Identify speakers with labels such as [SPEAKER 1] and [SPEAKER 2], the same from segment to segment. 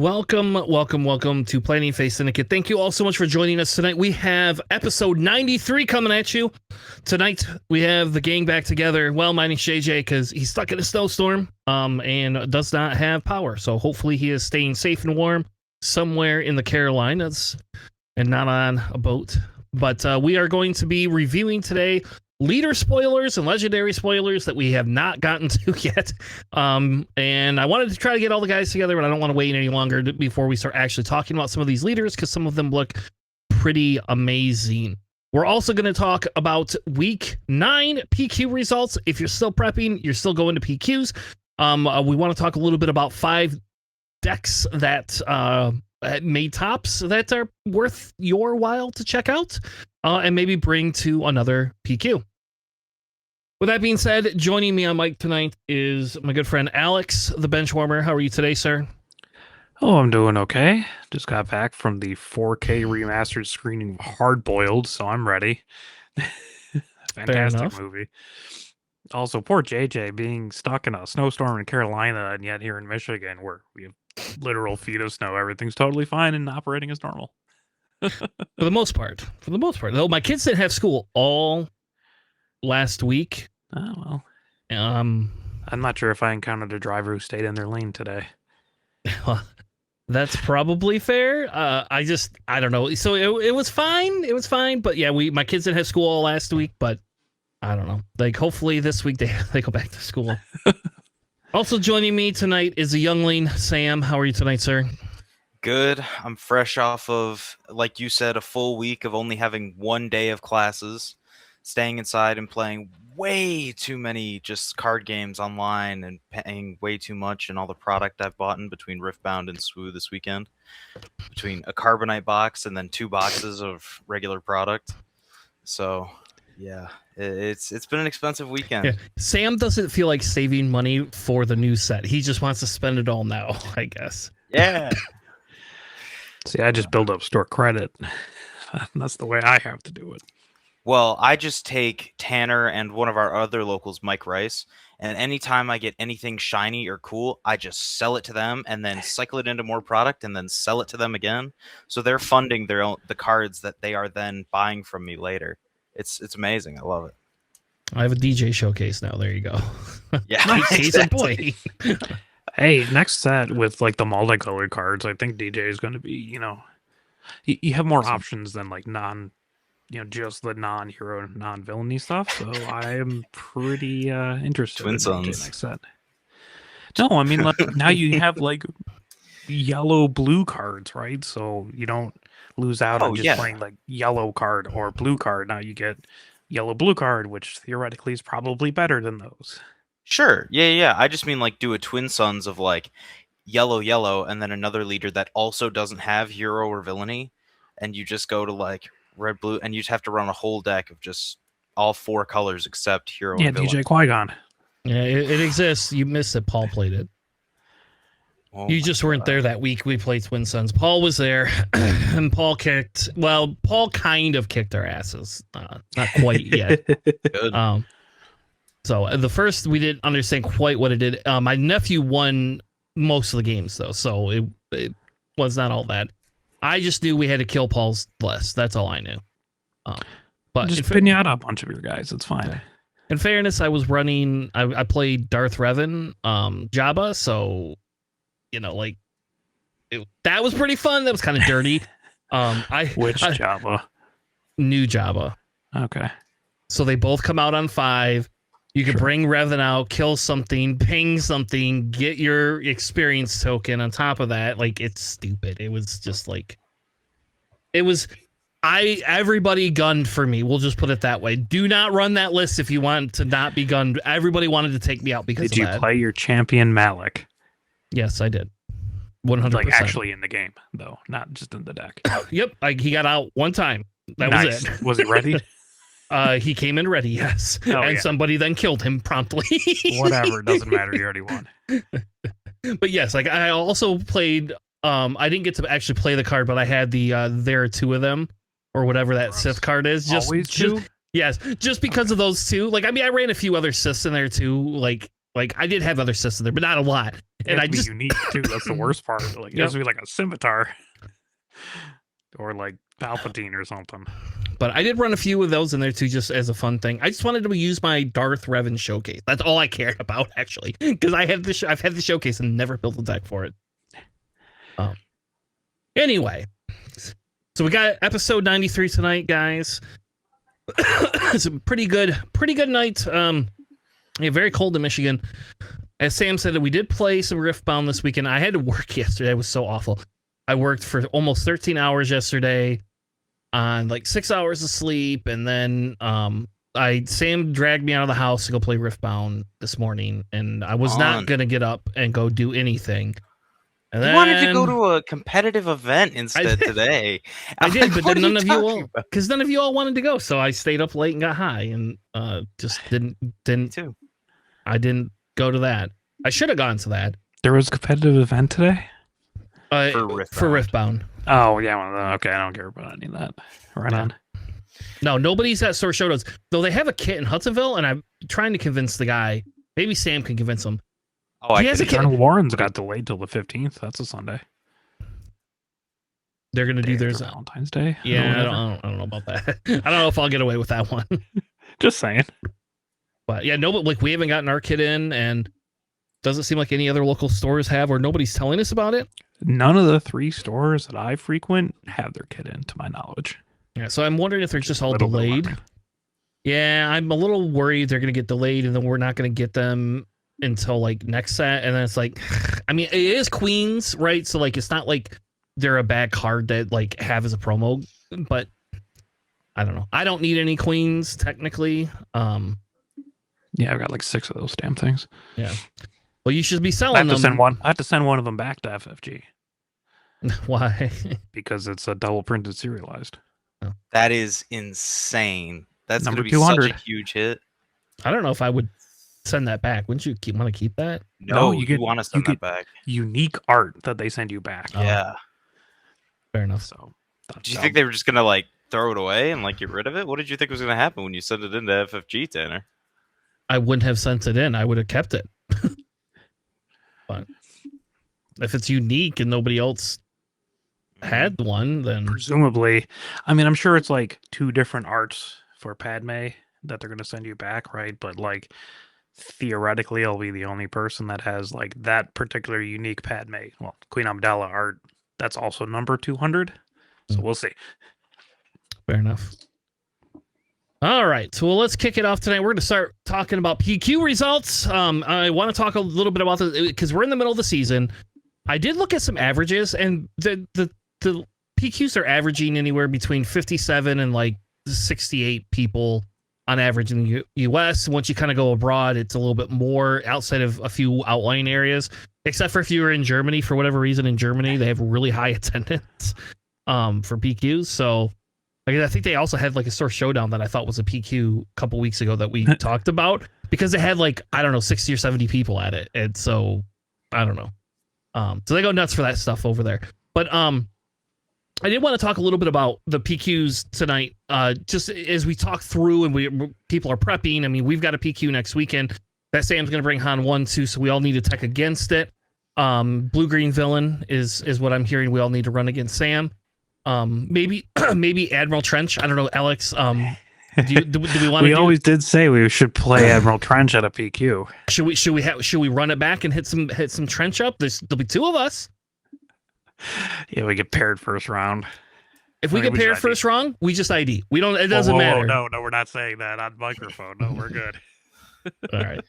[SPEAKER 1] Welcome to Planning Phase Syndicate. Thank you all so much for joining us tonight. We have episode 93 coming at you. Tonight, we have the gang back together. Well, minus JJ, because he's stuck in a snowstorm and does not have power. So hopefully he is staying safe and warm somewhere in the Carolinas and not on a boat. But we are going to be reviewing today leader spoilers and legendary spoilers that we have not gotten to yet. And I wanted to try to get all the guys together, but I don't want to wait any longer before we start actually talking about some of these leaders, because some of them look pretty amazing. We're also going to talk about week 9 PQ results. If you're still prepping, you're still going to PQs. We want to talk a little bit about 5 decks that made tops that are worth your while to check out and maybe bring to another PQ. With that being said, joining me on mic tonight is my good friend Alex, the Benchwarmer. How are you today, sir?
[SPEAKER 2] Oh, I'm doing okay. Just got back from the 4K remastered screening of Hard Boiled, so I'm ready. Fantastic movie. Also, poor JJ being stuck in a snowstorm in Carolina, and yet here in Michigan, where we have literal feet of snow, everything's totally fine and operating as normal.
[SPEAKER 1] For the most part. Though my kids didn't have school all last week.
[SPEAKER 2] Oh, well. I'm not sure if I encountered a driver who stayed in their lane today.
[SPEAKER 1] That's probably fair. I don't know. So it was fine. It was fine. But yeah, my kids didn't have school all last week, but I don't know. Like, hopefully this week they go back to school. Also joining me tonight is a youngling, Sam. How are you tonight, sir?
[SPEAKER 3] Good. I'm fresh off of, like you said, a full week of only having one day of classes, staying inside and playing way too many just card games online and paying way too much, and all the product I've bought in between Riftbound and SWU this weekend, between a Carbonite box and then 2 boxes of regular product. So yeah, it's been an expensive weekend.
[SPEAKER 1] Yeah. Sam doesn't feel like saving money for the new set. He just wants to spend it all now, I guess.
[SPEAKER 3] Yeah.
[SPEAKER 2] See, I just build up store credit. That's the way I have to do it.
[SPEAKER 3] Well, I just take Tanner and one of our other locals, Mike Rice, and anytime I get anything shiny or cool, I just sell it to them and then cycle it into more product and then sell it to them again. So they're funding the cards that they are then buying from me later. It's amazing. I love it.
[SPEAKER 1] I have a DJ showcase now. There you go.
[SPEAKER 3] Yeah,
[SPEAKER 1] case in point.
[SPEAKER 2] Hey, next set with like the multicolored cards, I think DJ is going to be, you have more options than like just the non-hero, non-villainy stuff. So I am pretty interested
[SPEAKER 3] Twin
[SPEAKER 2] in
[SPEAKER 3] Sons.
[SPEAKER 2] DJ next set. No, I mean, like, now you have like yellow-blue cards, right? So you don't lose out on just playing like yellow card or blue card. Now you get yellow-blue card, which theoretically is probably better than those.
[SPEAKER 3] Sure. Yeah. I just mean like do a Twin Sons of like yellow, and then another leader that also doesn't have hero or villainy, and you just go to like red, blue, and you just have to run a whole deck of just all 4 colors except hero.
[SPEAKER 2] Yeah,
[SPEAKER 3] and villain.
[SPEAKER 2] DJ Qui-Gon.
[SPEAKER 1] Yeah, it exists. You missed it. Paul played it.
[SPEAKER 3] Oh
[SPEAKER 1] you just weren't there that week we played Twin Sons. Paul was there, and Paul kind of kicked our asses. Not quite yet.
[SPEAKER 3] Good.
[SPEAKER 1] So the first, we didn't understand quite what it did. My nephew won most of the games, though, so it was not all that. I just knew we had to kill Paul's list. That's all I knew. But
[SPEAKER 2] just pinata a bunch of your guys. It's fine.
[SPEAKER 1] Okay. In fairness, I was running. I played Darth Revan, Jabba, so that was pretty fun. That was kind of dirty.
[SPEAKER 2] Which Jabba?
[SPEAKER 1] New Jabba.
[SPEAKER 2] Okay.
[SPEAKER 1] So they both come out on 5. You can bring Revan out, kill something, ping something, get your experience token on top of that. Like, it's stupid. It was just like, everybody gunned for me. We'll just put it that way. Do not run that list if you want to not be gunned. Everybody wanted to take me out because of that.
[SPEAKER 2] Did you play your champion Malik?
[SPEAKER 1] Yes, I did. 100%.
[SPEAKER 2] Like actually in the game, though, not just in the deck.
[SPEAKER 1] Yep. He got out one time. That was it.
[SPEAKER 2] Was it ready?
[SPEAKER 1] He came in ready, yes. Somebody then killed him promptly.
[SPEAKER 2] Whatever, doesn't matter. You already won.
[SPEAKER 1] But yes, like I also played. I didn't get to actually play the card, but I had the there are 2 of them, or whatever that Sith card is.
[SPEAKER 2] Always 2?
[SPEAKER 1] Yes, just because of those 2. Like, I mean, I ran a few other Siths in there too. Like I did have other Siths in there, but not a lot.
[SPEAKER 2] And I just unique too. That's the worst part. Like, it has to be like a scimitar, or like Palpatine or something.
[SPEAKER 1] But I did run a few of those in there too, just as a fun thing. I just wanted to use my Darth Revan showcase. That's all I cared about, actually, because I've had the showcase and never built a deck for it. Anyway, so we got episode 93 tonight, guys. It's a pretty good night. Very cold in Michigan. As Sam said, we did play some Riftbound this weekend. I had to work yesterday. It was so awful. I worked for almost 13 hours yesterday on like 6 hours of sleep, and then Sam dragged me out of the house to go play Riftbound this morning, and I was not gonna get up and go do anything. And
[SPEAKER 3] you wanted to go to a competitive event instead today.
[SPEAKER 1] I did, but then none of you all wanted to go, so I stayed up late and got high, and just didn't.
[SPEAKER 3] Me too.
[SPEAKER 1] I didn't go to that. I should have gone to that.
[SPEAKER 2] There was a competitive event today?
[SPEAKER 1] For Riftbound.
[SPEAKER 2] Oh, yeah. Well, okay, I don't care about any of that. Right on.
[SPEAKER 1] No, nobody's at Store Showdowns. Though they have a kit in Hudsonville, and I'm trying to convince the guy. Maybe Sam can convince him.
[SPEAKER 3] Oh,
[SPEAKER 1] he has a kit.
[SPEAKER 2] Warren's got delayed till the 15th. That's a Sunday.
[SPEAKER 1] They're going to do theirs
[SPEAKER 2] Valentine's Day?
[SPEAKER 1] Yeah, I don't know about that. I don't know if I'll get away with that one.
[SPEAKER 2] Just saying.
[SPEAKER 1] But yeah, no, but like we haven't gotten our kit in, and doesn't seem like any other local stores have, or nobody's telling us about it.
[SPEAKER 2] None of the 3 stores that I frequent have their kit in, to my knowledge.
[SPEAKER 1] Yeah, so I'm wondering if they're just all delayed. Yeah, I'm a little worried they're going to get delayed, and then we're not going to get them until like next set. And then it's like, I mean, it is Queens, right? So like, it's not like they're a bad card that like have as a promo, but I don't know. I don't need any Queens technically.
[SPEAKER 2] Yeah, I've got like 6 of those damn things.
[SPEAKER 1] Yeah. Well, you should be selling them.
[SPEAKER 2] I have to send one of them back to FFG.
[SPEAKER 1] Why?
[SPEAKER 2] Because it's a double printed serialized.
[SPEAKER 1] Oh.
[SPEAKER 3] That is insane. That's going to be
[SPEAKER 2] 200.
[SPEAKER 3] such a huge hit.
[SPEAKER 1] I don't know if I would send that back. Wouldn't you want to keep that?
[SPEAKER 3] No, you want to send that back.
[SPEAKER 2] Unique art that they send you back.
[SPEAKER 3] Yeah.
[SPEAKER 1] Fair enough.
[SPEAKER 2] So,
[SPEAKER 3] do you think they were just going to like throw it away and like get rid of it? What did you think was going to happen when you sent it into FFG, Tanner?
[SPEAKER 1] I wouldn't have sent it in. I would have kept it. But if it's unique and nobody else had one, then
[SPEAKER 2] presumably, I mean, I'm sure it's like 2 different arts for Padme that they're going to send you back, right? But like theoretically, I'll be the only person that has like that particular unique Padme. Well, Queen Amidala art. That's also number 200. So we'll see.
[SPEAKER 1] Fair enough. All right, so let's kick it off tonight. We're going to start talking about PQ results. I want to talk a little bit about this because we're in the middle of the season. I did look at some averages, and the PQs are averaging anywhere between 57 and like 68 people on average in the U.S. Once you kind of go abroad, it's a little bit more outside of a few outlying areas, except for if you were in Germany. For whatever reason, in Germany, they have really high attendance for PQs, so... I think they also had like a Store Showdown that I thought was a PQ a couple weeks ago that we talked about because it had like, I don't know, 60 or 70 people at it. And so I don't know. So they go nuts for that stuff over there. But I did want to talk a little bit about the PQs tonight. Just as we talk through and people are prepping. I mean, we've got a PQ next weekend that Sam's going to bring Han 1-2. So we all need to tech against it. Blue-green villain is what I'm hearing. We all need to run against Sam. Maybe Admiral Trench. I don't know, Alex. Do we want?
[SPEAKER 2] We always did say we should play Admiral Trench at a PQ.
[SPEAKER 1] Should we run it back and hit some Trench up? There'll be 2 of us.
[SPEAKER 2] Yeah, we get paired first round.
[SPEAKER 1] If we get paired first round, we just ID. We don't. It doesn't matter.
[SPEAKER 2] No, we're not saying that on microphone. No, we're good.
[SPEAKER 1] All right.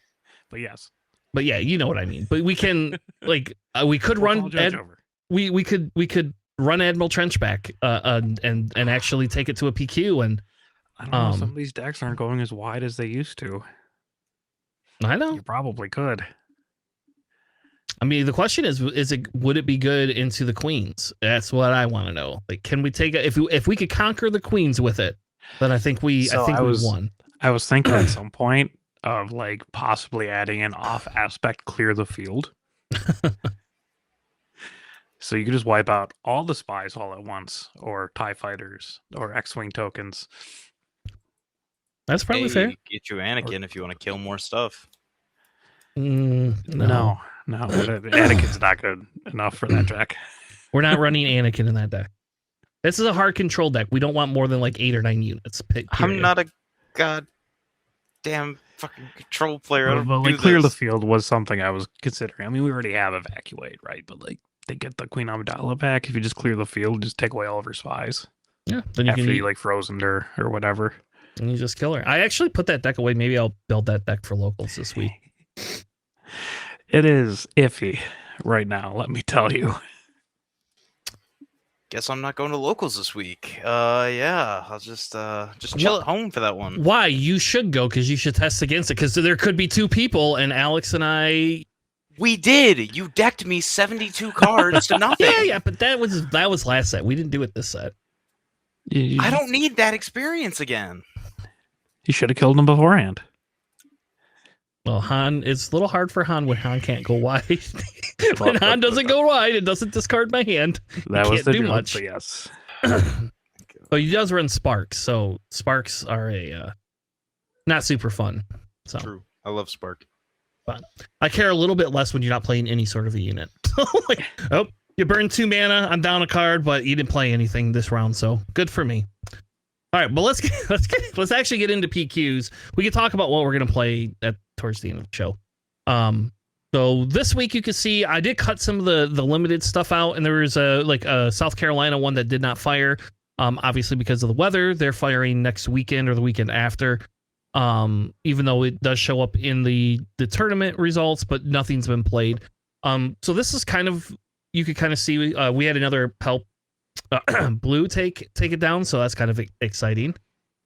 [SPEAKER 2] But yes.
[SPEAKER 1] But yeah, you know what I mean. But we can like we could run. We could run Admiral Trench back and actually take it to a PQ. And
[SPEAKER 2] I don't know, some of these decks aren't going as wide as they used to.
[SPEAKER 1] I know.
[SPEAKER 2] You probably could.
[SPEAKER 1] I mean, the question is would it be good into the Queens? That's what I want to know. Like, can we take it if we could conquer the Queens with it? Then I think we won.
[SPEAKER 2] I was thinking at some point of like possibly adding an off aspect clear the field. So you could just wipe out all the spies all at once, or TIE fighters, or X-Wing tokens.
[SPEAKER 1] That's probably fair.
[SPEAKER 3] Get you Anakin if you want to kill more stuff.
[SPEAKER 1] No.
[SPEAKER 2] No, Anakin's not good enough for that deck.
[SPEAKER 1] We're not running Anakin in that deck. This is a hard control deck. We don't want more than like 8 or 9 units.
[SPEAKER 3] I'm not a goddamn fucking control player. I don't
[SPEAKER 2] But
[SPEAKER 3] do
[SPEAKER 2] like clear the
[SPEAKER 3] this.
[SPEAKER 2] field was something I was considering. I mean, we already have evacuate, right? But like they get the Queen Amidala back. If you just clear the field, just take away all of her spies.
[SPEAKER 1] Yeah, then you
[SPEAKER 2] After
[SPEAKER 1] can
[SPEAKER 2] you like frozen her or whatever.
[SPEAKER 1] and you just kill her. I actually put that deck away. Maybe I'll build that deck for locals this week.
[SPEAKER 2] It is iffy right now, let me tell you.
[SPEAKER 3] Guess I'm not going to locals this week. Yeah, I'll just chill at home for that one.
[SPEAKER 1] Why? You should go because you should test against it because there could be 2 people and Alex and I.
[SPEAKER 3] We did. You decked me 72 cards to nothing.
[SPEAKER 1] Yeah, but that was last set. We didn't do it this set.
[SPEAKER 3] I don't need that experience again.
[SPEAKER 2] You should have killed him beforehand.
[SPEAKER 1] Well, Han, it's a little hard for Han when Han can't go wide. When Han doesn't go wide, it doesn't discard my hand.
[SPEAKER 2] That was
[SPEAKER 1] can't
[SPEAKER 2] the
[SPEAKER 1] do much.
[SPEAKER 2] But yes.
[SPEAKER 1] But he does run Sparks, so Sparks are a not super fun. So
[SPEAKER 3] True. I love Spark.
[SPEAKER 1] But I care a little bit less when you're not playing any sort of a unit. Like, oh, you burned 2 mana. I'm down a card, but you didn't play anything this round, so good for me. All right, but let's actually get into PQs. We can talk about what we're gonna play towards the end of the show. So this week you can see I did cut some of the limited stuff out, and there was a South Carolina one that did not fire. Obviously because of the weather, they're firing next weekend or the weekend after. Even though it does show up in the tournament results, but nothing's been played. So this is kind of, you could kind of see we had another help blue take it down, so that's kind of exciting.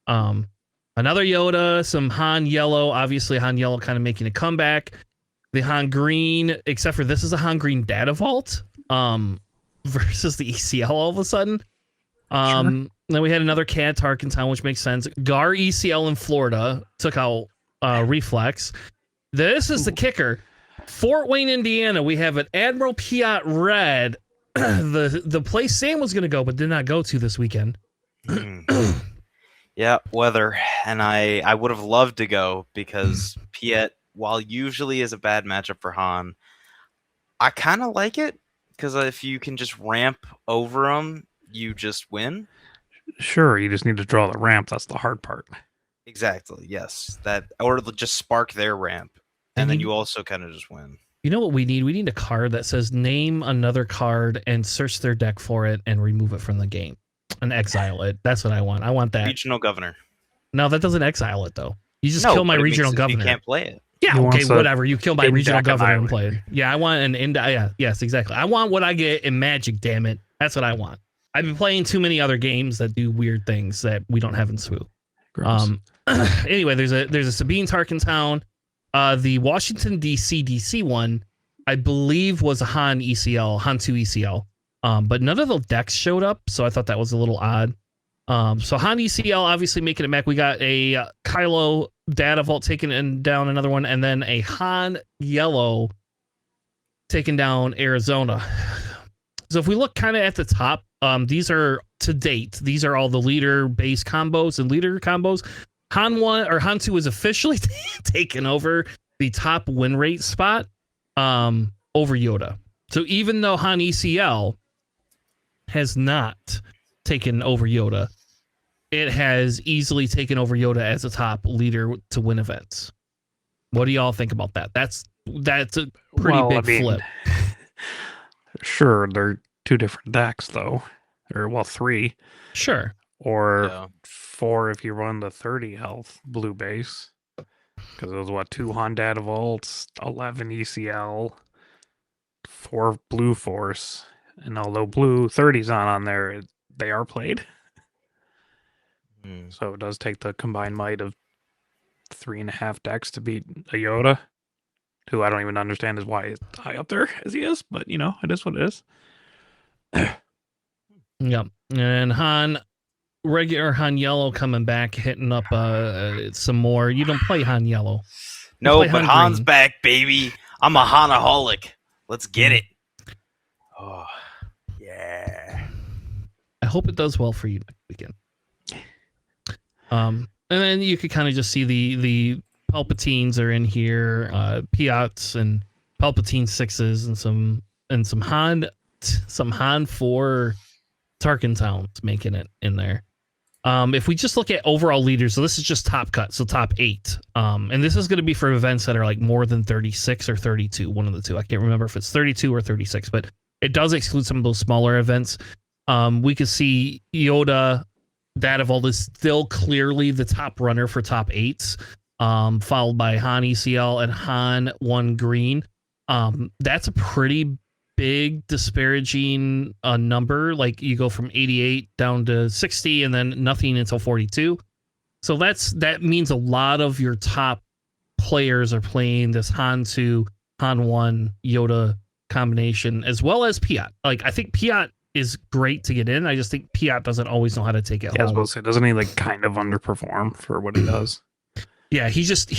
[SPEAKER 1] Another Yoda, some Han yellow, obviously Han yellow kind of making a comeback. The Han green, except for this is a Han green data vault versus the ECL all of a sudden.
[SPEAKER 2] Sure.
[SPEAKER 1] Then we had another Cat Tarkentown, which makes sense. Gar ECL in Florida took out Reflex. This is the kicker. Fort Wayne, Indiana, we have an Admiral Piat Red. The place Sam was going to go, but did not go to this weekend.
[SPEAKER 3] Yeah, weather. And I would have loved to go because Piet, while usually is a bad matchup for Han, I kind of like it because if you can just ramp over him, you just win.
[SPEAKER 2] Sure, you just need to draw the ramp. That's the hard part.
[SPEAKER 3] Exactly, yes. That, or just spark their ramp. And then you also kind of just win.
[SPEAKER 1] You know what we need? We need a card that says name another card and search their deck for it and remove it from the game and exile it. That's what I want. I want that.
[SPEAKER 3] Regional governor.
[SPEAKER 1] No, that doesn't exile it though. You just kill my regional governor.
[SPEAKER 3] You can't play it.
[SPEAKER 1] Yeah, okay, whatever. You kill my regional governor and
[SPEAKER 2] island.
[SPEAKER 1] play it. Yeah, I want an end. Yeah, yes, exactly. I want what I get in Magic. Damn it, that's what I want. I've been playing too many other games that do weird things that we don't have in Swoop. Anyway, there's a Sabine Tarkentown. The Washington DC one, I believe, was a Han ECL, Han 2 ECL. But none of the decks showed up, so I thought that was a little odd. So Han ECL obviously making it back. We got a Kylo Data Vault taking down another one, and then a Han Yellow taking down Arizona. So if we look kind of at the top, these are to date. These are all the leader base combos and leader combos. Han 1 or Han 2 is officially taken over the top win rate spot over Yoda. So even though Han ECL has not taken over Yoda, it has easily taken over Yoda as a top leader to win events. What do y'all think about that? That's a pretty big flip.
[SPEAKER 2] Sure, they're 2 different decks though. Or 3.
[SPEAKER 1] Sure.
[SPEAKER 2] Or 4 if you run the 30 health blue base. Because it was 2 Han Data Vaults, 11 ECL, 4 Blue Force. And although blue 30's on there, they are played. So it does take the combined might of 3.5 decks to beat a Yoda, who I don't even understand is why he's high up there as he is, but it is what it is.
[SPEAKER 1] Yep. And Han, regular Han Yellow coming back, hitting up some more. You don't play Han Yellow.
[SPEAKER 3] No, but Han's back, baby. I'm a Hanaholic. Let's get it. Oh, yeah.
[SPEAKER 1] I hope it does well for you next weekend. And then you could kind of just see the Palpatines are in here, Piats and Palpatine 6s and some Han 4 Tarkin Towns making it in there. If we just look at overall leaders, so this is just top cut, so top 8. And this is going to be for events that are like more than 36 or 32, one of the two. I can't remember if it's 32 or 36, but it does exclude some of those smaller events. We could see Yoda, Datavolde is still clearly the top runner for top 8s, followed by Han ECL and Han 1 Green. That's a pretty big disparaging number. Like you go from 88 down to 60 and then nothing until 42. So that means a lot of your top players are playing this Han 2, Han 1 Yoda combination, as well as Piat. Like I think Piat is great to get in. I just think Piat doesn't always know how to take it home.
[SPEAKER 2] I was supposed to say, doesn't he like kind of underperform for what he does?
[SPEAKER 1] Yeah, he just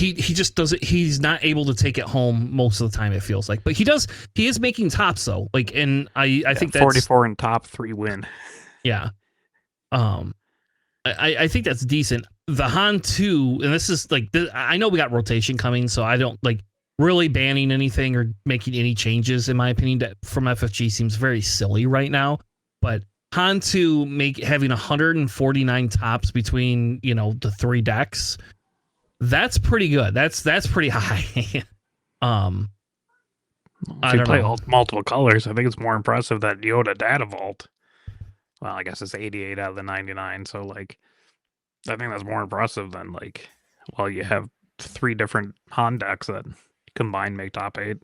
[SPEAKER 1] doesn't. He's not able to take it home most of the time. It feels like, but he does. He is making tops though. Like, and I think that's
[SPEAKER 2] 44 in top, 3 win.
[SPEAKER 1] Yeah, I think that's decent. The Han 2, and this is like I know we got rotation coming, so I don't like really banning anything or making any changes. In my opinion, that from FFG seems very silly right now. But Han 2 having 149 tops between the 3 decks. That's pretty good. That's pretty high.
[SPEAKER 2] If you play multiple colors, I think it's more impressive that Yoda Datavolde. Well, I guess it's 88 out of the 99. So, like, I think that's more impressive than like, well, you have 3 different Han decks that combined make top 8.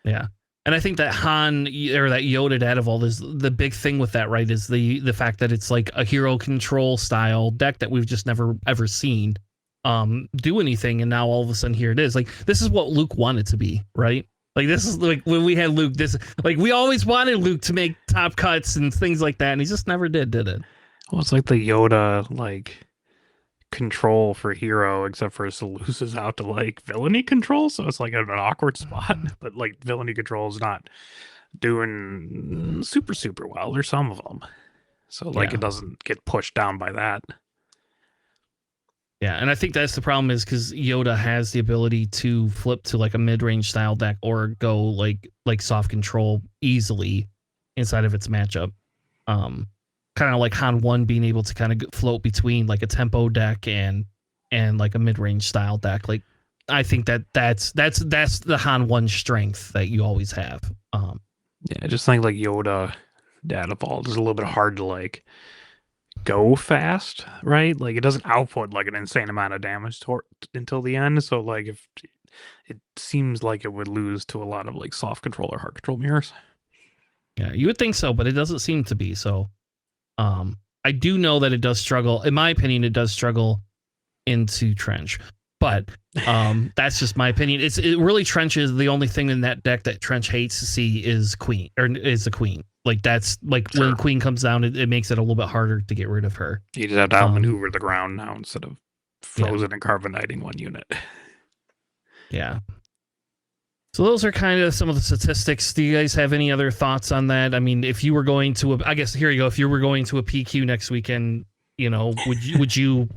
[SPEAKER 1] Yeah, and I think that Han or that Yoda Datavolde is the big thing with that, right? Is the fact that it's like a hero control style deck that we've just never ever seen do anything, and now all of a sudden here it is. Like this is what Luke wanted to be, right? Like this is like when we had Luke, this like we always wanted Luke to make top cuts and things like that, and he just never did it?
[SPEAKER 2] Well, it's like the Yoda like control for hero, except for it loses out to like villainy control, so it's like an awkward spot. But like villainy control is not doing super well, or some of them, so like it doesn't get pushed down by that.
[SPEAKER 1] Yeah, and I think that's the problem is because Yoda has the ability to flip to like a mid-range style deck or go like soft control easily inside of its matchup. Kind of like Han 1 being able to kind of float between like a tempo deck and like a mid-range style deck. Like I think that's the Han 1 strength that you always have.
[SPEAKER 2] Yeah, I just think like Yoda Datavolde is a little bit hard to like go fast, right? Like it doesn't output like an insane amount of damage until the end. So like if it seems like it would lose to a lot of like soft control or hard control mirrors.
[SPEAKER 1] Yeah, you would think so, but it doesn't seem to be. So I do know that it does struggle. In my opinion, it does struggle into Trench. But that's just my opinion. It really Trench is the only thing in that deck that Trench hates to see is Queen, or is the Queen. Like that's like sure. When Queen comes down, it makes it a little bit harder to get rid of her.
[SPEAKER 2] You just have to outmaneuver the ground now instead of frozen and carbonating one unit.
[SPEAKER 1] Yeah. So those are kind of some of the statistics. Do you guys have any other thoughts on that? I mean, if you were going to I guess here you go. If you were going to a PQ next weekend, would you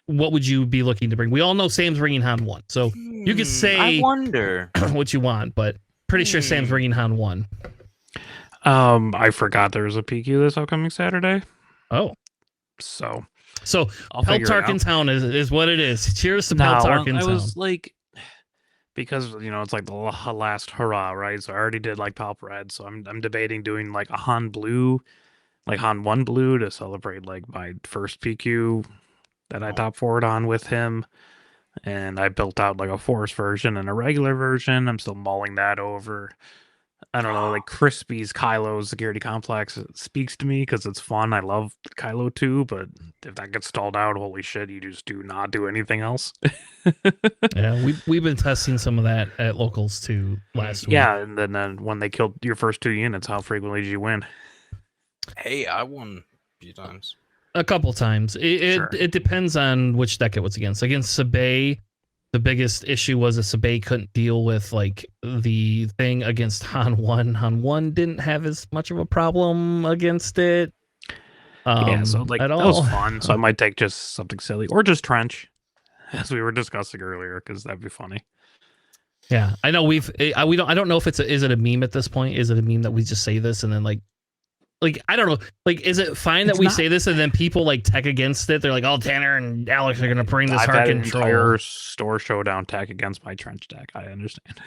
[SPEAKER 1] what would you be looking to bring? We all know Sam's bringing Han 1, so you could say
[SPEAKER 3] I wonder
[SPEAKER 1] what you want, but pretty sure Sam's bringing Han 1.
[SPEAKER 2] I forgot there was a PQ this upcoming Saturday.
[SPEAKER 1] Oh,
[SPEAKER 2] so
[SPEAKER 1] Pelt Tarkin Town is what it is. Cheers to Pelt Tarkin Town.
[SPEAKER 2] I was like, because it's like the last hurrah, right? So I already did like Palp Red, so I'm debating doing like a Han Blue, like Han 1 Blue to celebrate like my first PQ that I top forward on with him. And I built out like a Force version and a regular version. I'm still mulling that over. I don't know, like Crispy's Kylo's Security Complex speaks to me because it's fun. I love Kylo too, but if that gets stalled out, holy shit, you just do not do anything else.
[SPEAKER 1] Yeah, we've been testing some of that at locals too last week.
[SPEAKER 2] Yeah, and then when they killed your first 2 units, how frequently did you win?
[SPEAKER 3] Hey, I won a few times.
[SPEAKER 1] A couple times. It depends on which deck it was against. Against Sabay, the biggest issue was that Sabay couldn't deal with like the thing against Han 1. Han 1 didn't have as much of a problem against it.
[SPEAKER 2] Yeah, so like that was fun. So I might take just something silly or just Trench, as we were discussing earlier, because that'd be funny.
[SPEAKER 1] Yeah, I know we don't. I don't know if is it a meme at this point? Is it a meme that we just say this and then like I don't know. Like, is it fine that we say this and then people like tech against it? They're like, "Oh, Tanner and Alex are gonna bring this hard control."
[SPEAKER 2] I've had an entire store showdown tech against my trench deck. I understand,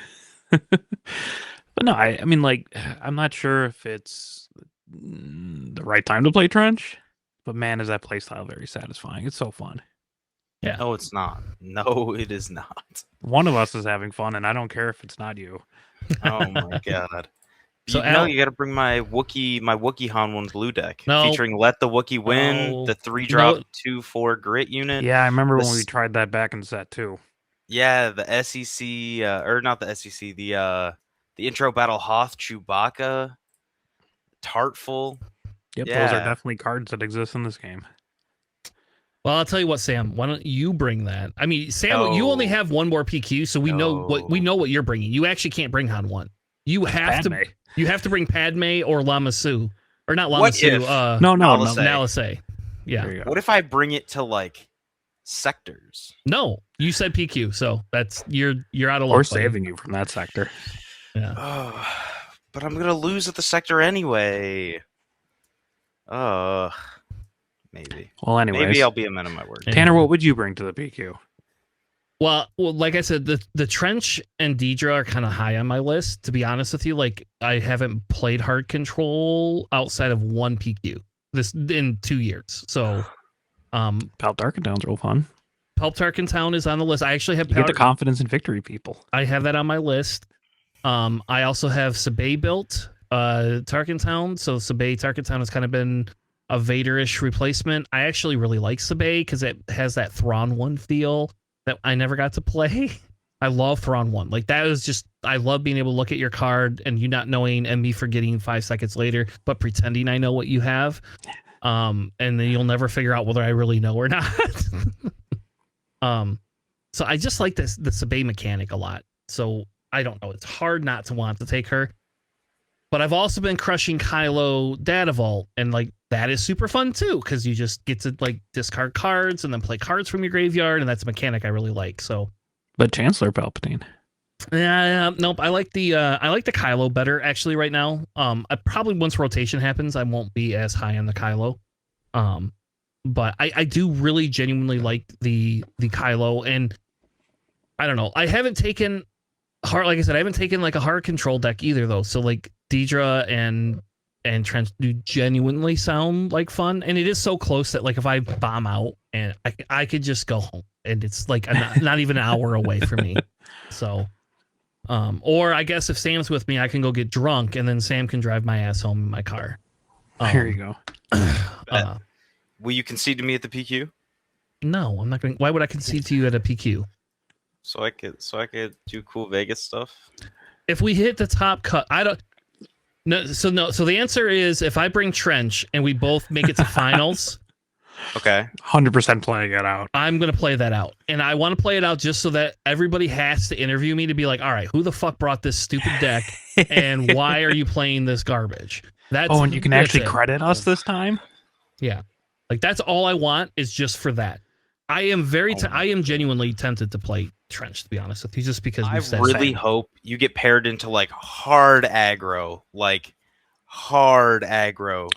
[SPEAKER 2] but no, I mean, like, I'm not sure if it's the right time to play trench. But man, is that playstyle very satisfying? It's so fun.
[SPEAKER 1] Yeah.
[SPEAKER 3] No, it's not. No, it is not.
[SPEAKER 2] One of us is having fun, and I don't care if it's not you.
[SPEAKER 3] Oh my god.
[SPEAKER 1] So
[SPEAKER 3] you got to bring my Wookiee Han1 blue deck
[SPEAKER 1] No.
[SPEAKER 3] featuring Let the Wookiee Win,
[SPEAKER 1] No.
[SPEAKER 3] the 3-drop 2/4 grit unit.
[SPEAKER 2] Yeah, I remember when we tried that back in set 2.
[SPEAKER 3] Yeah, the SEC or not the SEC, the intro battle Hoth Chewbacca, Tartful.
[SPEAKER 2] Yep,
[SPEAKER 3] Yeah.
[SPEAKER 2] those are definitely cards that exist in this game.
[SPEAKER 1] Well, I'll tell you what, Sam. Why don't you bring that? I mean, Sam, you only have one more PQ, so we know what you're bringing. You actually can't bring Han 1. You have
[SPEAKER 2] Padme.
[SPEAKER 1] You have to bring Padme or Lama Su, or not Lama Su.
[SPEAKER 2] No,
[SPEAKER 1] Nalase. Yeah.
[SPEAKER 3] What if I bring it to like sectors?
[SPEAKER 1] No, you said PQ, so that's you're out of luck.
[SPEAKER 2] We're saving you from that sector.
[SPEAKER 1] Yeah.
[SPEAKER 3] Oh, but I'm gonna lose at the sector anyway. Maybe.
[SPEAKER 2] Well, anyways,
[SPEAKER 3] maybe I'll be a man of my word.
[SPEAKER 2] Tanner, what would you bring to the PQ?
[SPEAKER 1] Well, like I said, the Trench and Deidre are kind of high on my list. To be honest with you, like I haven't played hard control outside of one PQ this in 2 years. So,
[SPEAKER 2] Palp Darkentown's real fun.
[SPEAKER 1] Palp Darkentown is on the list. I actually have
[SPEAKER 2] get the confidence and victory people.
[SPEAKER 1] I have that on my list. I also have Sabay built Tarkentown. So Sabay Tarkentown has kind of been a Vader-ish replacement. I actually really like Sabay because it has that Thrawn 1 feel that I never got to play. I love Thrawn 1. Like that is just, I love being able to look at your card and you not knowing and me forgetting 5 seconds later, but pretending I know what you have. And then you'll never figure out whether I really know or not. So I just like the Sabay mechanic a lot. So I don't know. It's hard not to want to take her. But I've also been crushing Kylo Data Vault, and like that is super fun too, because you just get to like discard cards and then play cards from your graveyard, and that's a mechanic I really like. So,
[SPEAKER 2] but Chancellor Palpatine.
[SPEAKER 1] Yeah, nope. I like the Kylo better actually right now. I probably once rotation happens, I won't be as high on the Kylo. But I do really genuinely like the Kylo, and I don't know. I haven't taken hard, like I said, I haven't taken like a hard control deck either though. So like Deidre and Trench do genuinely sound like fun, and it is so close that like if I bomb out and I could just go home, and it's like not even an hour away from me. So, or I guess if Sam's with me, I can go get drunk, and then Sam can drive my ass home in my car.
[SPEAKER 2] There you go.
[SPEAKER 3] Will you concede to me at the PQ?
[SPEAKER 1] No, I'm not going. Why would I concede to you at a PQ?
[SPEAKER 3] So I could do cool Vegas stuff.
[SPEAKER 1] If we hit the top cut, I don't. No. So the answer is if I bring Trench and we both make it to finals.
[SPEAKER 3] Okay.
[SPEAKER 2] 100% playing it out.
[SPEAKER 1] I'm going to play that out. And I want to play it out just so that everybody has to interview me to be like, all right, who the fuck brought this stupid deck and why are you playing this garbage?
[SPEAKER 2] And you can actually credit us this time?
[SPEAKER 1] Yeah. Like that's all I want is just for that. I am I am genuinely tempted to play Trench, to be honest with you, just because
[SPEAKER 3] I really hope you get paired into like hard aggro.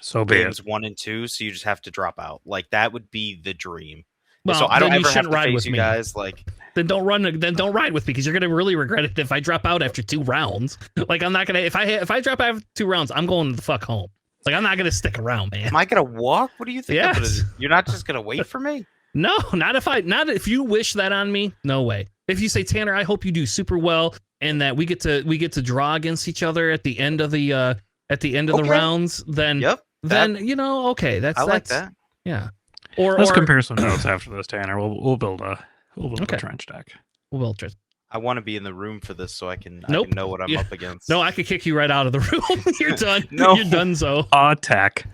[SPEAKER 3] So games 1 and 2, so you just have to drop out. Like that would be the dream.
[SPEAKER 1] Well,
[SPEAKER 3] so I don't ever have to
[SPEAKER 1] ride
[SPEAKER 3] face
[SPEAKER 1] with
[SPEAKER 3] you
[SPEAKER 1] me.
[SPEAKER 3] Guys. Like
[SPEAKER 1] then don't ride with me because you're gonna really regret it if I drop out after 2 rounds. Like I'm not gonna if I drop out after 2 rounds, I'm going the fuck home. Like I'm not gonna stick around, man.
[SPEAKER 3] Am I gonna walk? What do you think?
[SPEAKER 1] Yes.
[SPEAKER 3] You're not just gonna wait for me?
[SPEAKER 1] No, not if you wish that on me. No way. If you say, Tanner, I hope you do super well and that we get to draw against each other at the end of the the rounds, then okay, I like that. Yeah.
[SPEAKER 2] Let's compare some notes after this, Tanner. We'll build a trench deck.
[SPEAKER 1] We'll build trench.
[SPEAKER 3] I want to be in the room for this so I can know what I'm up against.
[SPEAKER 1] No, I could kick you right out of the room. You're done.
[SPEAKER 3] No.
[SPEAKER 1] You're done. So
[SPEAKER 2] attack.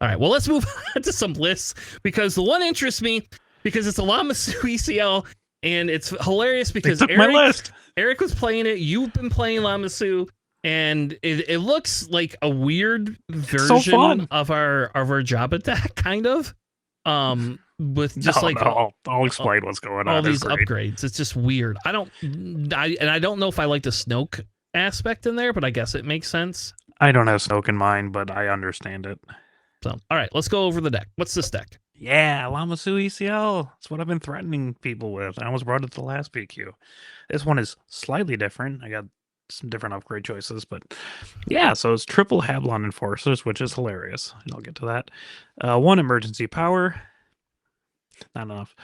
[SPEAKER 1] All right, well, let's move on to some lists because the one interests me because it's a Lama Su ECL and it's hilarious because Eric was playing it. You've been playing Lama Su and it looks like a weird version of our Jabba deck, kind of. with just
[SPEAKER 2] I'll explain what's going on.
[SPEAKER 1] All these upgrades. It's just weird. I don't know if I like the Snoke aspect in there, but I guess it makes sense.
[SPEAKER 2] I don't have Snoke in mind, but I understand it.
[SPEAKER 1] So, all right, let's go over the deck. What's this deck?
[SPEAKER 2] Yeah, Lamasu ECL. That's what I've been threatening people with. I almost brought it to the last PQ. This one is slightly different. I got some different upgrade choices, but yeah, so it's triple Hablon Enforcers, which is hilarious. I'll get to that. 1 emergency power. Not enough.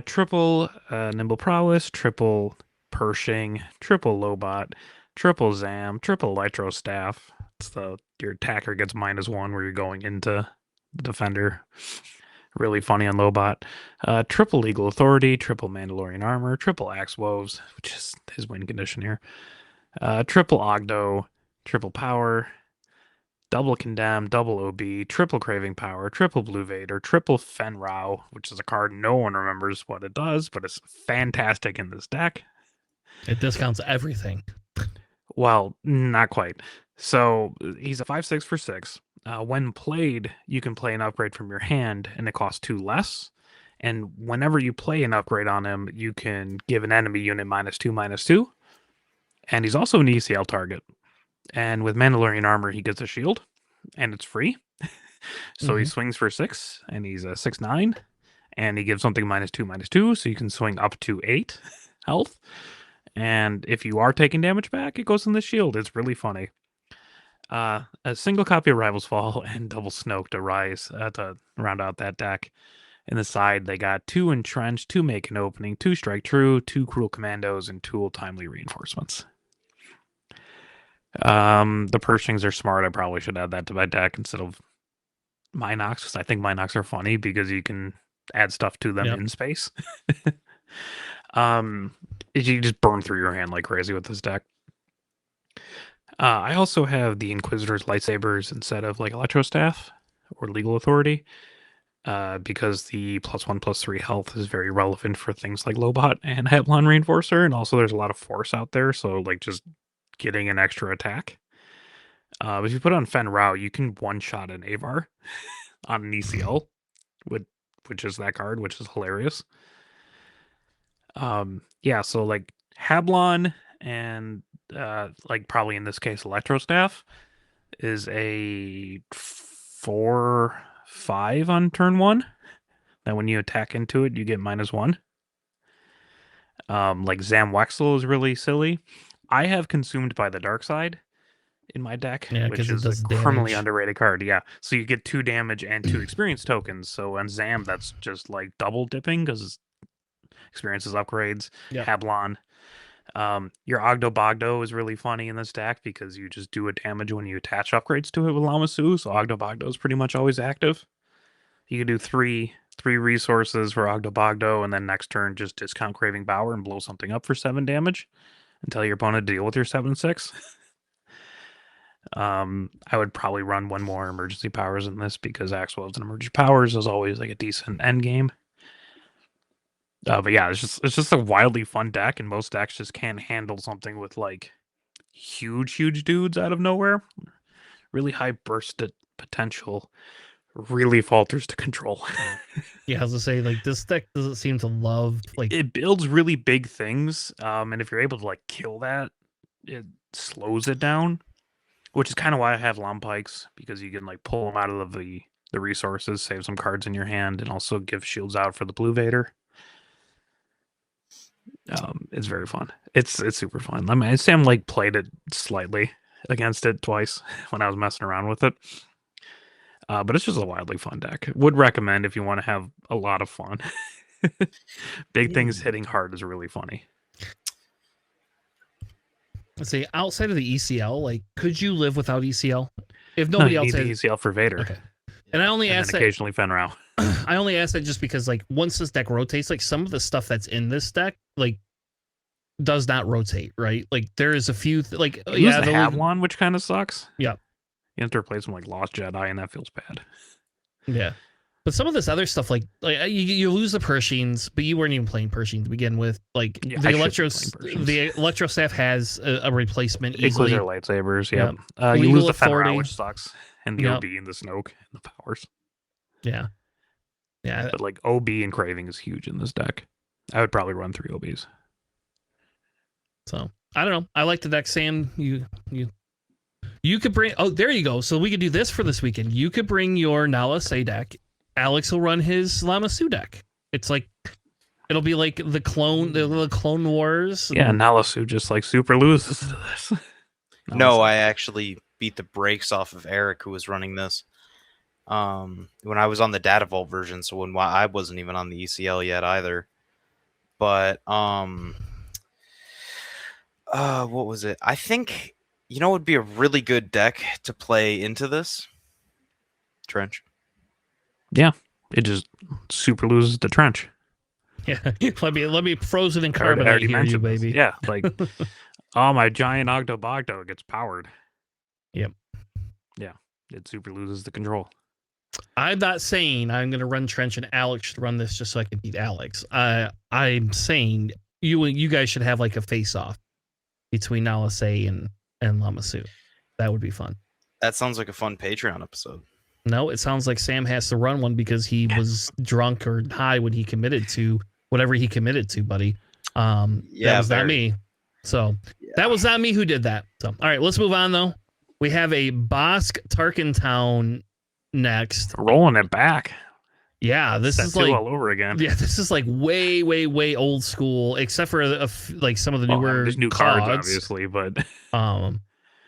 [SPEAKER 2] Triple Nimble Prowess, triple Pershing, triple Lobot, triple Zam, triple Electro Staff. It's your attacker gets -1 where you're going into the defender. Really funny on Lobot. Triple Legal Authority, triple Mandalorian Armor, triple Axe Woves, which is his win condition here. Triple Ogdo, triple Power, double Condemn, double OB, triple Craving Power, triple Blue Vader, triple Fenrau, which is a card no one remembers what it does, but it's fantastic in this deck.
[SPEAKER 1] It discounts everything.
[SPEAKER 2] Well, not quite. So he's a 5/6 for 6. When played, you can play an upgrade from your hand, and it costs 2 less. And whenever you play an upgrade on him, you can give an enemy unit -2/-2. And he's also an ECL target. And with Mandalorian Armor, he gets a shield, and it's free. So he swings for 6, and he's a 6/9, and he gives something -2/-2, so you can swing up to 8 health. And if you are taking damage back, it goes in the shield. It's really funny. A single copy of Rival's Fall and double Snoke to rise to round out that deck. In the side, they got 2 Entrench, 2 Make an Opening, 2 Strike True, 2 Cruel Commandos, and 2 Timely Reinforcements. The Pershings are smart. I probably should add that to my deck instead of Minox, because I think Minox are funny because you can add stuff to them in space. You just burn through your hand like crazy with this deck. I also have the Inquisitor's Lightsabers instead of like Electro Staff or Legal Authority, because the +1/+3 health is very relevant for things like Lobot and Hablon Reinforcer, and also there's a lot of force out there, so like just getting an extra attack. If you put on Fenrau, you can one-shot an Avar on an ECL, which is that card, which is hilarious. Yeah, so like Hablon and like probably in this case Electro Staff is a 4/5 on turn 1. Then when you attack into it, you get -1. Like Zam Wexel is really silly. I have Consumed by the Dark Side in my deck, which is a criminally underrated card. Yeah, so you get 2 damage and 2 experience tokens. So on Zam, that's just like double dipping because experiences upgrades. Hablon. Your Ogdo Bogdo is really funny in this deck because you just do a damage when you attach upgrades to it with Lamasu, so Ogdo Bogdo is pretty much always active. You can do 3 resources for Ogdo Bogdo, and then next turn just discount Craving Bower and blow something up for 7 damage and tell your opponent to deal with your 7/6. I would probably run 1 more emergency powers in this because Axwell's and emergency powers is always like a decent end game. But yeah, it's just a wildly fun deck, and most decks just can't handle something with like huge dudes out of nowhere. Really high burst potential, really falters to control.
[SPEAKER 1] Yeah, I was gonna say, like, this deck doesn't seem to love, like,
[SPEAKER 2] it builds really big things, and if you're able to like kill that, it slows it down, which is kind of why I have Lompikes, because you can like pull them out of the resources, save some cards in your hand, and also give shields out for the Blue Vader. It's very fun. It's super fun. I mean, Sam like played it slightly against it twice when I was messing around with it. But it's just a wildly fun deck. Would recommend if you want to have a lot of fun. Big things hitting hard is really funny.
[SPEAKER 1] Let's see, outside of the ECL, like, could you live without ECL? If nobody else
[SPEAKER 2] had ECL for Vader.
[SPEAKER 1] Okay. And I only asked that
[SPEAKER 2] occasionally Fenrau.
[SPEAKER 1] I only asked that just because, like, once this deck rotates, like, some of the stuff that's in this deck, like, does not rotate, right? Like, there is a few, the
[SPEAKER 2] Hablon, which kind of sucks.
[SPEAKER 1] Yeah.
[SPEAKER 2] You have to replace them like Lost Jedi, and that feels bad.
[SPEAKER 1] Yeah. But some of this other stuff, like you lose the Pershings, but you weren't even playing Pershing to begin with. Like, the Electro Staff has a replacement easily.
[SPEAKER 2] Inquisitor Lightsabers, yeah. You lose the Fenrau, which sucks. And the OB and the Snoke and the powers.
[SPEAKER 1] Yeah. Yeah.
[SPEAKER 2] But like OB and Craving is huge in this deck. I would probably run 3 OBs.
[SPEAKER 1] So I don't know. I like the deck, Sam. You could bring. Oh, there you go. So we could do this for this weekend. You could bring your Nala Say deck. Alex will run his Lamasu deck. It's like it'll be like the Clone Wars.
[SPEAKER 2] Yeah, Nalasu just like super loses to this.
[SPEAKER 3] No, I actually beat the brakes off of Eric, who was running this. When I was on the Data Vault version, so when I wasn't even on the ECL yet either. But what was it? I think it would be a really good deck to play into this Trench.
[SPEAKER 2] Yeah, it just super loses the Trench.
[SPEAKER 1] Yeah, let me frozen in carbonite here, you baby.
[SPEAKER 2] This. Yeah, like my giant Octobogdo gets powered.
[SPEAKER 1] Yep.
[SPEAKER 2] Yeah, it super loses the control.
[SPEAKER 1] I'm not saying I'm going to run Trench and Alex should run this just so I can beat Alex. I'm saying you guys should have like a face-off between Nalasay and Lamasu. That would be fun.
[SPEAKER 3] That sounds like a fun Patreon episode.
[SPEAKER 1] No, it sounds like Sam has to run one because he was drunk or high when he committed to whatever he committed to, buddy. That was not me. So that was not me who did that. So, all right, let's move on though. We have a Bosk Tarkentown next.
[SPEAKER 2] Rolling it back.
[SPEAKER 1] Yeah, this is like
[SPEAKER 2] all over again.
[SPEAKER 1] Yeah, this is like way, way, way old school, except for like some of the newer
[SPEAKER 2] there's new cards, obviously, but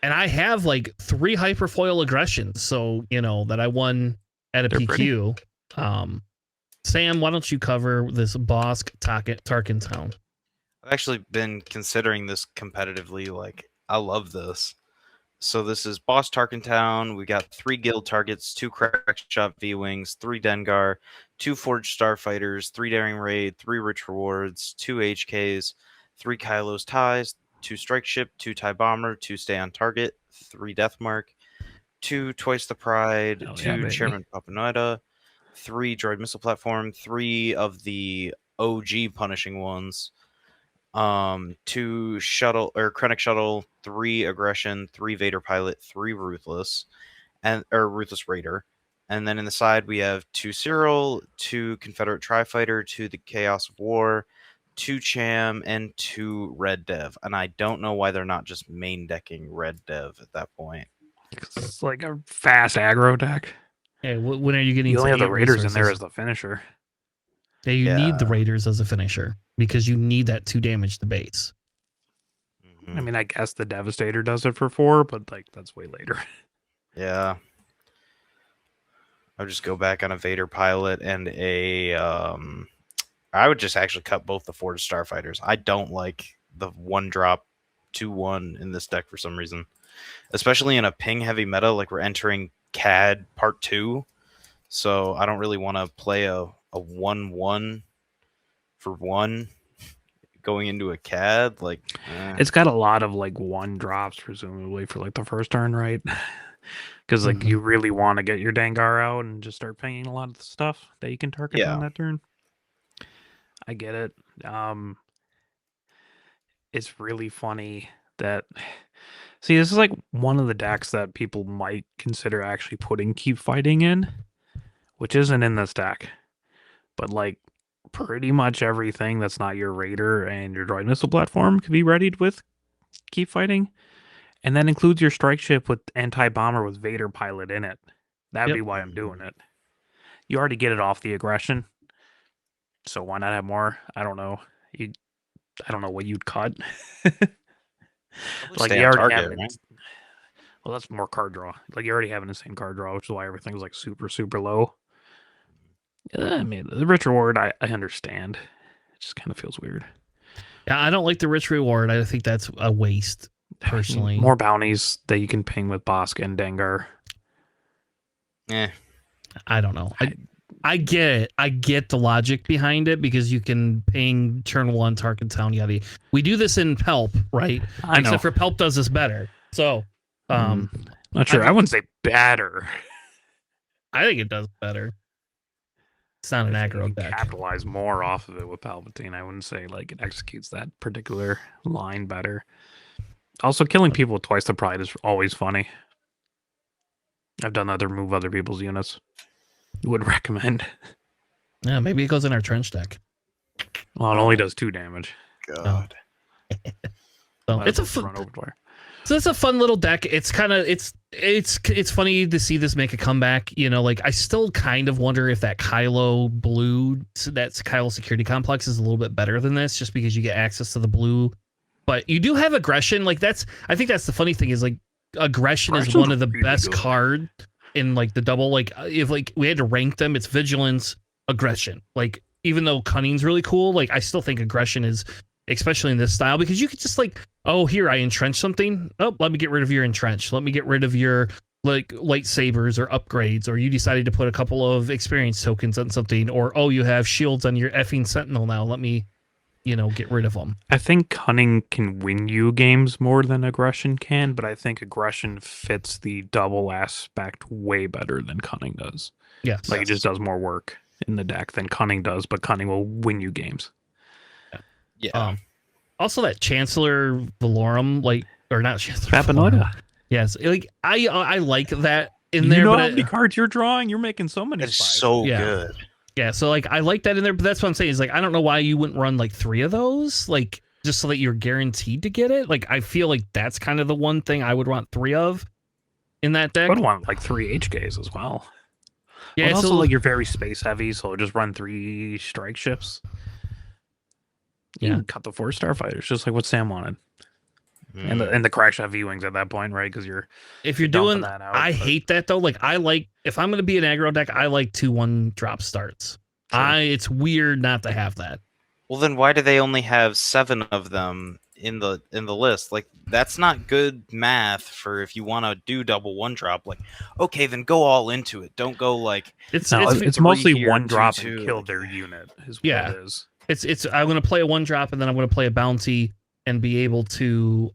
[SPEAKER 1] and I have like 3 hyperfoil aggressions, so that I won at a PQ. Pretty. Sam, why don't you cover this Bosk Tarkentown?
[SPEAKER 3] I've actually been considering this competitively. Like, I love this. So this is Boss Tarkentown. We got 3 guild targets, 2 crack shot V-Wings, 3 Dengar, 2 Forged Starfighters, 3 Daring Raid, 3 Rich Rewards, 2 HKs, 3 Kylo's Ties, 2 Strike Ship, 2 TIE Bomber, 2 Stay on Target, 3 Deathmark, 2 Twice the Pride, 2 Chairman Papanoida, 3 Droid Missile Platform, 3 of the OG punishing ones, 2 Shuttle or Krennic Shuttle, 3 Aggression, 3 Vader Pilot, 3 Ruthless, Ruthless Raider. And then in the side we have 2 Cyril, 2 Confederate Tri-Fighter, 2 the Chaos of War, 2 Cham, and 2 Red Dev. And I don't know why they're not just main decking Red Dev at that point.
[SPEAKER 2] It's like a fast aggro deck.
[SPEAKER 1] Hey, when are you getting?
[SPEAKER 2] You only have the Raiders in there as the finisher.
[SPEAKER 1] Yeah, you need the Raiders as a finisher because you need that 2 damage to base.
[SPEAKER 2] Mm-hmm. I mean, I guess the Devastator does it for 4, but like that's way later.
[SPEAKER 3] Yeah. I'll just go back on a Vader Pilot and a I would just actually cut both the Forged Starfighters. I don't like the 1-drop 2/1 in this deck for some reason. Especially in a ping heavy meta, like we're entering CAD Part 2. So I don't really want to play a 1/1 for 1 going into a CAD. Like
[SPEAKER 2] it's got a lot of like 1-drops presumably for like the first turn, right? Because like you really want to get your Dengar out and just start pinging a lot of the stuff that you can target on that turn. I get it. It's really funny that see, this is like one of the decks that people might consider actually putting Keep Fighting in, which isn't in this deck. But like pretty much everything that's not your Raider and your Droid Missile Platform could be readied with Keep Fighting. And that includes your Strike Ship with Anti-Bomber with Vader Pilot in it. That'd be why I'm doing it. You already get it off the aggression. So why not have more? I don't know. I don't know what you'd cut. Like you already have it. Well, that's more card draw. Like you already have an insane card draw, which is why everything's like super, super low. I mean, the Rich Reward, I understand. It just kind of feels weird.
[SPEAKER 1] Yeah, I don't like the Rich Reward. I think that's a waste, personally.
[SPEAKER 2] More bounties that you can ping with Bosk and Dengar.
[SPEAKER 1] I don't know. I get it. I get the logic behind it because you can ping turn 1 Tarkentown yada. We do this in Pelp, right? Except for Pelp does this better. So,
[SPEAKER 2] not sure. I wouldn't say better.
[SPEAKER 1] I think it does better. It's not an aggro deck.
[SPEAKER 2] Capitalize more off of it with Palpatine. I wouldn't say like it executes that particular line better. Also, killing people with Twice the Pride is always funny. I've done move other people's units. Would recommend.
[SPEAKER 1] Yeah, maybe it goes in our trench deck.
[SPEAKER 2] Well, it only does 2 damage.
[SPEAKER 3] God.
[SPEAKER 1] So it's a
[SPEAKER 2] run over.
[SPEAKER 1] So it's a fun little deck. It's kind of it's funny to see this make a comeback. You know, like I still kind of wonder if that Kylo blue, that's Kylo Security Complex, is a little bit better than this, just because you get access to the blue. But you do have aggression. Like I think that's the funny thing is like aggression is one of the best card in like the double. Like if like we had to rank them, it's vigilance, aggression. Like even though cunning's really cool, like I still think aggression is, especially in this style, because you could just like, oh, here I entrench something. Oh, let me get rid of your entrench. Let me get rid of your like lightsabers or upgrades, or you decided to put a couple of experience tokens on something, or oh, you have shields on your effing sentinel now. Let me, get rid of them.
[SPEAKER 2] I think cunning can win you games more than aggression can, but I think aggression fits the double aspect way better than cunning does.
[SPEAKER 1] Yes.
[SPEAKER 2] Like it just does more work in the deck than cunning does, but cunning will win you games.
[SPEAKER 3] Yeah.
[SPEAKER 1] Also, that Chancellor Valorum, like, or not Chancellor
[SPEAKER 2] Valorum.
[SPEAKER 1] Yes, like I like that in
[SPEAKER 2] you
[SPEAKER 1] there.
[SPEAKER 2] Know
[SPEAKER 1] but
[SPEAKER 2] how many cards you're drawing? You're making so many.
[SPEAKER 3] It's so good.
[SPEAKER 1] Yeah, so like I like that in there, but that's what I'm saying is like I don't know why you wouldn't run like 3 of those, like just so that you're guaranteed to get it. Like I feel like that's kind of the one thing I would want 3 of in that deck.
[SPEAKER 2] I would want like 3 HKs as well.
[SPEAKER 1] Yeah,
[SPEAKER 2] well, also like you're very space heavy, so just run 3 strike ships. You can cut the 4 starfighters, just like what Sam wanted. And the crash shot V-wings at that point, right? Because
[SPEAKER 1] if you're doing that out, I hate that though. Like I like, if I'm gonna be an aggro deck, I like 2/1 drop starts. It's weird not to have that.
[SPEAKER 3] Well, then why do they only have 7 of them in the list? Like that's not good math for if you want to do double 1-drop. Like, okay, then go all into it. Don't go like
[SPEAKER 2] it's mostly here, 1-drop and kill their unit. Is what it is.
[SPEAKER 1] It's I'm gonna play a 1-drop and then I'm gonna play a bounty and be able to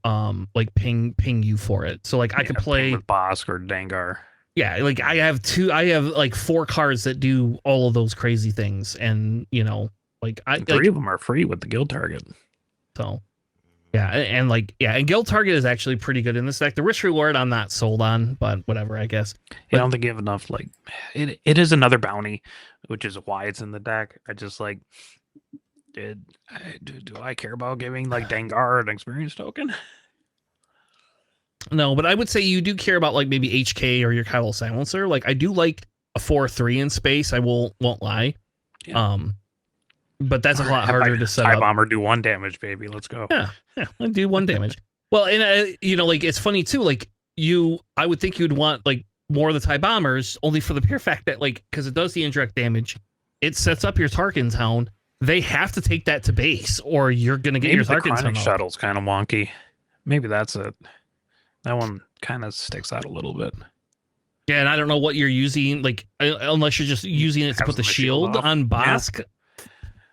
[SPEAKER 1] like ping you for it. So like I could play
[SPEAKER 2] with Bosk or Dengar.
[SPEAKER 1] Yeah, like I have like 4 cards that do all of those crazy things, and like
[SPEAKER 2] and 3 of them are free with the guild target.
[SPEAKER 1] So yeah, and guild target is actually pretty good in this deck. The risk reward I'm not sold on, but whatever, I guess.
[SPEAKER 2] I don't think you have enough. Like it is another bounty, which is why it's in the deck. I just like. Do I care about giving like Dengar an experience token?
[SPEAKER 1] No, but I would say you do care about like maybe HK or your Kylo Silencer. Like I do like a 4/3 in space. I won't lie. Yeah. But that's a lot harder to set up.
[SPEAKER 2] TIE Bomber do 1 damage, baby. Let's go.
[SPEAKER 1] Yeah, I do 1 damage. Well, and like it's funny too. Like I would think you'd want like more of the TIE Bombers, only for the pure fact that like because it does the indirect damage, it sets up your Tarkin's Hound. They have to take that to base, or you're gonna get your Tarkin's Hound.
[SPEAKER 2] Shuttle's kind of wonky. Maybe that's it. That one kind of sticks out a little bit.
[SPEAKER 1] Yeah, and I don't know what you're using, like unless you're just using it to put the shield on Bosk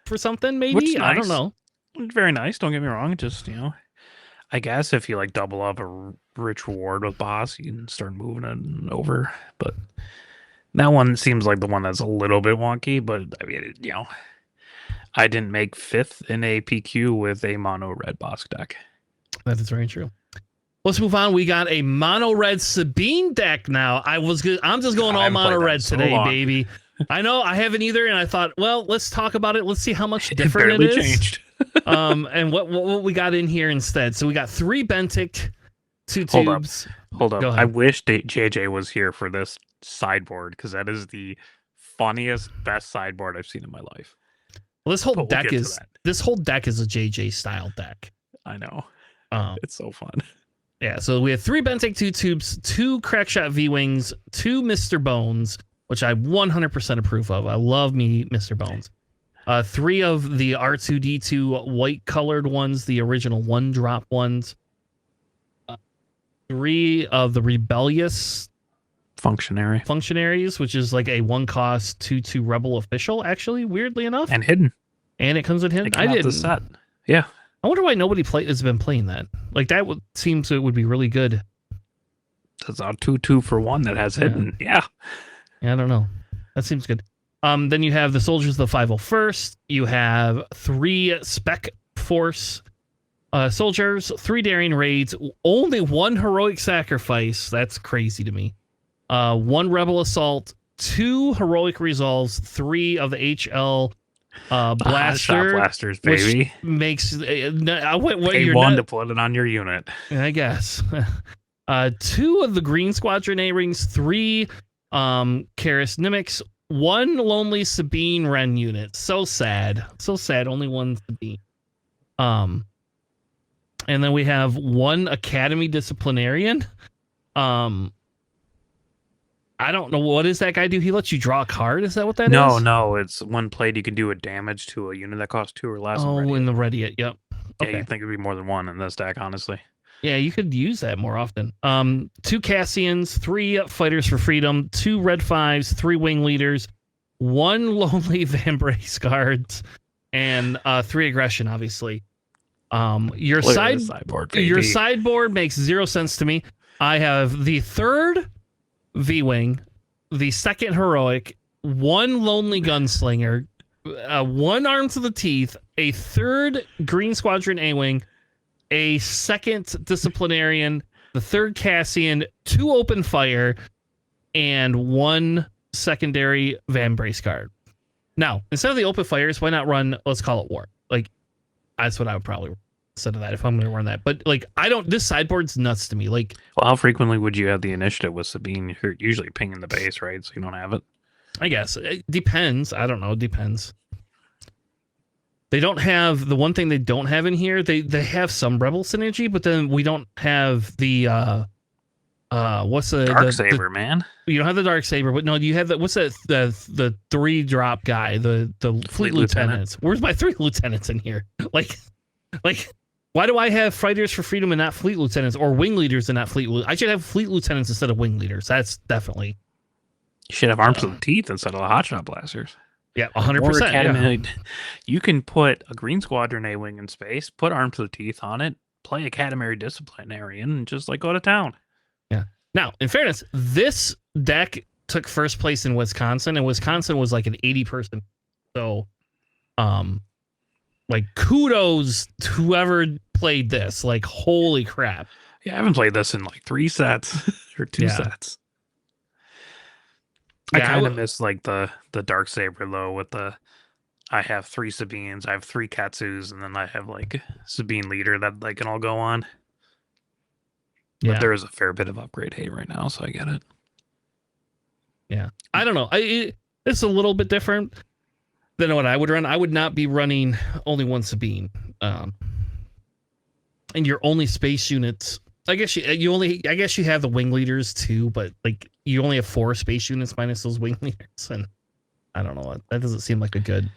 [SPEAKER 1] for something. Maybe I don't know.
[SPEAKER 2] Very nice. Don't get me wrong. Just I guess if you like double up a rich reward with Bosk, you can start moving it over. But that one seems like the one that's a little bit wonky. But I mean, I didn't make 5th in a PQ with a mono red Bosk deck.
[SPEAKER 1] That is very true. Let's move on. We got a mono red Sabine deck now. I'm just going all mono red today, baby. I know I haven't either, and I thought, well, let's talk about it. Let's see how much different it is.
[SPEAKER 2] Changed.
[SPEAKER 1] And what we got in here instead. So we got 3 Bentic, 2 tubes.
[SPEAKER 2] Hold up. I wish JJ was here for this sideboard because that is the funniest, best sideboard I've seen in my life.
[SPEAKER 1] Well, this whole deck is a JJ style deck.
[SPEAKER 2] I know. It's so fun.
[SPEAKER 1] Yeah, so we have 3 Bentic, 2 tubes, 2 Crackshot V-Wings, 2 Mr. Bones, which I 100% approve of. I love me Mr. Bones. 3 of the R2D2 white colored ones, the original 1-drop ones. 3 of the Rebellious Functionaries, which is like a 1-cost 2/2 Rebel official, actually, weirdly enough.
[SPEAKER 2] And hidden.
[SPEAKER 1] And it comes with hidden.
[SPEAKER 2] I didn't. The set. Yeah.
[SPEAKER 1] I wonder why nobody has been playing that. Like that seems it would be really good.
[SPEAKER 2] That's a 2/2 for 1 that has hidden. Yeah.
[SPEAKER 1] I don't know. That seems good. Then you have the Soldiers of the 501st. You have 3 Spec Force soldiers, 3 Daring Raids, only 1 Heroic Sacrifice. That's crazy to me. 1 Rebel Assault,
[SPEAKER 2] 2
[SPEAKER 1] heroic resolves, 3 of the HL blaster,
[SPEAKER 2] blasters, baby.
[SPEAKER 1] Which makes
[SPEAKER 2] what you're one to put it on your unit.
[SPEAKER 1] I guess. 2 of the Green Squadron A-Rings, 3 Karis Nimics, 1 Lonely Sabine Ren unit. So sad. So sad. Only 1 Sabine. And then we have 1 Academy Disciplinarian. I don't know, what does that guy do? He lets you draw a card? Is that what that is?
[SPEAKER 2] No. It's 1 played you can do a damage to a unit that costs 2 or less.
[SPEAKER 1] In the Reddit, yep.
[SPEAKER 2] Okay. Yeah, you'd think it'd be more than 1 in this deck, honestly.
[SPEAKER 1] Yeah, you could use that more often. 2 Cassians, 3 Fighters for Freedom, 2 Red 5s, 3 Wing Leaders, 1 Lonely Van Brace Guards, and 3 Aggression, obviously. Your sideboard makes 0 sense to me. I have the 3rd V-Wing, the 2nd Heroic, 1 Lonely Gunslinger, 1 Arm to the Teeth, a 3rd Green Squadron A-Wing, a 2nd Disciplinarian, the 3rd Cassian, 2 Open Fire, and 1 secondary Van Brace card. Now, instead of the Open Fires, why not run Let's Call It War? Like, that's what I would probably run instead of that if I'm going to run that. But, like, this sideboard's nuts to me. Like,
[SPEAKER 2] well, how frequently would you have the initiative with Sabine? You're usually pinging the base, right? So you don't have it?
[SPEAKER 1] I guess. It depends. I don't know. It depends. They don't have, the one thing they don't have in here, they have some Rebel synergy, but then we don't have the, what's the...
[SPEAKER 2] Darksaber, man.
[SPEAKER 1] You don't have the Darksaber, but no, you have what's that, the 3-drop guy, the Fleet Lieutenants. Where's my 3 Lieutenants in here? Like, why do I have Fighters for Freedom and not Fleet Lieutenants, or Wing Leaders and not Fleet Lieutenants? I should have Fleet Lieutenants instead of Wing Leaders. That's definitely...
[SPEAKER 2] You should have Arms to the Teeth instead of the Hotshot Blasters.
[SPEAKER 1] Yeah, 100%.
[SPEAKER 2] Yeah. You can put a Green Squadron A-Wing in space, put Arms to the Teeth on it, play Academy Disciplinarian, and just like go to town.
[SPEAKER 1] Yeah. Now, in fairness, this deck took first place in Wisconsin, and Wisconsin was like an 80-person. So, like, kudos to whoever played this. Like, holy crap.
[SPEAKER 2] Yeah, I haven't played this in like 3 sets or 2 sets. I kind of miss like the Darksaber though. With I have 3 Sabines, I have 3 Katsus, and then I have like Sabine Leader that they can all go on. But there is a fair bit of upgrade hate right now, so I get it.
[SPEAKER 1] Yeah, I don't know. It's a little bit different than what I would run. I would not be running only 1 Sabine, and your only space units. I guess you have the Wing Leaders too, but like you only have 4 space units minus those Wing Leaders, and I don't know. That doesn't seem like a good.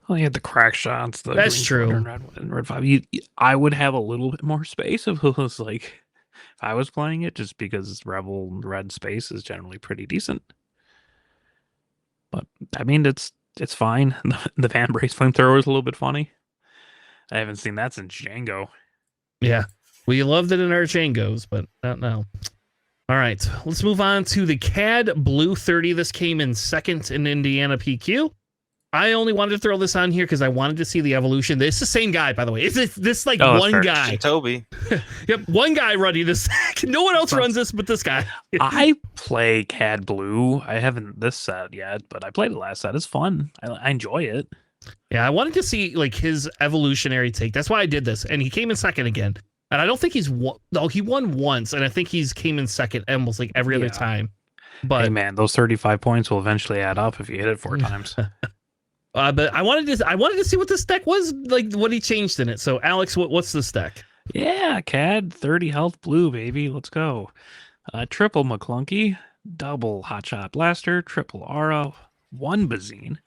[SPEAKER 2] Well, you had the crack shots.
[SPEAKER 1] That's true.
[SPEAKER 2] Red 5. I would have a little bit more space if it was like if I was playing it, just because Rebel Red space is generally pretty decent. But I mean, it's fine. The Van Brace Flamethrower is a little bit funny. I haven't seen that since Django.
[SPEAKER 1] Yeah. We loved it in our Django's, but not now. All right, let's move on to the CAD Blue 30. This came in 2nd in Indiana PQ. I only wanted to throw this on here because I wanted to see the evolution. It's the same guy, by the way. It's this like one guy.
[SPEAKER 3] Toby.
[SPEAKER 1] Yep, one guy running this. No one else runs this but this guy.
[SPEAKER 2] I play CAD Blue. I haven't this set yet, but I played the last set. It's fun. I enjoy it.
[SPEAKER 1] Yeah, I wanted to see like his evolutionary take. That's why I did this, and he came in 2nd again. And I don't think he's won. No, he won once, and I think he's came in 2nd almost like every other time. But
[SPEAKER 2] hey, man, those 35 points will eventually add up if you hit it 4 times.
[SPEAKER 1] But I wanted to see what this deck was like, what he changed in it. So, Alex, what's this deck?
[SPEAKER 2] Yeah, CAD 30 health blue, baby. Let's go. Triple McClunky, double Hotshot Blaster, triple Aura, 1 Bazine,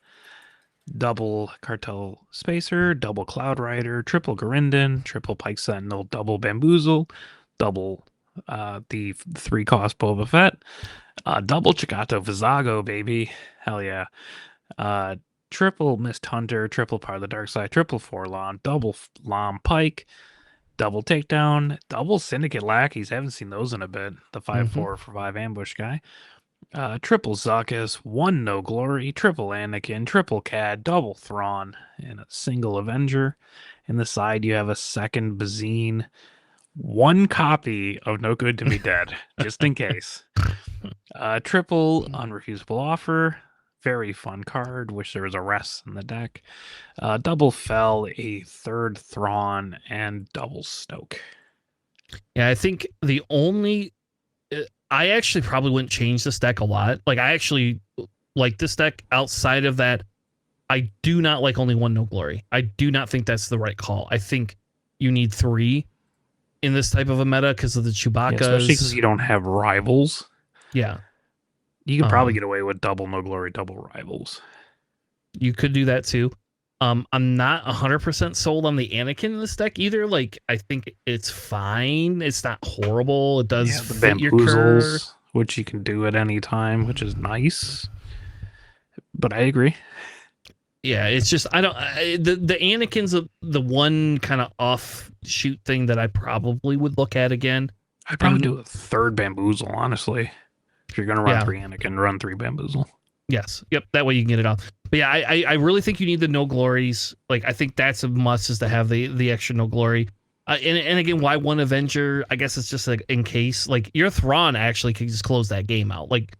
[SPEAKER 2] double Cartel Spacer, double Cloud Rider, triple Garindin, triple Pike Sentinel, double Bamboozle, double the 3-cost Boba Fett, double Chigato Vizago, baby. Hell yeah. Triple Mist Hunter, triple Part of the Dark Side, triple Forlon, double Lom Pike, double Takedown, double Syndicate Lackeys. Haven't seen those in a bit. The 5-4 for 5 ambush guy. Triple Zuckus, 1 No Glory, triple Anakin, triple Cad, double Thrawn, and a single Avenger. In the side, you have a 2nd Bazine, 1 copy of No Good to Me Dead, just in case. Triple unrefusable offer. Very fun card. Wish there was a rest in the deck. Double Fell, a third Thrawn, and double Snoke.
[SPEAKER 1] Yeah, I think the only I actually probably wouldn't change this deck a lot. Like I actually like this deck outside of that. I do not like only one No Glory. I do not think that's the right call. I think you need 3 in this type of a meta because of the Chewbacca's.
[SPEAKER 2] Yeah, especially because you don't have rivals.
[SPEAKER 1] Yeah.
[SPEAKER 2] You can probably get away with double No Glory, double rivals.
[SPEAKER 1] You could do that too. I'm not 100% sold on the Anakin in this deck either. Like, I think it's fine. It's not horrible. It does
[SPEAKER 2] the
[SPEAKER 1] fit your curve,
[SPEAKER 2] which you can do at any time, which is nice. But I agree.
[SPEAKER 1] Yeah, it's just the Anakin's the one kind of offshoot thing that I probably would look at again.
[SPEAKER 2] I'd probably do a third Bamboozle, honestly. If you're gonna run 3 Anakin, run 3 Bamboozle.
[SPEAKER 1] Yes. Yep. That way you can get it off. But yeah, I really think you need the No Glories. Like, I think that's a must, is to have the extra No Glory. And again, why one Avenger? I guess it's just like in case. Like, your Thrawn actually could just close that game out. Like,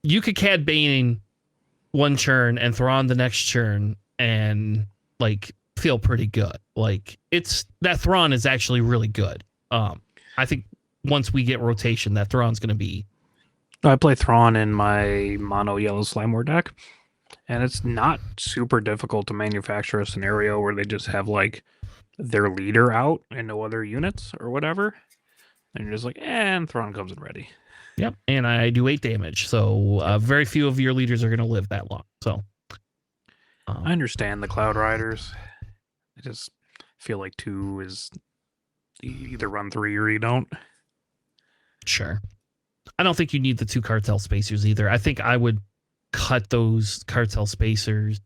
[SPEAKER 1] you could Cad Bane one churn and Thrawn the next churn and like feel pretty good. Like, it's that Thrawn is actually really good. I think once we get rotation, that Thrawn's going to be.
[SPEAKER 2] I play Thrawn in my mono yellow Slimeware deck, and it's not super difficult to manufacture a scenario where they just have like their leader out and no other units or whatever. And you're just like, and Thrawn comes in ready.
[SPEAKER 1] Yep, and I do 8 damage, so very few of your leaders are going to live that long. So
[SPEAKER 2] I understand the Cloud Riders. I just feel like 2 is you either run 3 or you don't.
[SPEAKER 1] Sure. I don't think you need the 2 cartel spacers either. I think I would cut those cartel spacers.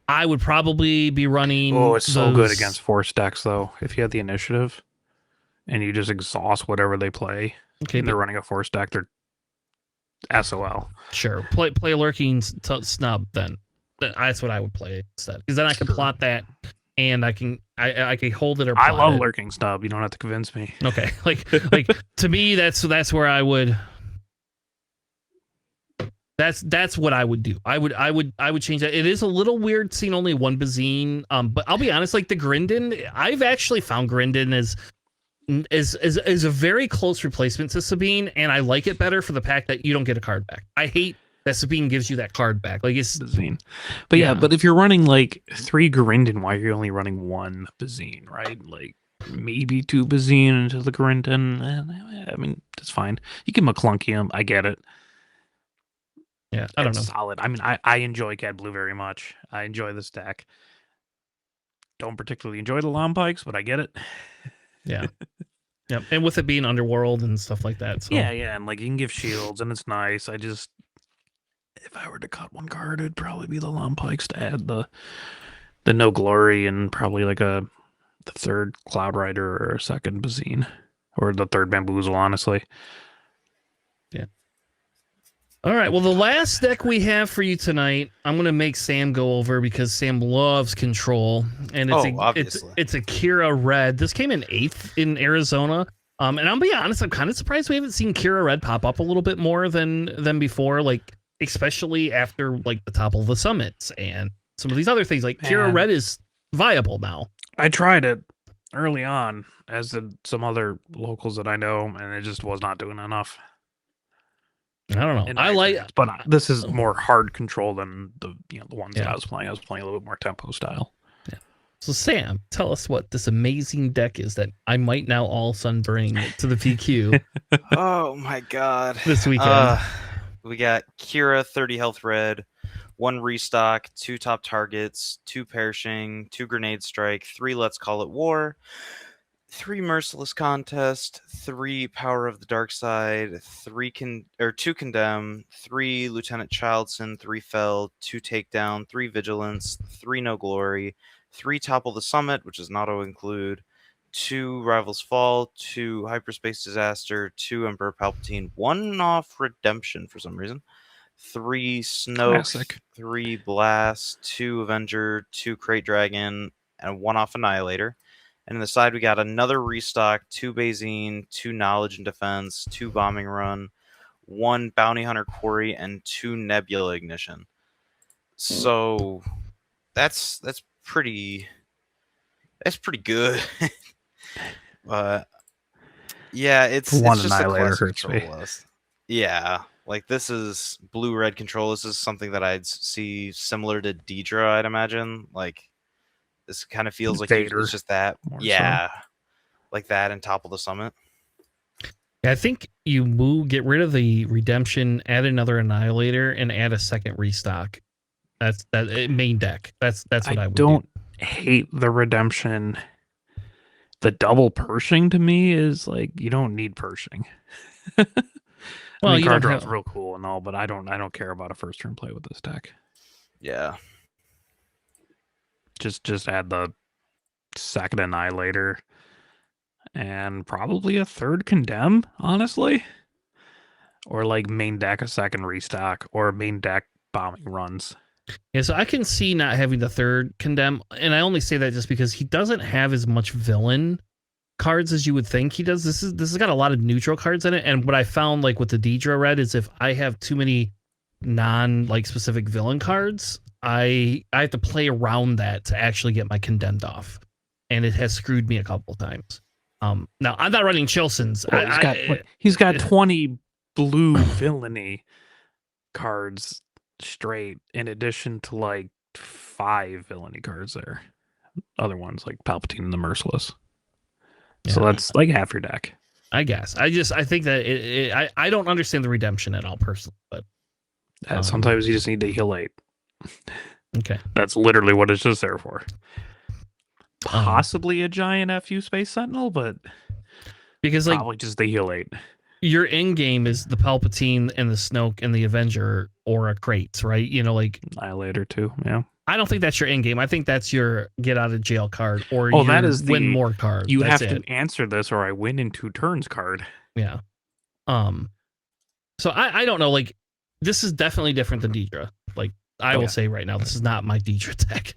[SPEAKER 1] I would probably be running.
[SPEAKER 2] Oh, it's so good against force decks, though. If you had the initiative and you just exhaust whatever they play, okay, and they're running a force deck, they're SOL.
[SPEAKER 1] Sure. Play a lurking snub then. That's what I would play instead. Because then I can plot that and I can hold it or plot
[SPEAKER 2] I love
[SPEAKER 1] it.
[SPEAKER 2] lurking snub. You don't have to convince me.
[SPEAKER 1] Okay. Like to me that's where I would. That's what I would do. I would change that. It is a little weird seeing only one Bazine. But I'll be honest, like the Grindin, I've actually found Grindin is a very close replacement to Sabine, and I like it better for the fact that you don't get a card back. I hate that Sabine gives you that card back. Like it's
[SPEAKER 2] Bazine. But yeah, but if you're running like 3 Grindin, why are you only running 1 Bazine, right? Like maybe 2 Bazine into the Grindin. I mean, that's fine. You can McClunky him. I get it.
[SPEAKER 1] Yeah, I don't know.
[SPEAKER 2] Solid. I mean, I enjoy Cad Blue very much. I enjoy this deck. Don't particularly enjoy the Lompikes, but I get it.
[SPEAKER 1] Yeah. Yeah, and with it being Underworld and stuff like that. So.
[SPEAKER 2] Yeah, and like you can give shields, and it's nice. I just, if I were to cut one card, it'd probably be the Lompikes to add the No Glory and probably like the 3rd Cloud Rider or a 2nd Bazine or the 3rd Bamboozle, honestly.
[SPEAKER 1] Yeah. All right. Well, the last deck we have for you tonight, I'm going to make Sam go over because Sam loves control, and it's a Kira Red. This came in 8th in Arizona, and I'll be honest, I'm kind of surprised we haven't seen Kira Red pop up a little bit more than before, like especially after like the Top of the Summits and some of these other things. Like Kira Red is viable now.
[SPEAKER 2] I tried it early on, as did some other locals that I know, and it just was not doing enough.
[SPEAKER 1] I don't know.
[SPEAKER 2] But this is more hard control than the ones that I was playing. I was playing a little bit more tempo style.
[SPEAKER 1] Yeah. So Sam, tell us what this amazing deck is that I might now all of a sudden bring to the PQ.
[SPEAKER 3] Oh my god!
[SPEAKER 1] This weekend
[SPEAKER 3] we got Kira 30 health red, 1 restock, 2 top targets, 2 perishing, 2 grenade strike, 3 let's call it war, 3 merciless contest, 3 power of the dark side, 2 condemn, 3 Lieutenant Childson, 3 fell, 2 takedown, 3 vigilance, 3 no glory, 3 topple the summit, which is an auto include, 2 rivals fall, 2 hyperspace disaster, 2 Emperor Palpatine, 1 off redemption for some reason, 3 Snoke,
[SPEAKER 2] Classic.
[SPEAKER 3] 3 blast, 2 Avenger, 2 crate dragon, and 1 off annihilator. And on the side, we got another restock, 2 Bazine, 2 knowledge and defense, 2 bombing run, 1 Bounty Hunter Quarry, and 2 Nebula Ignition. So that's pretty good. But yeah, it's
[SPEAKER 2] One
[SPEAKER 3] just a
[SPEAKER 2] Annihilator
[SPEAKER 3] classic
[SPEAKER 2] hurts
[SPEAKER 3] control
[SPEAKER 2] me.
[SPEAKER 3] list. Yeah, like this is blue-red control. This is something that I'd see similar to Deidre, I'd imagine. Like this kind of feels like
[SPEAKER 2] Vader,
[SPEAKER 3] it's just that. Yeah, like that and Topple the Summit.
[SPEAKER 1] Yeah, I think you get rid of the redemption, add another Annihilator, and add a second restock. That's main deck. That's what I would do.
[SPEAKER 2] Hate the redemption. The double Pershing to me is like you don't need Pershing.
[SPEAKER 1] Well, you
[SPEAKER 2] card
[SPEAKER 1] don't
[SPEAKER 2] draw's
[SPEAKER 1] have
[SPEAKER 2] real cool and all, but I don't care about a first turn play with this deck.
[SPEAKER 3] Yeah.
[SPEAKER 2] Just add the second Annihilator and probably a third Condemn, honestly. Or like main deck a second restock or main deck bombing runs.
[SPEAKER 1] Yeah, so I can see not having the third Condemn, and I only say that just because he doesn't have as much villain cards as you would think he does. This has got a lot of neutral cards in it, and what I found like with the Deidre red is if I have too many non like specific villain cards, I have to play around that to actually get my Condemned off, and it has screwed me a couple times. Now I'm not running Chilsons.
[SPEAKER 2] Well, he's got 20 blue villainy cards straight in addition to like 5 villainy cards there. Other ones like Palpatine and the Merciless. Yeah. So that's like half your deck.
[SPEAKER 1] I guess. I think that I don't understand the redemption at all personally, but
[SPEAKER 2] sometimes you just need to heal 8.
[SPEAKER 1] Okay.
[SPEAKER 2] That's literally what it's just there for. Possibly a giant FU Space Sentinel, but
[SPEAKER 1] because like
[SPEAKER 2] probably just the heal 8.
[SPEAKER 1] Your end game is the Palpatine and the Snoke and the Avenger aura crates, right? You know, like
[SPEAKER 2] Annihilator too. Yeah.
[SPEAKER 1] I don't think that's your end game. I think that's your get out of jail card or
[SPEAKER 2] that is
[SPEAKER 1] win more card.
[SPEAKER 2] You have to answer this or I win in 2 turns card.
[SPEAKER 1] Yeah. So I don't know. Like this is definitely different than Deidre. Like I will say right now, this is not my Deidre deck.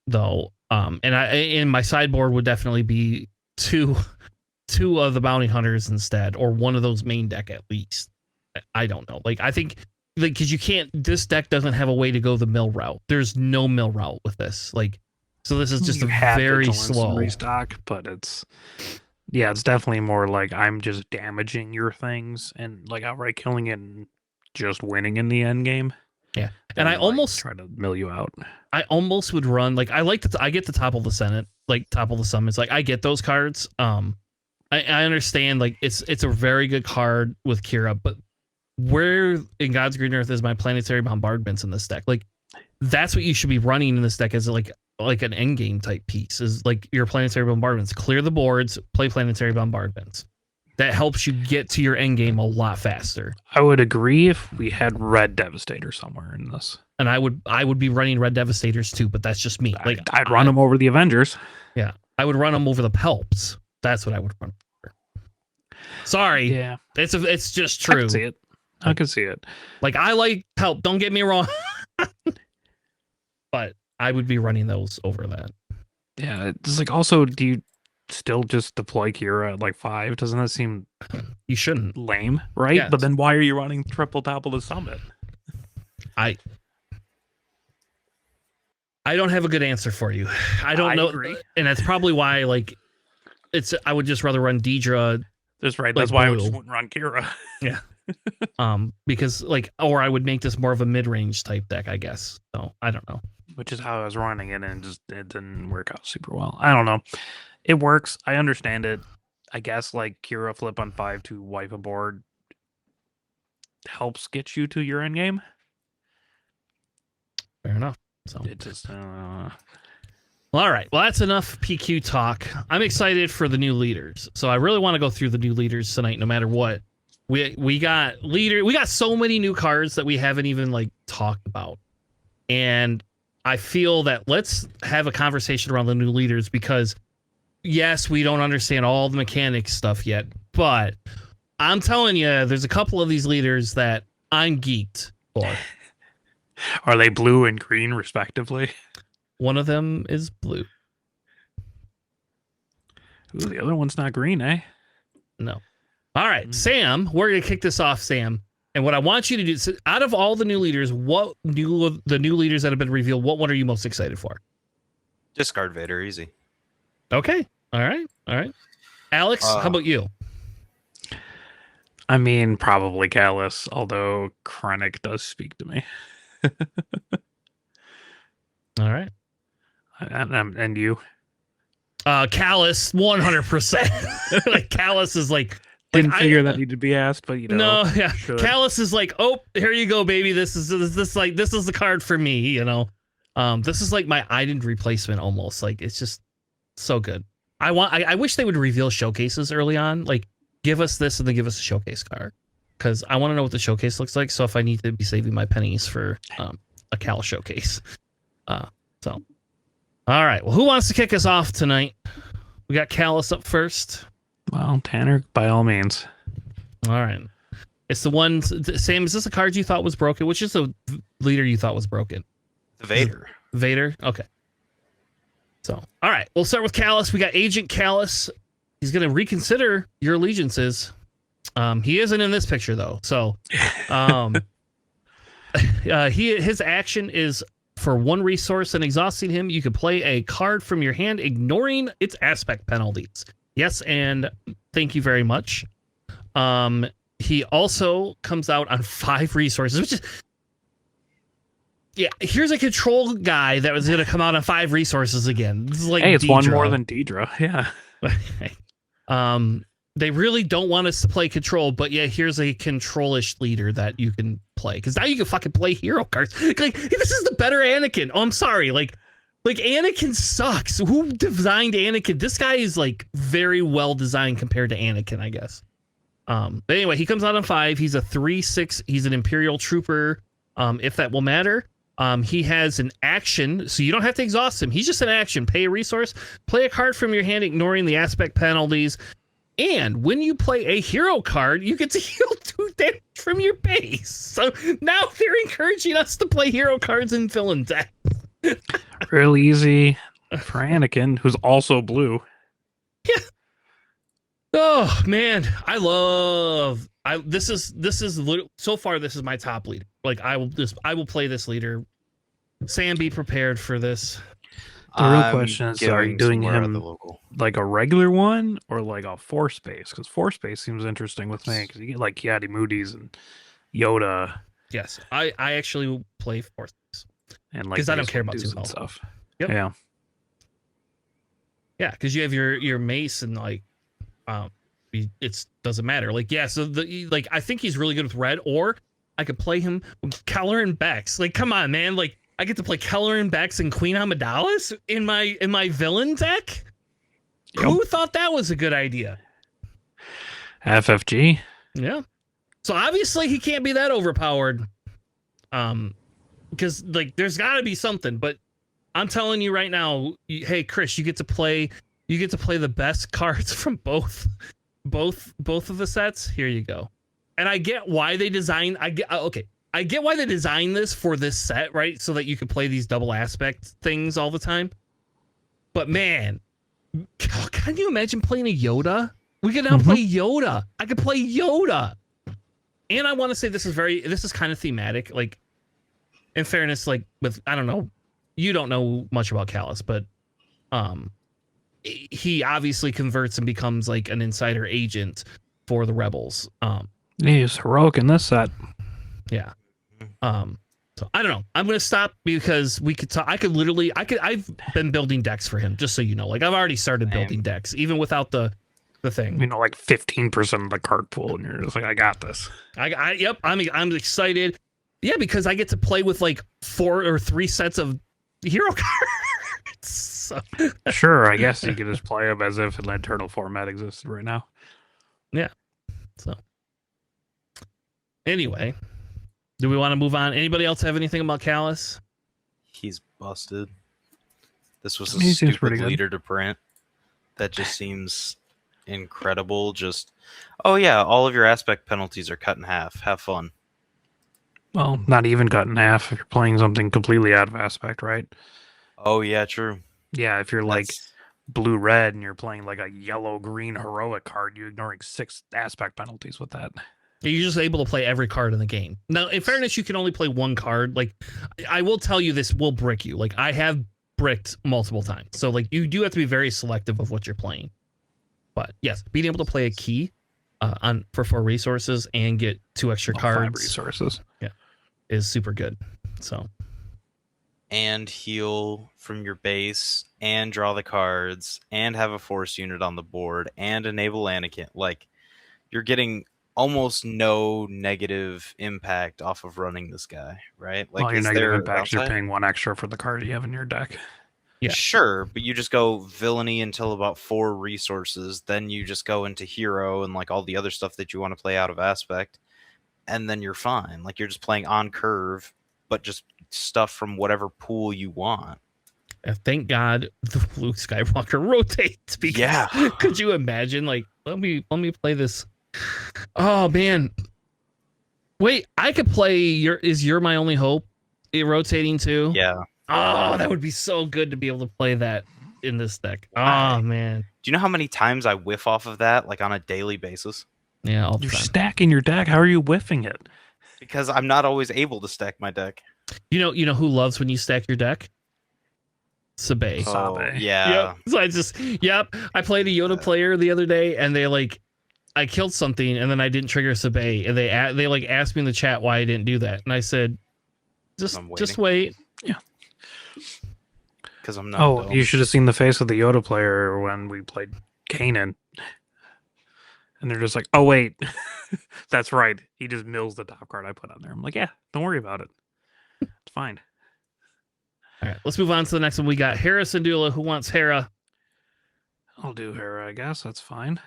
[SPEAKER 1] Though. And my sideboard would definitely be two of the bounty hunters instead, or one of those main deck at least. I don't know. Like I think like because you can't. This deck doesn't have a way to go the mill route. There's no mill route with this. Like so, this is just a very slow
[SPEAKER 2] restock, but it's definitely more like I'm just damaging your things and like outright killing it and just winning in the end game.
[SPEAKER 1] Yeah, and I almost
[SPEAKER 2] try to mill you out.
[SPEAKER 1] I almost would run like I get the Topple the Senate, like Topple the Summons. Like I get those cards. I understand like it's a very good card with Kira, but where in God's green earth is my planetary bombardments in this deck? Like that's what you should be running in this deck as like an end game type piece is like your planetary bombardments. Clear the boards, play planetary bombardments. That helps you get to your end game a lot faster.
[SPEAKER 2] I would agree if we had Red Devastator somewhere in this.
[SPEAKER 1] And I would be running Red Devastators too, but that's just me. Like
[SPEAKER 2] I'd run them over the Avengers.
[SPEAKER 1] Yeah. I would run them over the Pelps. That's what I would run over. Sorry.
[SPEAKER 2] Yeah.
[SPEAKER 1] It's just true.
[SPEAKER 2] I can see it.
[SPEAKER 1] Like I like Pelp, don't get me wrong. But I would be running those over that.
[SPEAKER 2] Yeah. It's like also do you still just deploy Kira at like 5? Doesn't that seem
[SPEAKER 1] you shouldn't
[SPEAKER 2] lame, right? Yes. But then why are you running triple Topple the Summit?
[SPEAKER 1] I don't have a good answer for you. I don't know.
[SPEAKER 2] Agree.
[SPEAKER 1] And that's probably why like I would just rather run Deidre.
[SPEAKER 2] That's right. That's why I would just run Kira.
[SPEAKER 1] Yeah. Because like or I would make this more of a mid-range type deck, I guess. So I don't know.
[SPEAKER 2] Which is how I was running it and it didn't work out super well. I don't know. It works. I understand it. I guess like Kira flip on 5 to wipe a board helps get you to your end game.
[SPEAKER 1] Fair enough. So
[SPEAKER 2] it just
[SPEAKER 1] well, all right. Well, that's enough PQ talk. I'm excited for the new leaders. So I really want to go through the new leaders tonight, no matter what. We got so many new cards that we haven't even like talked about. And I feel that let's have a conversation around the new leaders because yes, we don't understand all the mechanics stuff yet, but I'm telling you, there's a couple of these leaders that I'm geeked for.
[SPEAKER 2] Are they blue and green, respectively?
[SPEAKER 1] One of them is blue.
[SPEAKER 2] Ooh, the other one's not green, eh?
[SPEAKER 1] No. All right, Sam, we're going to kick this off, Sam. And what I want you to do is, out of all the new leaders, the new leaders that have been revealed, what one are you most excited for?
[SPEAKER 3] Discard Vader, easy.
[SPEAKER 1] Okay. All right. Alex, how about you?
[SPEAKER 2] I mean, probably Callus, although Krennic does speak to me.
[SPEAKER 1] All right.
[SPEAKER 2] And you?
[SPEAKER 1] Callus, 100%. Like, Callus is like...
[SPEAKER 2] Didn't figure that needed to be asked, but you know.
[SPEAKER 1] No, yeah. Callus is like, oh, here you go, baby. This is the card for me, you know. This is like my item replacement almost. Like, it's just so good. I wish they would reveal showcases early on. Like, give us this and then give us a showcase card. Because I want to know what the showcase looks like. So if I need to be saving my pennies for a Cal showcase. So all right. Well, who wants to kick us off tonight? We got Callus up first.
[SPEAKER 2] Well, Tanner, by all means.
[SPEAKER 1] All right. It's the one. Sam, is this a card you thought was broken? Which is the leader you thought was broken?
[SPEAKER 3] The Vader.
[SPEAKER 1] Vader? Okay. So, all right. We'll start with Callus. We got Agent Callus. He's going to reconsider your allegiances. He isn't in this picture, though. So, his action is for one resource and exhausting him. You can play a card from your hand, ignoring its aspect penalties. Yes, and thank you very much. He also comes out on 5 resources, which is... Yeah, here's a control guy that was going to come out on 5 resources again. This is like
[SPEAKER 2] hey, it's
[SPEAKER 1] Deidre.
[SPEAKER 2] one more than Deidre.
[SPEAKER 1] Yeah. They really don't want us to play control, but yeah, here's a control-ish leader that you can play. Because now you can fucking play hero cards. Like, this is the better Anakin. Oh, I'm sorry. Like Anakin sucks. Who designed Anakin? This guy is like very well designed compared to Anakin, I guess. But anyway, he comes out on 5. He's a 3/6. He's an Imperial Trooper. If that will matter. He has an action, so you don't have to exhaust him. He's just an action. Pay a resource, play a card from your hand, ignoring the aspect penalties. And when you play a hero card, you get to heal 2 damage from your base. So now they're encouraging us to play hero cards in villain deck.
[SPEAKER 2] Real easy for Anakin, who's also blue.
[SPEAKER 1] Yeah. Oh man, this is so far this is my top leader. Like I will play this leader. Sam, be prepared for this.
[SPEAKER 2] The real question is, are you doing him like a regular one or like a force base? Because force base seems interesting with me because you get like Yadi Moody's and Yoda.
[SPEAKER 1] Yes, I actually will play force base
[SPEAKER 2] and like
[SPEAKER 1] because I don't care about too
[SPEAKER 2] stuff.
[SPEAKER 1] Yep.
[SPEAKER 2] Yeah,
[SPEAKER 1] yeah, because you have your mace and like it doesn't matter. Like yeah, so I think he's really good with red, or I could play him with Keller and Bex. Like come on, man, like. I get to play Keller and Bex and Queen Amidala's in my villain deck? Yep. Who thought that was a good idea?
[SPEAKER 2] FFG.
[SPEAKER 1] Yeah. So obviously he can't be that overpowered. Because like there's gotta be something, but I'm telling you right now, hey Chris, you get to play the best cards from both of the sets. Here you go. And I get why they I get why they designed this for this set, right? So that you could play these double aspect things all the time. But man, can you imagine playing a Yoda? We could now play Yoda. I could play Yoda. And I want to say this is kind of thematic. Like, in fairness, like I don't know, you don't know much about Callus, but he obviously converts and becomes like an insider agent for the rebels.
[SPEAKER 2] He's heroic in this set.
[SPEAKER 1] Yeah. So I don't know. I'm gonna stop because we could talk. I've been building decks for him, just so you know. Like I've already started building decks, even without the thing.
[SPEAKER 2] You know, like 15% of the card pool, and you're just like, I got this.
[SPEAKER 1] Yep. I'm excited. Yeah, because I get to play with like 4 or 3 sets of hero cards. So.
[SPEAKER 2] Sure, I guess you could just play them as if an internal format existed right now.
[SPEAKER 1] Yeah. So. Anyway. Do we want to move on? Anybody else have anything about Callus?
[SPEAKER 3] He's busted. This was a stupid leader to print. That just seems incredible. Just, oh yeah, all of your aspect penalties are cut in half. Have fun.
[SPEAKER 2] Well, not even cut in half if you're playing something completely out of aspect, right?
[SPEAKER 3] Oh yeah, true.
[SPEAKER 2] Yeah, if you're like blue-red and you're playing like a yellow-green heroic card, you're ignoring 6 aspect penalties with that.
[SPEAKER 1] You're just able to play every card in the game. Now, in fairness, you can only play one card. Like, I will tell you, this will brick you. Like, I have bricked multiple times. So, like, you do have to be very selective of what you're playing. But, yes, being able to play a key for 4 resources and get 2 extra cards.
[SPEAKER 2] 5 resources.
[SPEAKER 1] Yeah, is super good. So.
[SPEAKER 3] And heal from your base, and draw the cards, and have a force unit on the board, and enable Anakin. Like, you're getting almost no negative impact off of running this guy, right? Like,
[SPEAKER 2] well, your negative impact, you're paying 1 extra for the card you have in your deck.
[SPEAKER 1] Yeah,
[SPEAKER 3] sure, but you just go villainy until about 4 resources, then you just go into hero and like all the other stuff that you want to play out of aspect, and then you're fine. Like, you're just playing on curve, but just stuff from whatever pool you want.
[SPEAKER 1] Thank God the Luke Skywalker rotates. Because,
[SPEAKER 3] yeah,
[SPEAKER 1] could you imagine? Like, let me play this. Oh man, wait! I could play You're My Only Hope. Rotating too.
[SPEAKER 3] Yeah.
[SPEAKER 1] Oh, that would be so good to be able to play that in this deck. Oh man.
[SPEAKER 3] Do you know how many times I whiff off of that, like on a daily basis?
[SPEAKER 1] Yeah, all the
[SPEAKER 2] You're
[SPEAKER 1] time.
[SPEAKER 2] stacking your deck. How are you whiffing it?
[SPEAKER 3] Because I'm not always able to stack my deck.
[SPEAKER 1] You know who loves when you stack your deck? Sabe.
[SPEAKER 3] Oh, yeah.
[SPEAKER 1] Yep. So I played a Yoda player the other day, and I killed something, and then I didn't trigger Sabe, and they asked me in the chat why I didn't do that, and I said, just wait.
[SPEAKER 2] Yeah.
[SPEAKER 3] Because I'm not.
[SPEAKER 2] Oh, you should have seen the face of the Yoda player when we played Kanan. And they're just like, oh, wait. That's right. He just mills the top card I put on there. I'm like, yeah, don't worry about it. It's fine.
[SPEAKER 1] All right, let's move on to the next one. We got Harrison Dula, who wants Hera.
[SPEAKER 2] I'll do Hera, I guess. That's fine.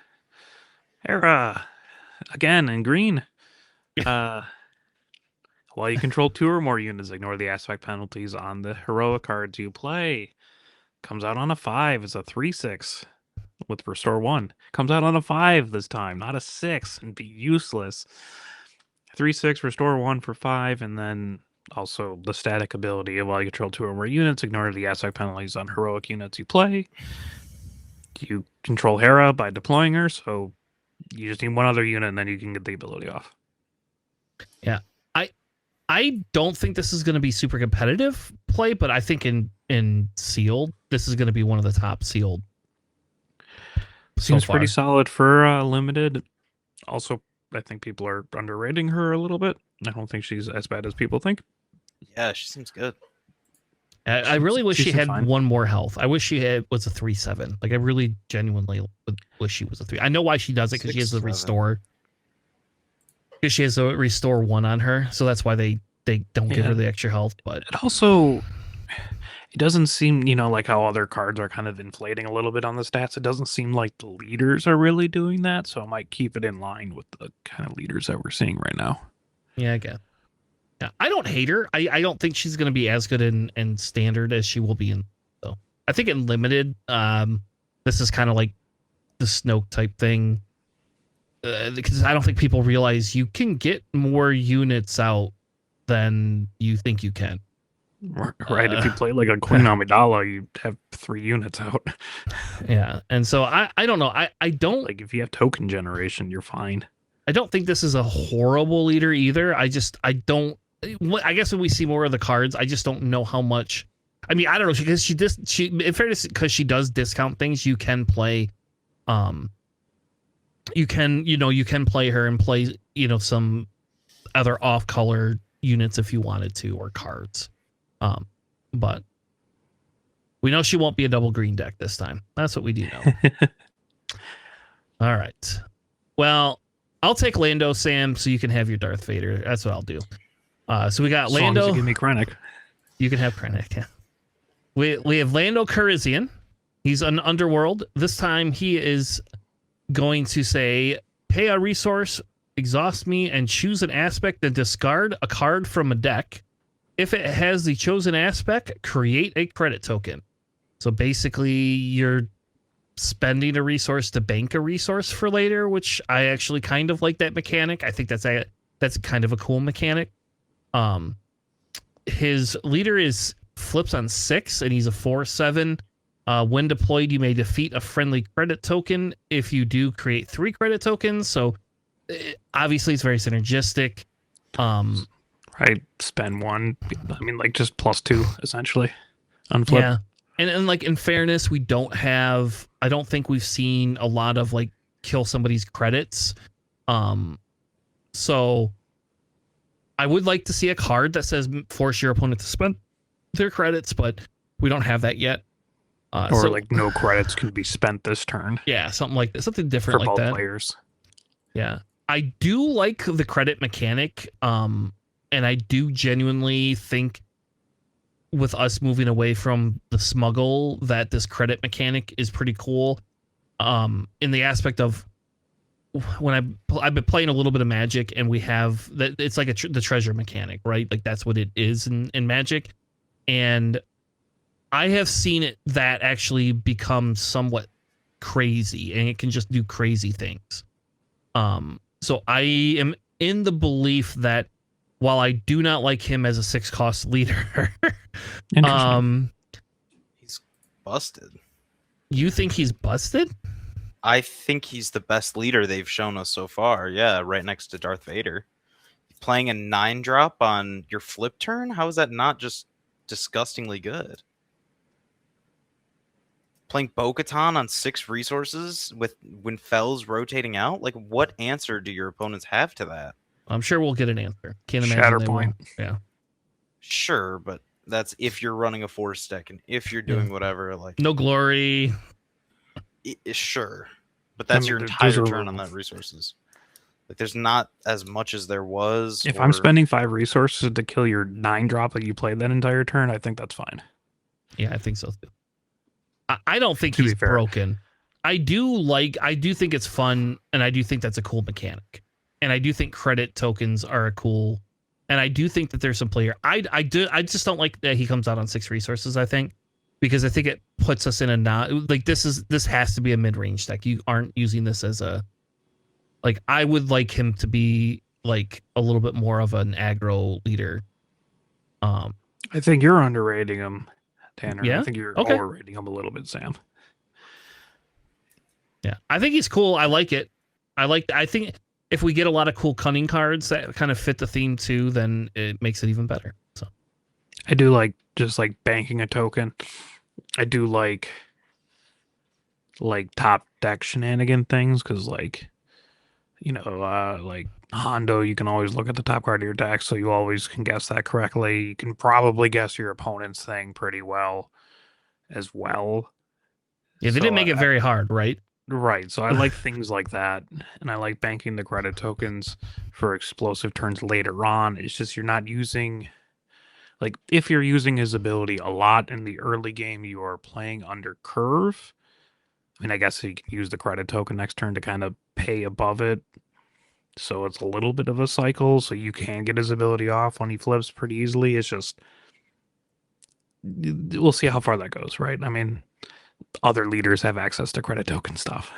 [SPEAKER 2] Hera. Again, in green. While you control 2 or more units, ignore the aspect penalties on the heroic cards you play. Comes out on a 5. It's a 3/6 with Restore 1. Comes out on a 5 this time, not a 6, and be useless. 3/6, Restore 1 for 5, and then also the static ability of while you control 2 or more units, ignore the aspect penalties on heroic units you play. You control Hera by deploying her, so you just need 1 other unit, and then you can get the ability off.
[SPEAKER 1] Yeah. I don't think this is going to be super competitive play, but I think in sealed, this is going to be one of the top sealed.
[SPEAKER 2] Seems pretty solid for limited. Also, I think people are underrating her a little bit. I don't think she's as bad as people think.
[SPEAKER 3] Yeah, she seems good.
[SPEAKER 1] I really wish she had
[SPEAKER 2] fine.
[SPEAKER 1] 1 more health. I wish she was a 3/7. Like, I really genuinely wish she was a 3. I know why she does it, because she has the
[SPEAKER 3] 6/7.
[SPEAKER 1] restore. Because she has a restore 1 on her, so that's why they don't give her the extra health. But
[SPEAKER 2] it also, it doesn't seem, like how other cards are kind of inflating a little bit on the stats. It doesn't seem like the leaders are really doing that, so I might keep it in line with the kind of leaders that we're seeing right now.
[SPEAKER 1] Yeah, I guess. Yeah, I don't hate her. I don't think she's going to be as good in standard as she will be in. So I think in limited, this is kind of like the Snoke type thing. Because I don't think people realize you can get more units out than you think you can.
[SPEAKER 2] Right. If you play like a Queen Amidala, you have 3 units out.
[SPEAKER 1] Yeah. And so I don't know. I don't
[SPEAKER 2] like if you have token generation, you're fine.
[SPEAKER 1] I don't think this is a horrible leader either. I guess when we see more of the cards, I just don't know how much. I mean, I don't know, because in fairness, because she does discount things, you can play you can play her and play, some other off-color units if you wanted to, or cards. But we know she won't be a double green deck this time. That's what we do know. All right. Well, I'll take Lando, Sam, so you can have your Darth Vader. That's what I'll do. So we got Lando.
[SPEAKER 2] As long as you give me Krennic.
[SPEAKER 1] You can have Krennic, yeah. We have Lando Calrissian. He's an underworld. This time he is going to say, pay a resource, exhaust me, and choose an aspect and discard a card from a deck. If it has the chosen aspect, create a credit token. So basically, you're spending a resource to bank a resource for later, which I actually kind of like that mechanic. I think that's kind of a cool mechanic. His leader flips on 6, and he's a 4/7 When deployed, you may defeat a friendly credit token. If you do, create 3 credit tokens. So obviously it's very synergistic.
[SPEAKER 2] Right, spend 1. I mean, like just +2 essentially on flip.
[SPEAKER 1] Yeah, and like in fairness, I don't think we've seen a lot of like kill somebody's credits. So I would like to see a card that says force your opponent to spend their credits, but we don't have that yet.
[SPEAKER 2] Or like no credits can be spent this turn.
[SPEAKER 1] Yeah, something like that, something different
[SPEAKER 2] for
[SPEAKER 1] like
[SPEAKER 2] both
[SPEAKER 1] that.
[SPEAKER 2] players.
[SPEAKER 1] Yeah, I do like the credit mechanic, and I do genuinely think with us moving away from the smuggle that this credit mechanic is pretty cool. In the aspect of when I've been playing a little bit of Magic, and we have that it's like the treasure mechanic, right? Like that's what it is in Magic, and I have seen that actually become somewhat crazy, and it can just do crazy things. So I am in the belief that while I do not like him as a 6-cost leader,
[SPEAKER 3] he's busted.
[SPEAKER 1] You think he's busted?
[SPEAKER 3] I think he's the best leader they've shown us so far. Yeah, right next to Darth Vader. Playing a 9-drop on your flip turn? How is that not just disgustingly good? Playing Bo-Katan on 6 resources when Fell's rotating out? Like, what answer do your opponents have to that?
[SPEAKER 1] I'm sure we'll get an answer. Can't imagine they won't. Yeah.
[SPEAKER 3] Sure, but that's if you're running a 4 deck and if you're doing whatever. Like
[SPEAKER 1] no glory.
[SPEAKER 3] Sure, but that's your entire turn on that resources. Like, there's not as much as there was.
[SPEAKER 2] If I'm spending 5 resources to kill your 9-drop that you played that entire turn, I think that's fine.
[SPEAKER 1] Yeah, I think so too. I don't think he's broken. I do think it's fun, and I do think that's a cool mechanic. And I do think credit tokens are a cool, and I do think that there's some player. I just don't like that he comes out on 6 resources, I think. Because I think it puts us in a this has to be a mid-range deck. You aren't using this as a I would like him to be like a little bit more of an aggro leader.
[SPEAKER 2] I think you're underrating him, Tanner.
[SPEAKER 1] Yeah?
[SPEAKER 2] I think you're overrating him a little bit, Sam.
[SPEAKER 1] Yeah, I think he's cool. I like it. I think if we get a lot of cool cunning cards that kind of fit the theme too, then it makes it even better. So
[SPEAKER 2] I do like just like banking a token. I do like top deck shenanigan things because like Hondo, you can always look at the top card of your deck, so you always can guess that correctly. You can probably guess your opponent's thing pretty well as well.
[SPEAKER 1] Yeah, they didn't make it very hard, right?
[SPEAKER 2] Right. So I like things like that, and I like banking the credit tokens for explosive turns later on. It's just you're not using. Like, if you're using his ability a lot in the early game, you are playing under curve. I mean, I guess you can use the credit token next turn to kind of pay above it. So it's a little bit of a cycle, so you can get his ability off when he flips pretty easily. It's just, we'll see how far that goes, right? I mean, other leaders have access to credit token stuff.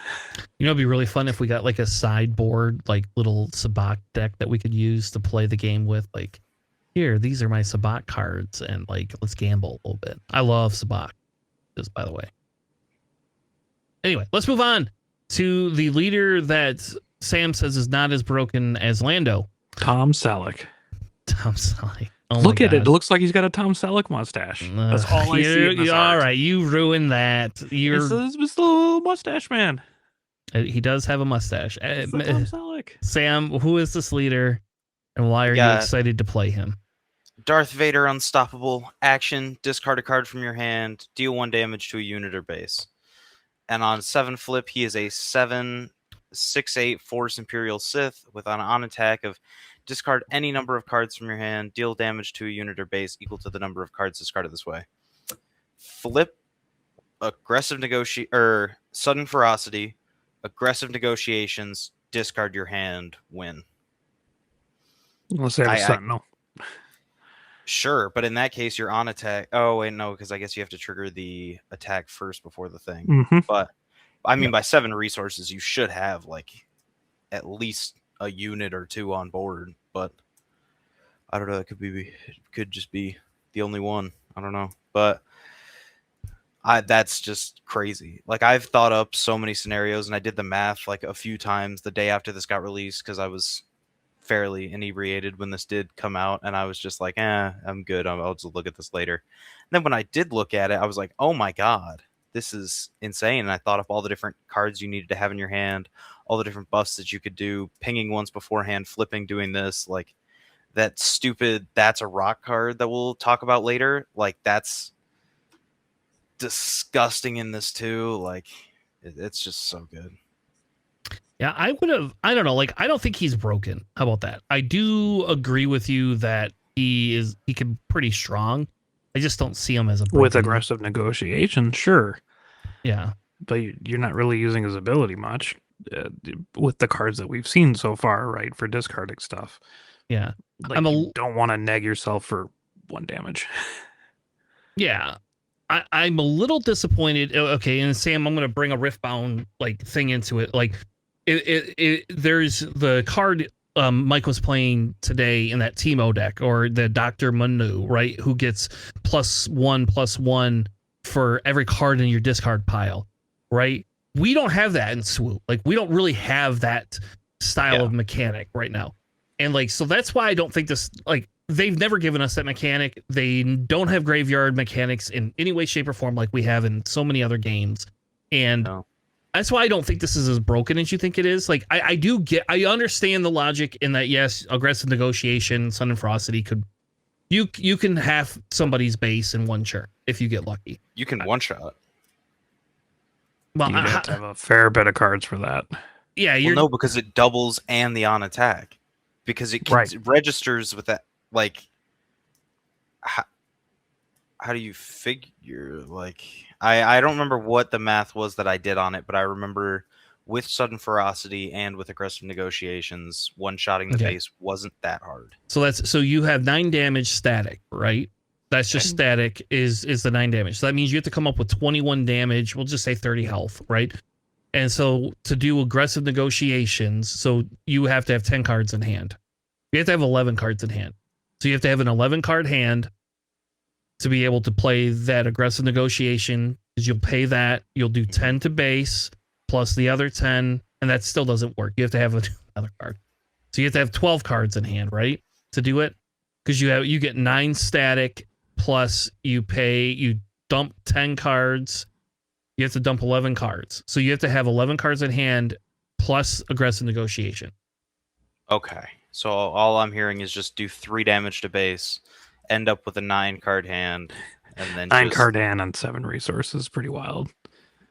[SPEAKER 1] You know, it'd be really fun if we got like a sideboard, like little Sabak deck that we could use to play the game with, like, here, these are my Sabak cards, and like, let's gamble a little bit. I love Sabak, just by the way. Anyway, let's move on to the leader that Sam says is not as broken as Lando.
[SPEAKER 2] Tom Selleck.
[SPEAKER 1] Tom Selleck. Oh
[SPEAKER 2] Look at it. It looks like he's got a Tom Selleck mustache. That's all I see in this art.
[SPEAKER 1] All right, you ruined that.
[SPEAKER 2] It's the little mustache man.
[SPEAKER 1] He does have a mustache.
[SPEAKER 2] It's the Tom Selleck.
[SPEAKER 1] Sam, who is this leader, and why are you excited to play him?
[SPEAKER 3] Darth Vader, unstoppable. Action, discard a card from your hand, deal 1 damage to a unit or base. And on 7 flip, he is a 7/6/8 Force Imperial Sith with an on attack of discard any number of cards from your hand, deal damage to a unit or base equal to the number of cards discarded this way. Flip, aggressive sudden ferocity, aggressive negotiations, discard your hand, win.
[SPEAKER 2] Let's say Sentinel.
[SPEAKER 3] Sure, but in that case, you're on attack. Oh, wait, no, because I guess you have to trigger the attack first before the thing.
[SPEAKER 2] Mm-hmm.
[SPEAKER 3] But, I mean, by 7 resources, you should have, like, at least a unit or 2 on board. But, I don't know, it could just be the only one. I don't know. But, That's just crazy. Like, I've thought up so many scenarios, and I did the math like a few times the day after this got released because I was fairly inebriated when this did come out, and I was just like, I'm good. I'll just look at this later. And then when I did look at it, I was like, oh my god, this is insane. And I thought of all the different cards you needed to have in your hand, all the different buffs that you could do, pinging once beforehand, flipping, doing this, like that stupid "that's a rock" card that we'll talk about later. Like, that's disgusting in this too. Like, it's just so good.
[SPEAKER 1] Yeah, I don't know, like, I don't think he's broken. How about that? I do agree with you that he can pretty strong. I just don't see him as a broken.
[SPEAKER 2] With aggressive negotiation, sure.
[SPEAKER 1] Yeah.
[SPEAKER 2] But you're not really using his ability much with the cards that we've seen so far, right? For discarding stuff.
[SPEAKER 1] Yeah.
[SPEAKER 2] Like, you don't want to neg yourself for 1 damage.
[SPEAKER 1] Yeah. I'm a little disappointed. Okay, and Sam, I'm going to bring a Riftbound like thing into it. Like, there's the card Mike was playing today in that Teemo deck, or the Dr. Manu, right? Who gets +1/+1 for every card in your discard pile, right? We don't have that in Swoop. Like, we don't really have that style of mechanic right now. And like, so that's why I don't think this, like, they've never given us that mechanic. They don't have graveyard mechanics in any way, shape, or form like we have in so many other games. And that's why I don't think this is as broken as you think it is. Like, I understand the logic in that, yes, aggressive negotiation, Sun and Ferocity you can have somebody's base in 1 turn if you get lucky.
[SPEAKER 3] You can one-shot.
[SPEAKER 1] Well,
[SPEAKER 2] you have to have a fair bit of cards for that.
[SPEAKER 1] Yeah,
[SPEAKER 3] no, because it doubles and the on attack. Because it registers with that. Like, how do you figure? Like, I don't remember what the math was that I did on it, but I remember with Sudden Ferocity and with aggressive negotiations, one-shotting the base wasn't that hard.
[SPEAKER 1] So you have 9 damage static, right? That's just static is the 9 damage. So that means you have to come up with 21 damage. We'll just say 30 health, right? And so to do aggressive negotiations, so you have to have 10 cards in hand. You have to have 11 cards in hand. So you have to have an 11 card hand to be able to play that aggressive negotiation, because you'll pay that. You'll do 10 to base plus the other 10, and that still doesn't work. You have to have another card. So you have to have 12 cards in hand, right, to do it? Because you get 9 static plus you dump 10 cards. You have to dump 11 cards. So you have to have 11 cards in hand plus aggressive negotiation.
[SPEAKER 3] Okay. So all I'm hearing is just do 3 damage to base, end up with a 9 card hand, and then
[SPEAKER 2] 9 card hand on 7 resources. Pretty wild.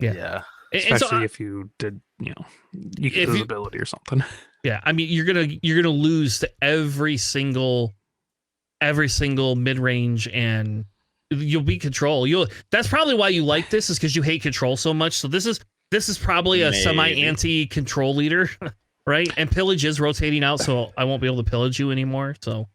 [SPEAKER 1] Yeah.
[SPEAKER 2] Especially if you did, you get visibility or something.
[SPEAKER 1] Yeah, I mean, you're gonna lose to every single mid-range, and you'll be control. That's probably why you like this, is because you hate control so much. So this is probably a semi-anti control leader. Right, and pillage is rotating out, so I won't be able to pillage you anymore. So,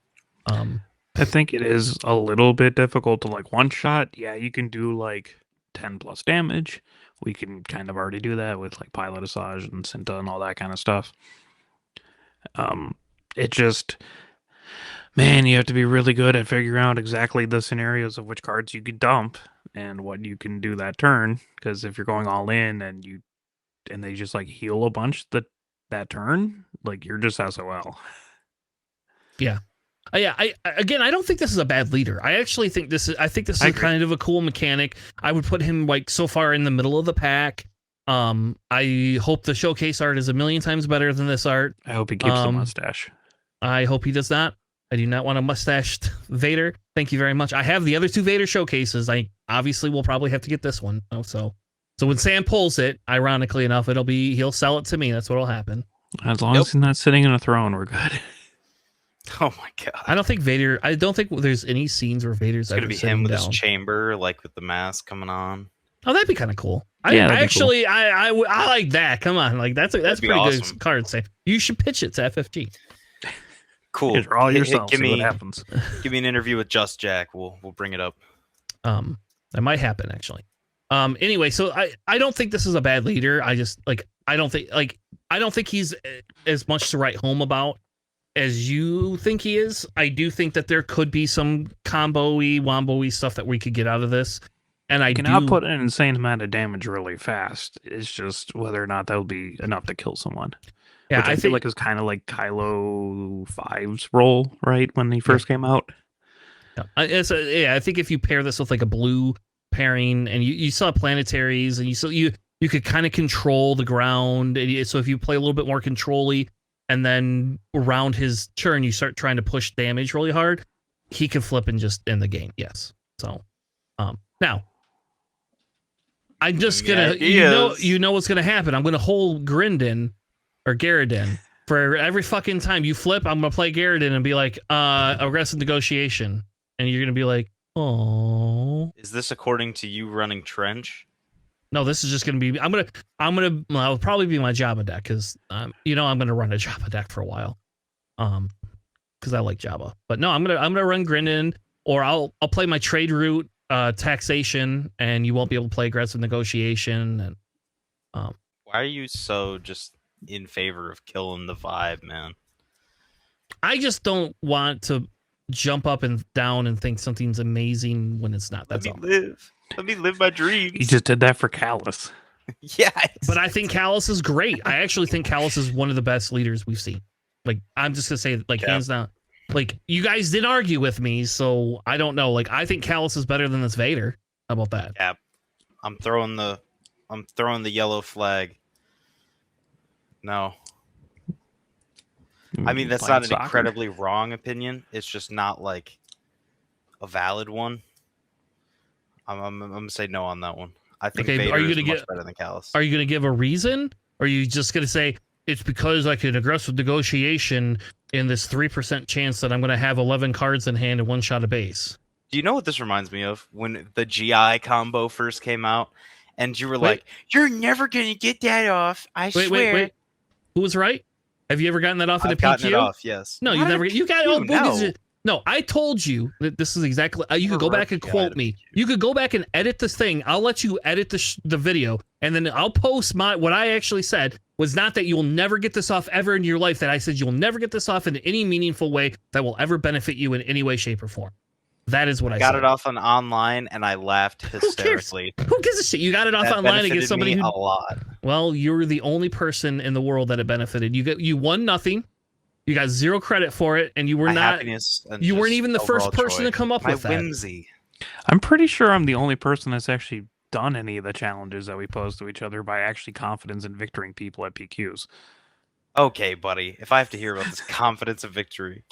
[SPEAKER 2] I think it is a little bit difficult to like one shot. Yeah, you can do like 10 plus damage. We can kind of already do that with like Pilot Asajj and Cinta and all that kind of stuff. It just, man, you have to be really good at figuring out exactly the scenarios of which cards you could dump and what you can do that turn. Because if you're going all in and they just like heal a bunch that turn, like, you're just SOL.
[SPEAKER 1] Yeah. I don't think this is a bad leader. I actually think this is kind of a cool mechanic. I would put him like so far in the middle of the pack. I hope the showcase art is a million times better than this art.
[SPEAKER 2] I hope he keeps the mustache.
[SPEAKER 1] I hope he does not. I do not want a mustached Vader. Thank you very much. I have the other 2 Vader showcases. I obviously will probably have to get this one. So when Sam pulls it, ironically enough, he'll sell it to me. That's what'll happen.
[SPEAKER 2] As long as he's not sitting in a throne, we're good.
[SPEAKER 3] Oh my god!
[SPEAKER 1] I don't think there's any scenes where Vader's
[SPEAKER 3] gonna be him with his chamber, like with the mask coming on.
[SPEAKER 1] Oh, that'd be kind of cool. I like that. Come on, like that's pretty awesome. Good card. Say you should pitch it to FFG.
[SPEAKER 3] Cool.
[SPEAKER 2] Draw yourself. See what happens.
[SPEAKER 3] Give me an interview with Just Jack. We'll bring it up.
[SPEAKER 1] That might happen actually. Anyway, so I don't think this is a bad leader. I don't think he's as much to write home about as you think he is. I do think that there could be some combo-y, wombo-y stuff that we could get out of this. And I
[SPEAKER 2] You can
[SPEAKER 1] do
[SPEAKER 2] output an insane amount of damage really fast. It's just whether or not that'll be enough to kill someone.
[SPEAKER 1] yeah,
[SPEAKER 2] Which I feel like is kind of like Kylo 5's role, right? When he first came out.
[SPEAKER 1] Yeah, I think if you pair this with like a blue pairing, and you saw planetaries, and you could kind of control the ground. So if you play a little bit more control-y, and then around his turn you start trying to push damage really hard, he can flip and just end the game. Yes. So, now I'm just gonna you know what's gonna happen. I'm gonna hold Grindin or Garridan. For every fucking time you flip, I'm gonna play Garridan and be like, aggressive negotiation. And you're gonna be like, oh.
[SPEAKER 3] Is this according to you running Trench?
[SPEAKER 1] No, this is just gonna be. Well, it'll probably be my Jabba deck because I'm gonna run a Jabba deck for a while, because I like Jabba. But no, I'm gonna run Grindin, or I'll play my trade route, taxation, and you won't be able to play aggressive negotiation. And
[SPEAKER 3] why are you so just in favor of killing the vibe, man?
[SPEAKER 1] I just don't want to jump up and down and think something's amazing when it's not. That's all.
[SPEAKER 3] Let me live my dreams.
[SPEAKER 2] You just did that for Callus.
[SPEAKER 3] Yeah.
[SPEAKER 1] But I think Callus is great. I actually think Callus is one of the best leaders we've seen. Like, I'm just gonna say, like, hands down. Like, you guys didn't argue with me, so I don't know. Like, I think Callus is better than this Vader. How about that?
[SPEAKER 3] Yeah. I'm throwing the yellow flag. No. I mean, that's not an incredibly wrong opinion. It's just not like a valid one. I'm gonna say no on that one. I think Vader is much better than Callus.
[SPEAKER 1] Are you gonna give a reason? Or are you just gonna say it's because I can aggressive negotiation in this 3% chance that I'm gonna have 11 cards in hand and one shot of base?
[SPEAKER 3] Do you know what this reminds me of? When the GI combo first came out, and you were like, "You're never gonna get that off." I swear. Wait.
[SPEAKER 1] Who was right? Have you ever gotten that off in a PQ?
[SPEAKER 3] I've gotten it off, yes.
[SPEAKER 1] No, you never. You got it. No, I told you that this is exactly. You could go back and quote me. You could go back and edit this thing. I'll let you edit the video, and then I'll post what I actually said was not that you'll never get this off ever in your life. That I said you'll never get this off in any meaningful way that will ever benefit you in any way, shape, or form. That is what I
[SPEAKER 3] got
[SPEAKER 1] said.
[SPEAKER 3] It off on online, and I laughed hysterically.
[SPEAKER 1] Who gives a shit? You got it off online against somebody who
[SPEAKER 3] a lot.
[SPEAKER 1] Well, you're the only person in the world that it benefited. You won nothing. You got 0 credit for it, and you were not. You weren't even the first person to come up with that.
[SPEAKER 3] Whimsy.
[SPEAKER 2] I'm pretty sure I'm the only person that's actually done any of the challenges that we pose to each other by actually confidence in victoring people at PQs.
[SPEAKER 3] Okay, buddy. If I have to hear about this confidence of victory.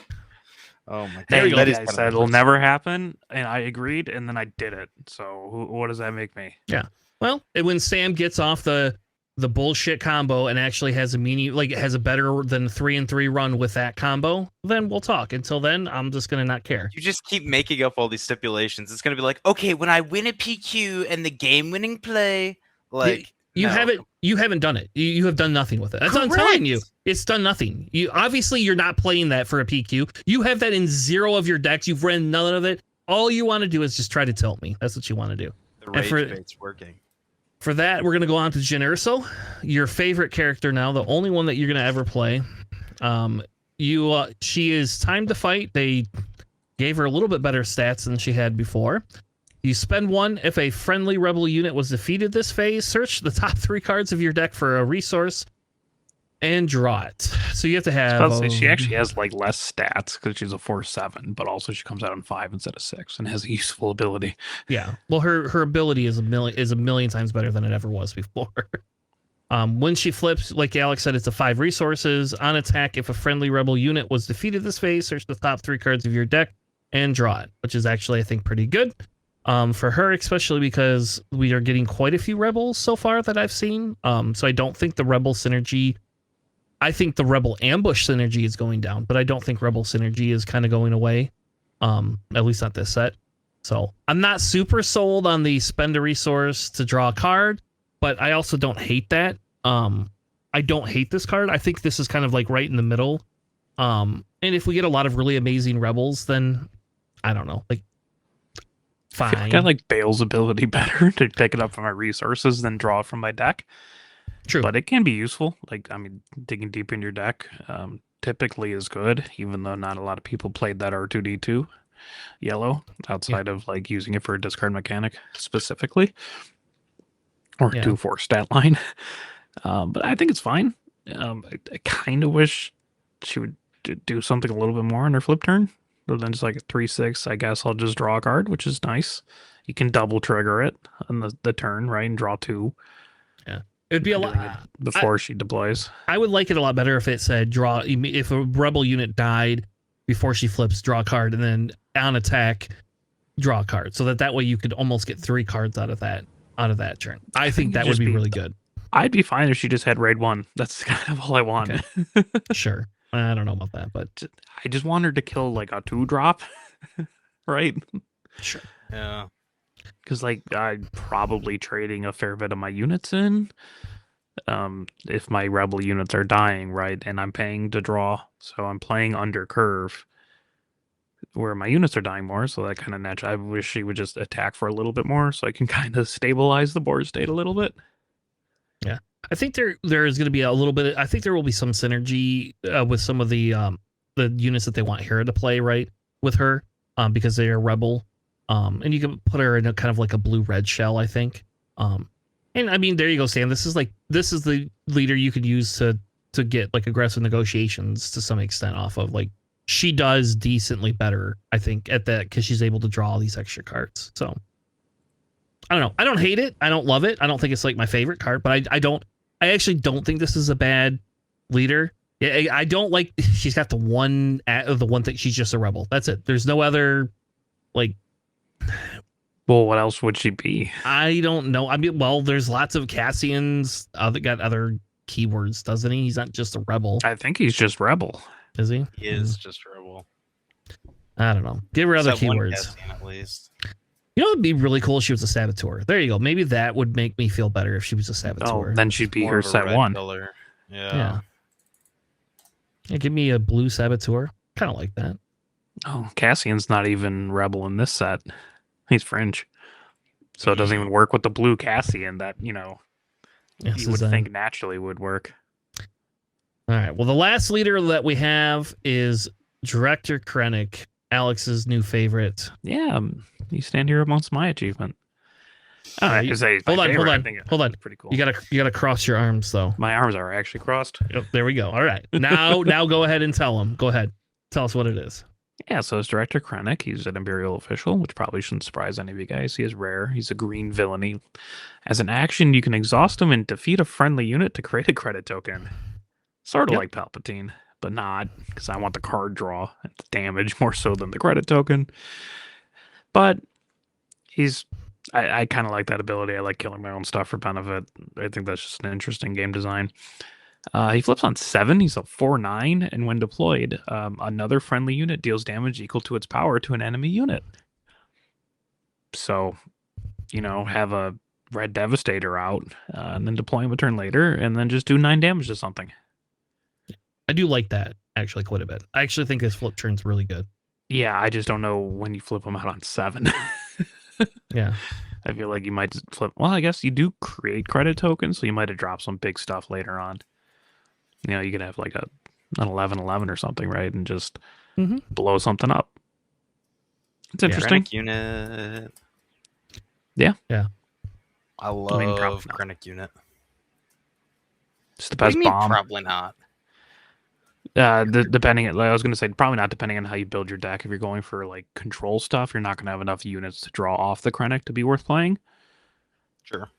[SPEAKER 3] Oh my
[SPEAKER 2] God! Hey, I said it'll never happen, and I agreed, and then I did it. So what does that make me?
[SPEAKER 1] Yeah. Well, when Sam gets off the bullshit combo and actually has a has a better than 3-3 run with that combo, then we'll talk. Until then, I'm just gonna not care.
[SPEAKER 3] You just keep making up all these stipulations. It's gonna be like, okay, when I win a PQ and the game-winning play, like
[SPEAKER 1] you haven't done it. You have done nothing with it. That's what I'm telling you. It's done nothing. You're not playing that for a PQ. You have that in 0 of your decks. You've ran none of it. All you want to do is just try to tilt me. That's what you want to do.
[SPEAKER 3] The rage bait's working.
[SPEAKER 1] For that, we're gonna go on to Jyn Erso, your favorite character now, the only one that you're gonna ever play. She is time to fight. They gave her a little bit better stats than she had before. You spend 1 if a friendly rebel unit was defeated this phase. Search the top 3 cards of your deck for a resource and draw it. So you have to have.
[SPEAKER 2] She actually has like less stats because she's a 4/7, but also she comes out on 5 instead of 6 and has a useful ability.
[SPEAKER 1] Yeah, well, her ability is a million times better than it ever was before. When she flips, like Alex said, it's a 5 resources on attack. If a friendly rebel unit was defeated this phase, search the top 3 cards of your deck and draw it, which is actually, I think, pretty good. For her, especially because we are getting quite a few rebels so far that I've seen. So I don't think the rebel synergy. I think the rebel ambush synergy is going down, but I don't think rebel synergy is kind of going away. At least not this set. So I'm not super sold on the spend a resource to draw a card, but I also don't hate that. I don't hate this card. I think this is kind of like right in the middle. And if we get a lot of really amazing rebels, then I don't know, like. Fine.
[SPEAKER 2] I feel like Bale's ability better to pick it up from my resources than draw it from my deck.
[SPEAKER 1] True.
[SPEAKER 2] But it can be useful. Like, I mean, digging deep in your deck typically is good, even though not a lot of people played that R2D2. yellow outside of like using it for a discard mechanic specifically or 2/4 stat line. But I think it's fine. I kind of wish she would do something a little bit more on her flip turn, other than just like a 3/6. I guess I'll just draw a card, which is nice. You can double trigger it on the turn, right, and draw 2.
[SPEAKER 1] Yeah, it'd be a lot
[SPEAKER 2] before she deploys.
[SPEAKER 1] I would like it a lot better if it said draw. If a rebel unit died before she flips, draw a card, and then on attack, draw a card, so that way you could almost get 3 cards out of that turn. I think that would be really good.
[SPEAKER 2] I'd be fine if she just had raid 1. That's kind of all I want.
[SPEAKER 1] Okay. Sure. I don't know about that, but
[SPEAKER 2] I just want her to kill like a 2-drop, right?
[SPEAKER 1] Sure.
[SPEAKER 3] Yeah.
[SPEAKER 2] Because like I'm probably trading a fair bit of my units in. If my rebel units are dying, right, and I'm paying to draw, so I'm playing under curve where my units are dying more, so that kind of natural. I wish she would just attack for a little bit more so I can kind of stabilize the board state a little bit.
[SPEAKER 1] Yeah, I think there is going to be a little bit. I think there will be some synergy with some of the units that they want Hera to play, right, with her, because they are rebel, and you can put her in a kind of like a blue-red shell, I think. And I mean, there you go, Sam. This is the leader you could use to get like aggressive negotiations to some extent off of. Like, she does decently better, I think, at that because she's able to draw all these extra cards. So I don't know. I don't hate it. I don't love it. I don't think it's like my favorite card, but I actually don't think this is a bad leader. Yeah, I don't like. She's got the one thing. She's just a rebel. That's it. There's no other like.
[SPEAKER 2] Well, what else would she be?
[SPEAKER 1] I don't know. I mean, well, there's lots of Cassians that got other keywords, doesn't he? He's not just a rebel.
[SPEAKER 2] I think he's just rebel.
[SPEAKER 1] Is he?
[SPEAKER 3] He is just rebel.
[SPEAKER 1] I don't know. Give her other keywords.
[SPEAKER 3] One Cassian, at least.
[SPEAKER 1] You know, it'd be really cool if she was a saboteur. There you go. Maybe that would make me feel better if she was a saboteur.
[SPEAKER 2] Oh, then she'd be her set 1.
[SPEAKER 3] Color. Yeah.
[SPEAKER 1] Yeah, give me a blue saboteur. Kind of like that.
[SPEAKER 2] Oh, Cassian's not even rebel in this set. He's fringe. So it doesn't even work with the blue Cassian that, you would think naturally would work.
[SPEAKER 1] All right. Well, the last leader that we have is Director Krennic, Alex's new favorite.
[SPEAKER 2] Yeah, you stand here amongst my achievement. Hold
[SPEAKER 1] on.
[SPEAKER 2] Pretty cool.
[SPEAKER 1] You gotta cross your arms though.
[SPEAKER 2] My arms are actually crossed.
[SPEAKER 1] Yep, there we go. All right. Now go ahead and tell him. Go ahead. Tell us what it is.
[SPEAKER 2] Yeah, so it's Director Krennic. He's an Imperial official, which probably shouldn't surprise any of you guys. He is rare. He's a green villainy. As an action, you can exhaust him and defeat a friendly unit to create a credit token. Sort of like Palpatine, but not, because I want the card draw and the damage more so than the credit token. But I kind of like that ability. I like killing my own stuff for benefit. I think that's just an interesting game design. He flips on 7. He's a 4/9, and when deployed, another friendly unit deals damage equal to its power to an enemy unit. So, have a red Devastator out, and then deploy him a turn later, and then just do 9 damage to something.
[SPEAKER 1] I do like that actually quite a bit. I actually think this flip turn's really good.
[SPEAKER 2] Yeah, I just don't know when you flip him out on 7.
[SPEAKER 1] Yeah.
[SPEAKER 2] I feel like you might flip. Well, I guess you do create credit tokens, so you might have dropped some big stuff later on. You could have like an 11/11 or something, right? And just blow something up. It's interesting.
[SPEAKER 3] Krennic unit.
[SPEAKER 2] Yeah.
[SPEAKER 1] Yeah.
[SPEAKER 3] I love Krennic unit.
[SPEAKER 2] It's the best bomb.
[SPEAKER 3] Probably not.
[SPEAKER 2] Depending, I was going to say, probably not, depending on how you build your deck. If you're going for like control stuff, you're not going to have enough units to draw off the Krennic to be worth playing.
[SPEAKER 3] Sure.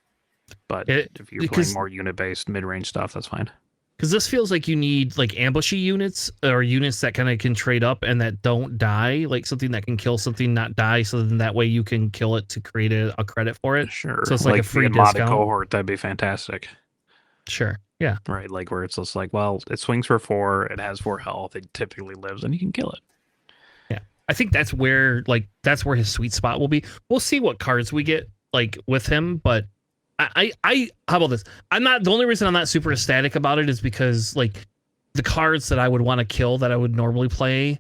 [SPEAKER 2] But if you're playing more unit-based mid-range stuff, that's fine.
[SPEAKER 1] Because this feels like you need like ambushy units or units that kind of can trade up and that don't die, like something that can kill something, not die, so then that way you can kill it to create a credit for it.
[SPEAKER 2] Sure.
[SPEAKER 1] So it's like a free discount.
[SPEAKER 2] Cohort, that'd be fantastic.
[SPEAKER 1] Sure. Yeah.
[SPEAKER 2] Right, like where it's just like, well, it swings for 4, it has 4 health, it typically lives, and you can kill it.
[SPEAKER 1] Yeah. I think that's where his sweet spot will be. We'll see what cards we get like with him, but I how about this? The only reason I'm not super ecstatic about it is because like the cards that I would want to kill that I would normally play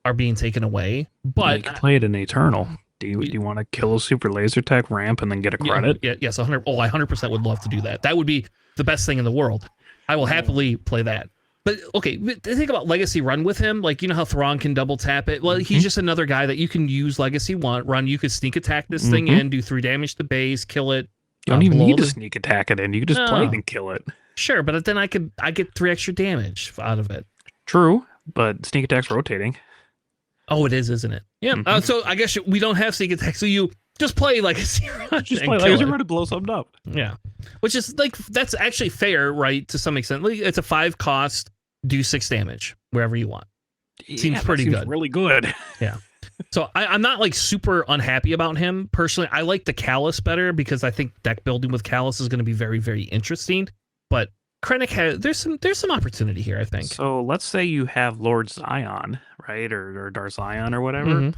[SPEAKER 1] are being taken away. But
[SPEAKER 2] you can play it in Eternal. Do you want to kill a super laser tech ramp and then get a credit?
[SPEAKER 1] Yeah, yes, 100. Oh, I 100% would love to do that. That would be the best thing in the world. I will happily play that. But okay, think about Legacy Run with him. Like, you know how Thrawn can double tap it? Well,
[SPEAKER 2] Mm-hmm.
[SPEAKER 1] he's just another guy that you can use Legacy Run. You could sneak attack this thing in, do 3 damage to base, kill it.
[SPEAKER 2] You don't even need to sneak attack it in. You can just play it and kill it.
[SPEAKER 1] Sure, but then I get 3 extra damage out of it.
[SPEAKER 2] True, but sneak attack's rotating.
[SPEAKER 1] Oh, it is, isn't it? Yeah. So I guess we don't have sneak attack. So you just play Legacy Run.
[SPEAKER 2] Just play Legacy Run to blow something up.
[SPEAKER 1] Yeah, which is like that's actually fair, right? To some extent, like, it's a 5 cost, do 6 damage wherever you want. Seems pretty good.
[SPEAKER 2] Really good.
[SPEAKER 1] Yeah. So I'm not like super unhappy about him personally. I like the Callus better because I think deck building with Callus is going to be very, very interesting. But Krennic there's some opportunity here, I think.
[SPEAKER 2] So let's say you have Lord Zion, right, or Darth Zion or whatever,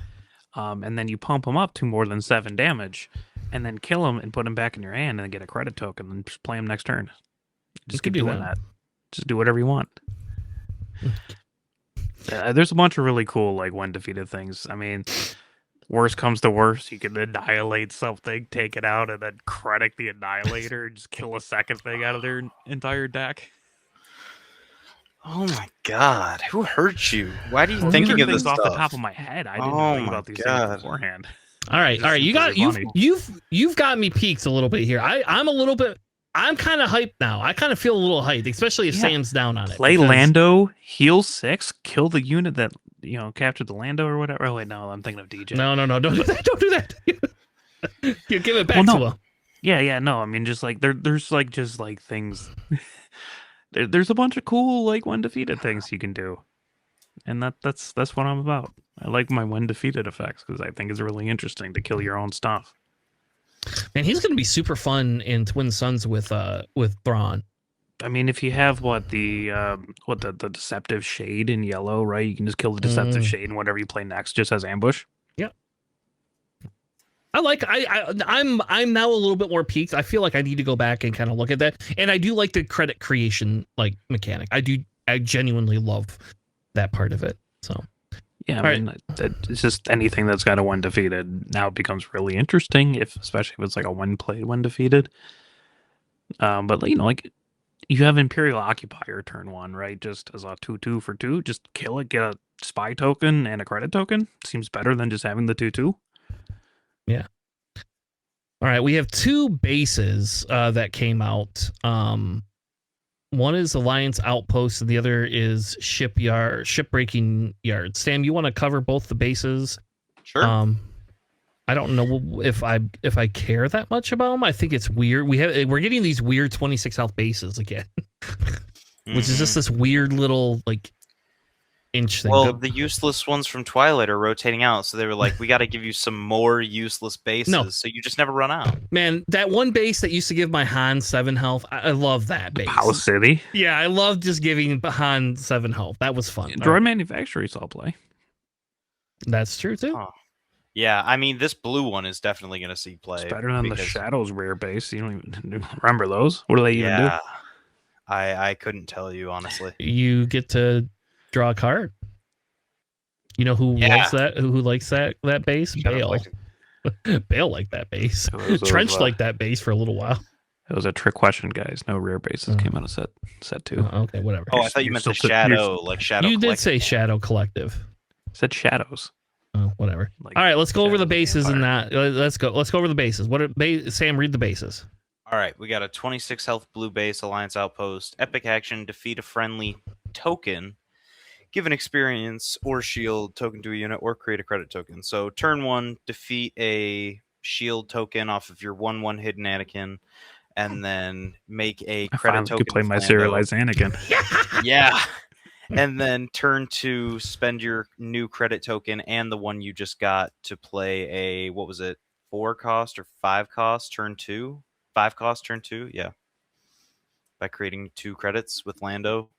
[SPEAKER 2] and then you pump him up to more than 7 damage, and then kill him and put him back in your hand and then get a credit token and just play him next turn. Just keep doing that. Just do whatever you want. There's a bunch of really cool like when defeated things. I mean, worst comes to worst, you can annihilate something, take it out, and then credit the annihilator, and just kill a second thing out of their entire deck.
[SPEAKER 3] Oh my god, who hurt you? Why are you thinking of this stuff?
[SPEAKER 2] Off the top of my head? I didn't know about these things beforehand.
[SPEAKER 1] All right. You've got me peaked a little bit here. I'm kind of hyped now. I kind of feel a little hyped, especially if Sam's down on it.
[SPEAKER 2] Play Lando, heal 6, kill the unit that captured the Lando or whatever. Oh wait, no, I'm thinking of DJ.
[SPEAKER 1] No, don't do that. Don't do that. You give it back to him.
[SPEAKER 2] Yeah, no. I mean, just like there's like just like things. There's a bunch of cool like when defeated things you can do, and that's what I'm about. I like my when defeated effects because I think it's really interesting to kill your own stuff.
[SPEAKER 1] Man, he's going to be super fun in Twin Suns with Thrawn.
[SPEAKER 2] I mean, if you have the deceptive shade in yellow, right? You can just kill the deceptive shade and whatever you play next just as ambush.
[SPEAKER 1] Yeah. I'm now a little bit more peaked. I feel like I need to go back and kind of look at that. And I do like the credit creation like mechanic. I genuinely love that part of it. So
[SPEAKER 2] yeah, I mean, it's just anything that's got a when defeated now becomes really interesting, especially if it's like a when played, when defeated. But like you have Imperial Occupier turn 1, right? Just as a 2/2 for 2, just kill it, get a spy token and a credit token. Seems better than just having the 2/2.
[SPEAKER 1] Yeah. All right, we have 2 bases that came out. One is Alliance Outpost, and the other is Shipbreaking Yard. Sam, you want to cover both the bases?
[SPEAKER 3] Sure.
[SPEAKER 1] I don't know if I care that much about them. I think it's weird. We're getting these weird 26 health bases again, which is just this weird little like inch thing.
[SPEAKER 3] Well, the useless ones from Twilight are rotating out, so they were like, we got to give you some more useless bases, so you just never run out.
[SPEAKER 1] Man, that one base that used to give my Han 7 health, I love that base.
[SPEAKER 2] Palace City?
[SPEAKER 1] Yeah, I love just giving Han 7 health. That was fun.
[SPEAKER 2] Droid Manufactory saw play.
[SPEAKER 1] That's true, too.
[SPEAKER 3] Huh. Yeah, I mean, this blue one is definitely going to see play.
[SPEAKER 2] It's better than the Shadows rare base. You don't even remember those? What do they even do?
[SPEAKER 3] I couldn't tell you, honestly.
[SPEAKER 1] You get to draw a card. You know who loves that? Who likes that base? Bale. Bale liked that base. Trench liked that base for a little while.
[SPEAKER 2] It was a trick question, guys. No rare bases came out of set 2.
[SPEAKER 1] Okay, whatever.
[SPEAKER 3] Oh, I thought you meant the Shadow, like Shadow.
[SPEAKER 1] You did say Shadow Collective.
[SPEAKER 2] I said Shadows.
[SPEAKER 1] Oh, whatever. All right, let's go over the bases and that. Let's go over the bases. Sam, read the bases.
[SPEAKER 3] All right, we got a 26 health blue base, Alliance Outpost, epic action, defeat a friendly token, give an experience or shield token to a unit, or create a credit token. So turn 1, defeat a shield token off of your 1/1 hidden Anakin, and then make a credit token.
[SPEAKER 2] I could play my serialized Anakin.
[SPEAKER 3] Yeah. And then turn 2, spend your new credit token and the one you just got to play a, what was it, 4 cost or 5 cost turn 2? 5 cost turn 2, yeah. By creating 2 credits with Lando.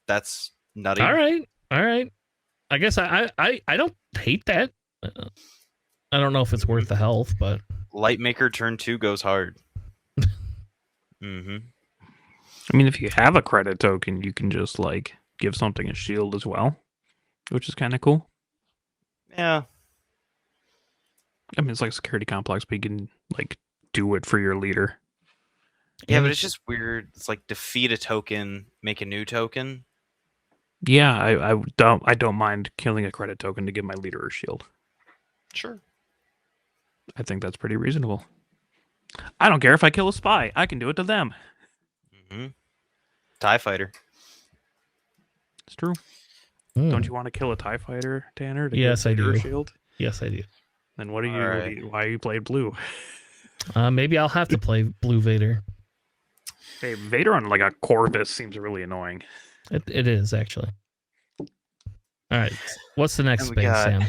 [SPEAKER 3] That's nutty.
[SPEAKER 1] All right. I guess I don't hate that. I don't know if it's worth the health, but
[SPEAKER 3] Lightmaker turn 2 goes hard. Mm-hmm.
[SPEAKER 2] I mean, if you have a credit token, you can just like give something a shield as well, which is kind of cool.
[SPEAKER 3] Yeah.
[SPEAKER 2] I mean, it's like a security complex, but you can like do it for your leader.
[SPEAKER 3] Yeah, but it's just weird. It's like defeat a token, make a new token.
[SPEAKER 2] Yeah, I don't mind killing a credit token to give my leader a shield.
[SPEAKER 3] Sure.
[SPEAKER 2] I think that's pretty reasonable. I don't care if I kill a spy. I can do it to them.
[SPEAKER 3] Mm-hmm. TIE fighter.
[SPEAKER 2] It's true. Don't you want to kill a TIE fighter, Tanner? To
[SPEAKER 1] Yes,
[SPEAKER 2] give
[SPEAKER 1] I do.
[SPEAKER 2] A shield?
[SPEAKER 1] Yes, I do.
[SPEAKER 2] Then what are you? Why are you playing blue?
[SPEAKER 1] Maybe I'll have to play Blue Vader.
[SPEAKER 2] Hey, Vader on like a Corvus seems really annoying.
[SPEAKER 1] It is actually. All right, what's the next space, Sam?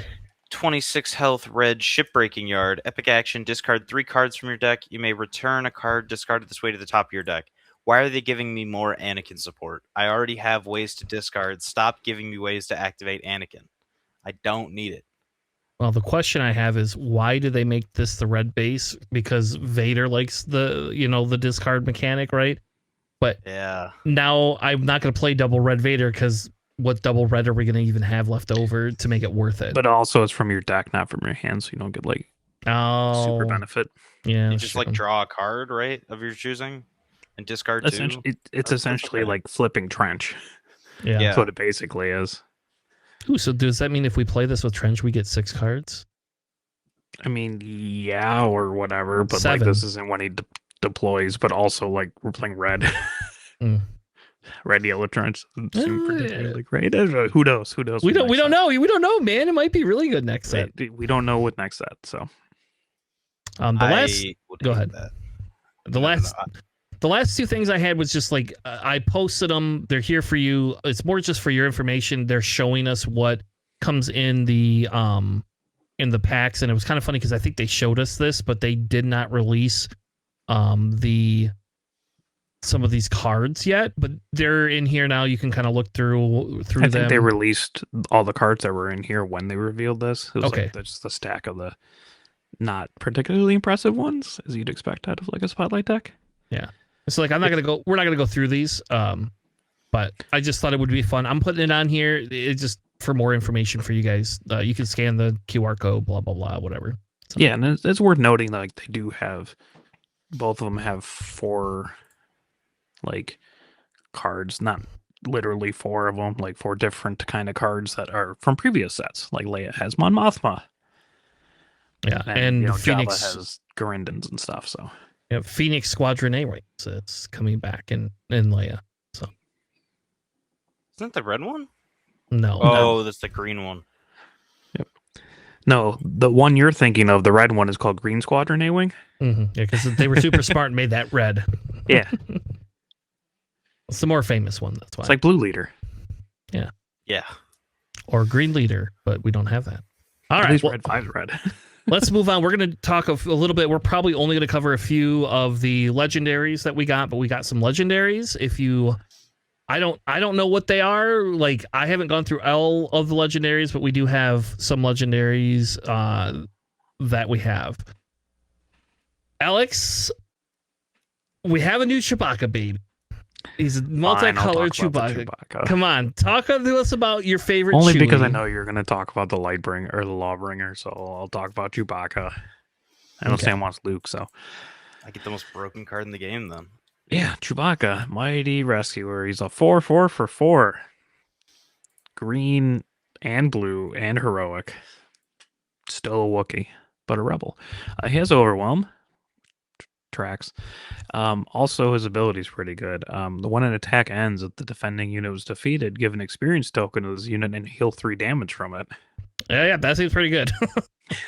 [SPEAKER 3] 26 health, red shipbreaking yard. Epic action: discard 3 cards from your deck. You may return a card discarded this way to the top of your deck. Why are they giving me more Anakin support? I already have ways to discard. Stop giving me ways to activate Anakin. I don't need it.
[SPEAKER 1] Well, the question I have is why do they make this the red base? Because Vader likes the discard mechanic, right? But
[SPEAKER 3] yeah,
[SPEAKER 1] now I'm not going to play double red Vader because what double red are we going to even have left over to make it worth it?
[SPEAKER 2] But also, it's from your deck, not from your hand, so you don't get like super benefit.
[SPEAKER 1] Yeah,
[SPEAKER 3] you just like draw a card, right, of your choosing, and discard two.
[SPEAKER 2] It's essentially like flipping Trench.
[SPEAKER 1] Yeah,
[SPEAKER 2] that's what it basically is.
[SPEAKER 1] Ooh, so does that mean if we play this with Trench, we get 6 cards?
[SPEAKER 2] I mean, yeah, or whatever, but 7. Like this isn't when he deploys, but also like we're playing red. Red yellow Trench seem particularly great. Who knows?
[SPEAKER 1] We don't know, man. It might be really good next set.
[SPEAKER 2] We don't know with next set, so
[SPEAKER 1] go ahead. The last 2 things I had was just like I posted them. They're here for you. It's more just for your information. They're showing us what comes in the packs, and it was kind of funny because I think they showed us this, but they did not release some of these cards yet. But they're in here now. You can kind of look through them.
[SPEAKER 2] I think they released all the cards that were in here when they revealed this. It was
[SPEAKER 1] okay,
[SPEAKER 2] like just the stack of the not particularly impressive ones, as you'd expect out of like a spotlight deck.
[SPEAKER 1] Yeah. So like we're not gonna go through these, but I just thought it would be fun. I'm putting it on here. It's just for more information for you guys. You can scan the QR code, blah blah blah, whatever.
[SPEAKER 2] So. Yeah, and it's worth noting that like they do have, both of them have 4 like cards, not literally 4 of them, like 4 different kind of cards that are from previous sets. Like Leia has Mon Mothma.
[SPEAKER 1] Yeah, and Phoenix
[SPEAKER 2] Jabba has Garindans and stuff. So.
[SPEAKER 1] Yeah, Phoenix Squadron A, right? So it's coming back in Leia. So
[SPEAKER 3] isn't that the red one?
[SPEAKER 1] No.
[SPEAKER 3] Oh, that's the green one.
[SPEAKER 2] Yep. No, the one you're thinking of, the red one, is called Green Squadron A-Wing.
[SPEAKER 1] Mm-hmm. Yeah, because they were super smart and made that red.
[SPEAKER 2] Yeah.
[SPEAKER 1] It's the more famous one. That's why.
[SPEAKER 2] It's like Blue Leader.
[SPEAKER 1] Yeah.
[SPEAKER 3] Yeah.
[SPEAKER 1] Or Green Leader, but we don't have that. All right.
[SPEAKER 2] At least Red 5's red.
[SPEAKER 1] Let's move on. We're going to talk a little bit. We're probably only going to cover a few of the legendaries that we got, but we got some legendaries. I don't know what they are. Like, I haven't gone through all of the legendaries, but we do have some legendaries that we have. Alex, we have a new Chewbacca baby. He's a multicolored Chewbacca. Come on, talk to us about your favorite.
[SPEAKER 2] Only
[SPEAKER 1] Chewie.
[SPEAKER 2] Because I know you're going to talk about the Lightbringer or the Lawbringer, so I'll talk about Chewbacca. I know Sam wants Luke, so
[SPEAKER 3] I get the most broken card in the game then.
[SPEAKER 2] Yeah, Chewbacca, Mighty Rescuer. He's a 4/4 for 4. Green and blue and heroic. Still a Wookiee, but a rebel. He has Overwhelm. Tracks. Also, his ability is pretty good. When an attack ends, if the defending unit was defeated, give an experience token to this unit and heal 3 damage from it.
[SPEAKER 1] Yeah, that seems pretty good.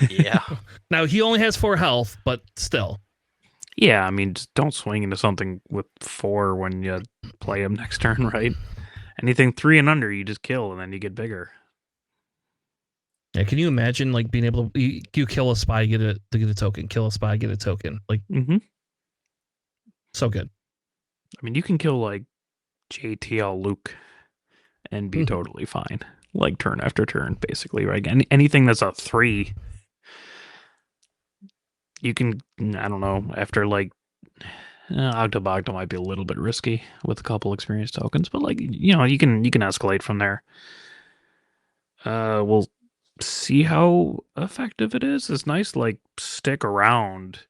[SPEAKER 3] Yeah.
[SPEAKER 1] Now, he only has 4 health, but still.
[SPEAKER 2] Yeah, I mean, just don't swing into something with 4 when you play him next turn, right? Anything 3 and under, you just kill, and then you get bigger.
[SPEAKER 1] Yeah, can you imagine like being able to you kill a spy, get a token, kill a spy, get a token, like so good.
[SPEAKER 2] I mean, you can kill like JTL Luke and be totally fine, like turn after turn, basically, right? Anything that's a 3, you can, I don't know, after like Octobogto might be a little bit risky with a couple experience tokens, but like, you know, you can escalate from there. We'll see how effective it is. It's nice, like, stick around.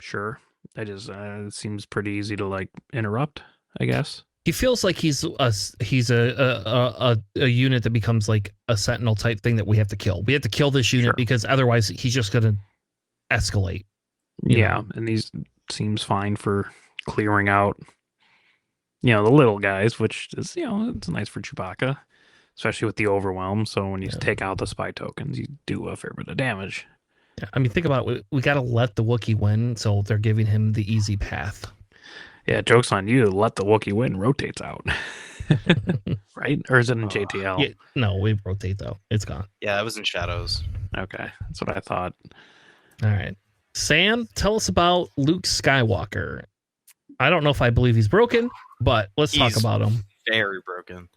[SPEAKER 2] Sure. It seems pretty easy to like interrupt, I guess.
[SPEAKER 1] He feels like he's a unit that becomes like a sentinel type thing that we have to kill. We have to kill this unit because otherwise he's just gonna escalate.
[SPEAKER 2] Yeah, and these seems fine for clearing out, the little guys, which is it's nice for Chewbacca, especially with the overwhelm. So when you take out the spy tokens, you do a fair bit of damage.
[SPEAKER 1] Yeah, I mean, think about it. We got to let the Wookiee win, so they're giving him the easy path.
[SPEAKER 2] Yeah, joke's on you. Let the Wookiee win rotates out. Right? Or is it in JTL?
[SPEAKER 1] Yeah, no, we rotate, though. It's gone.
[SPEAKER 3] Yeah, it was in Shadows.
[SPEAKER 2] Okay, that's what I thought.
[SPEAKER 1] All right. Sam, tell us about Luke Skywalker. I don't know if I believe he's broken, but let's talk about him.
[SPEAKER 3] Very broken.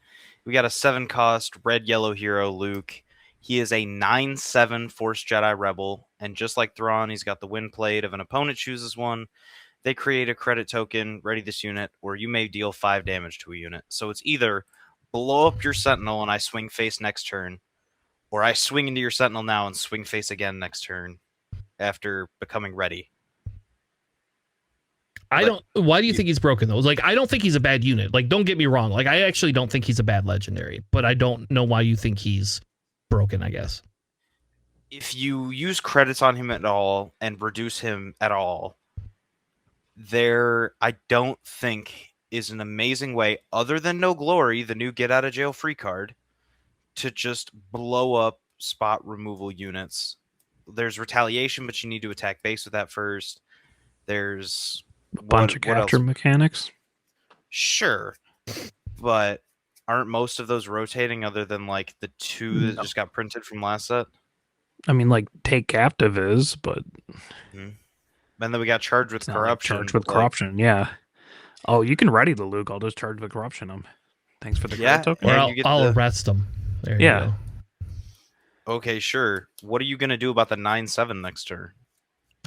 [SPEAKER 3] We got a 7-cost red-yellow hero, Luke. He is a 9/7 Force Jedi Rebel, and just like Thrawn, he's got the win plate. If an opponent chooses one, they create a credit token, ready this unit, or you may deal 5 damage to a unit. So it's either blow up your Sentinel and I swing face next turn, or I swing into your Sentinel now and swing face again next turn after becoming ready.
[SPEAKER 1] Why do you think he's broken, though? Like, I don't think he's a bad unit. Like, don't get me wrong. Like, I actually don't think he's a bad legendary, but I don't know why you think he's broken, I guess.
[SPEAKER 3] If you use credits on him at all and reduce him at all, there, I don't think, is an amazing way, other than No Glory, the new get out of jail free card, to just blow up spot removal units. There's retaliation, but you need to attack base with that first. There's
[SPEAKER 2] a bunch of capture mechanics.
[SPEAKER 3] Sure, but aren't most of those rotating other than like the 2 that just got printed from last set?
[SPEAKER 2] I mean, like, take captive is, but...
[SPEAKER 3] And then we got charged with corruption.
[SPEAKER 2] Charged with corruption, yeah. Oh, you can ready the Luke. I'll just charge with corruption him. Thanks for the credit token.
[SPEAKER 1] Or I'll arrest him. There you go.
[SPEAKER 3] Okay, sure. What are you going to do about the 9/7 next turn?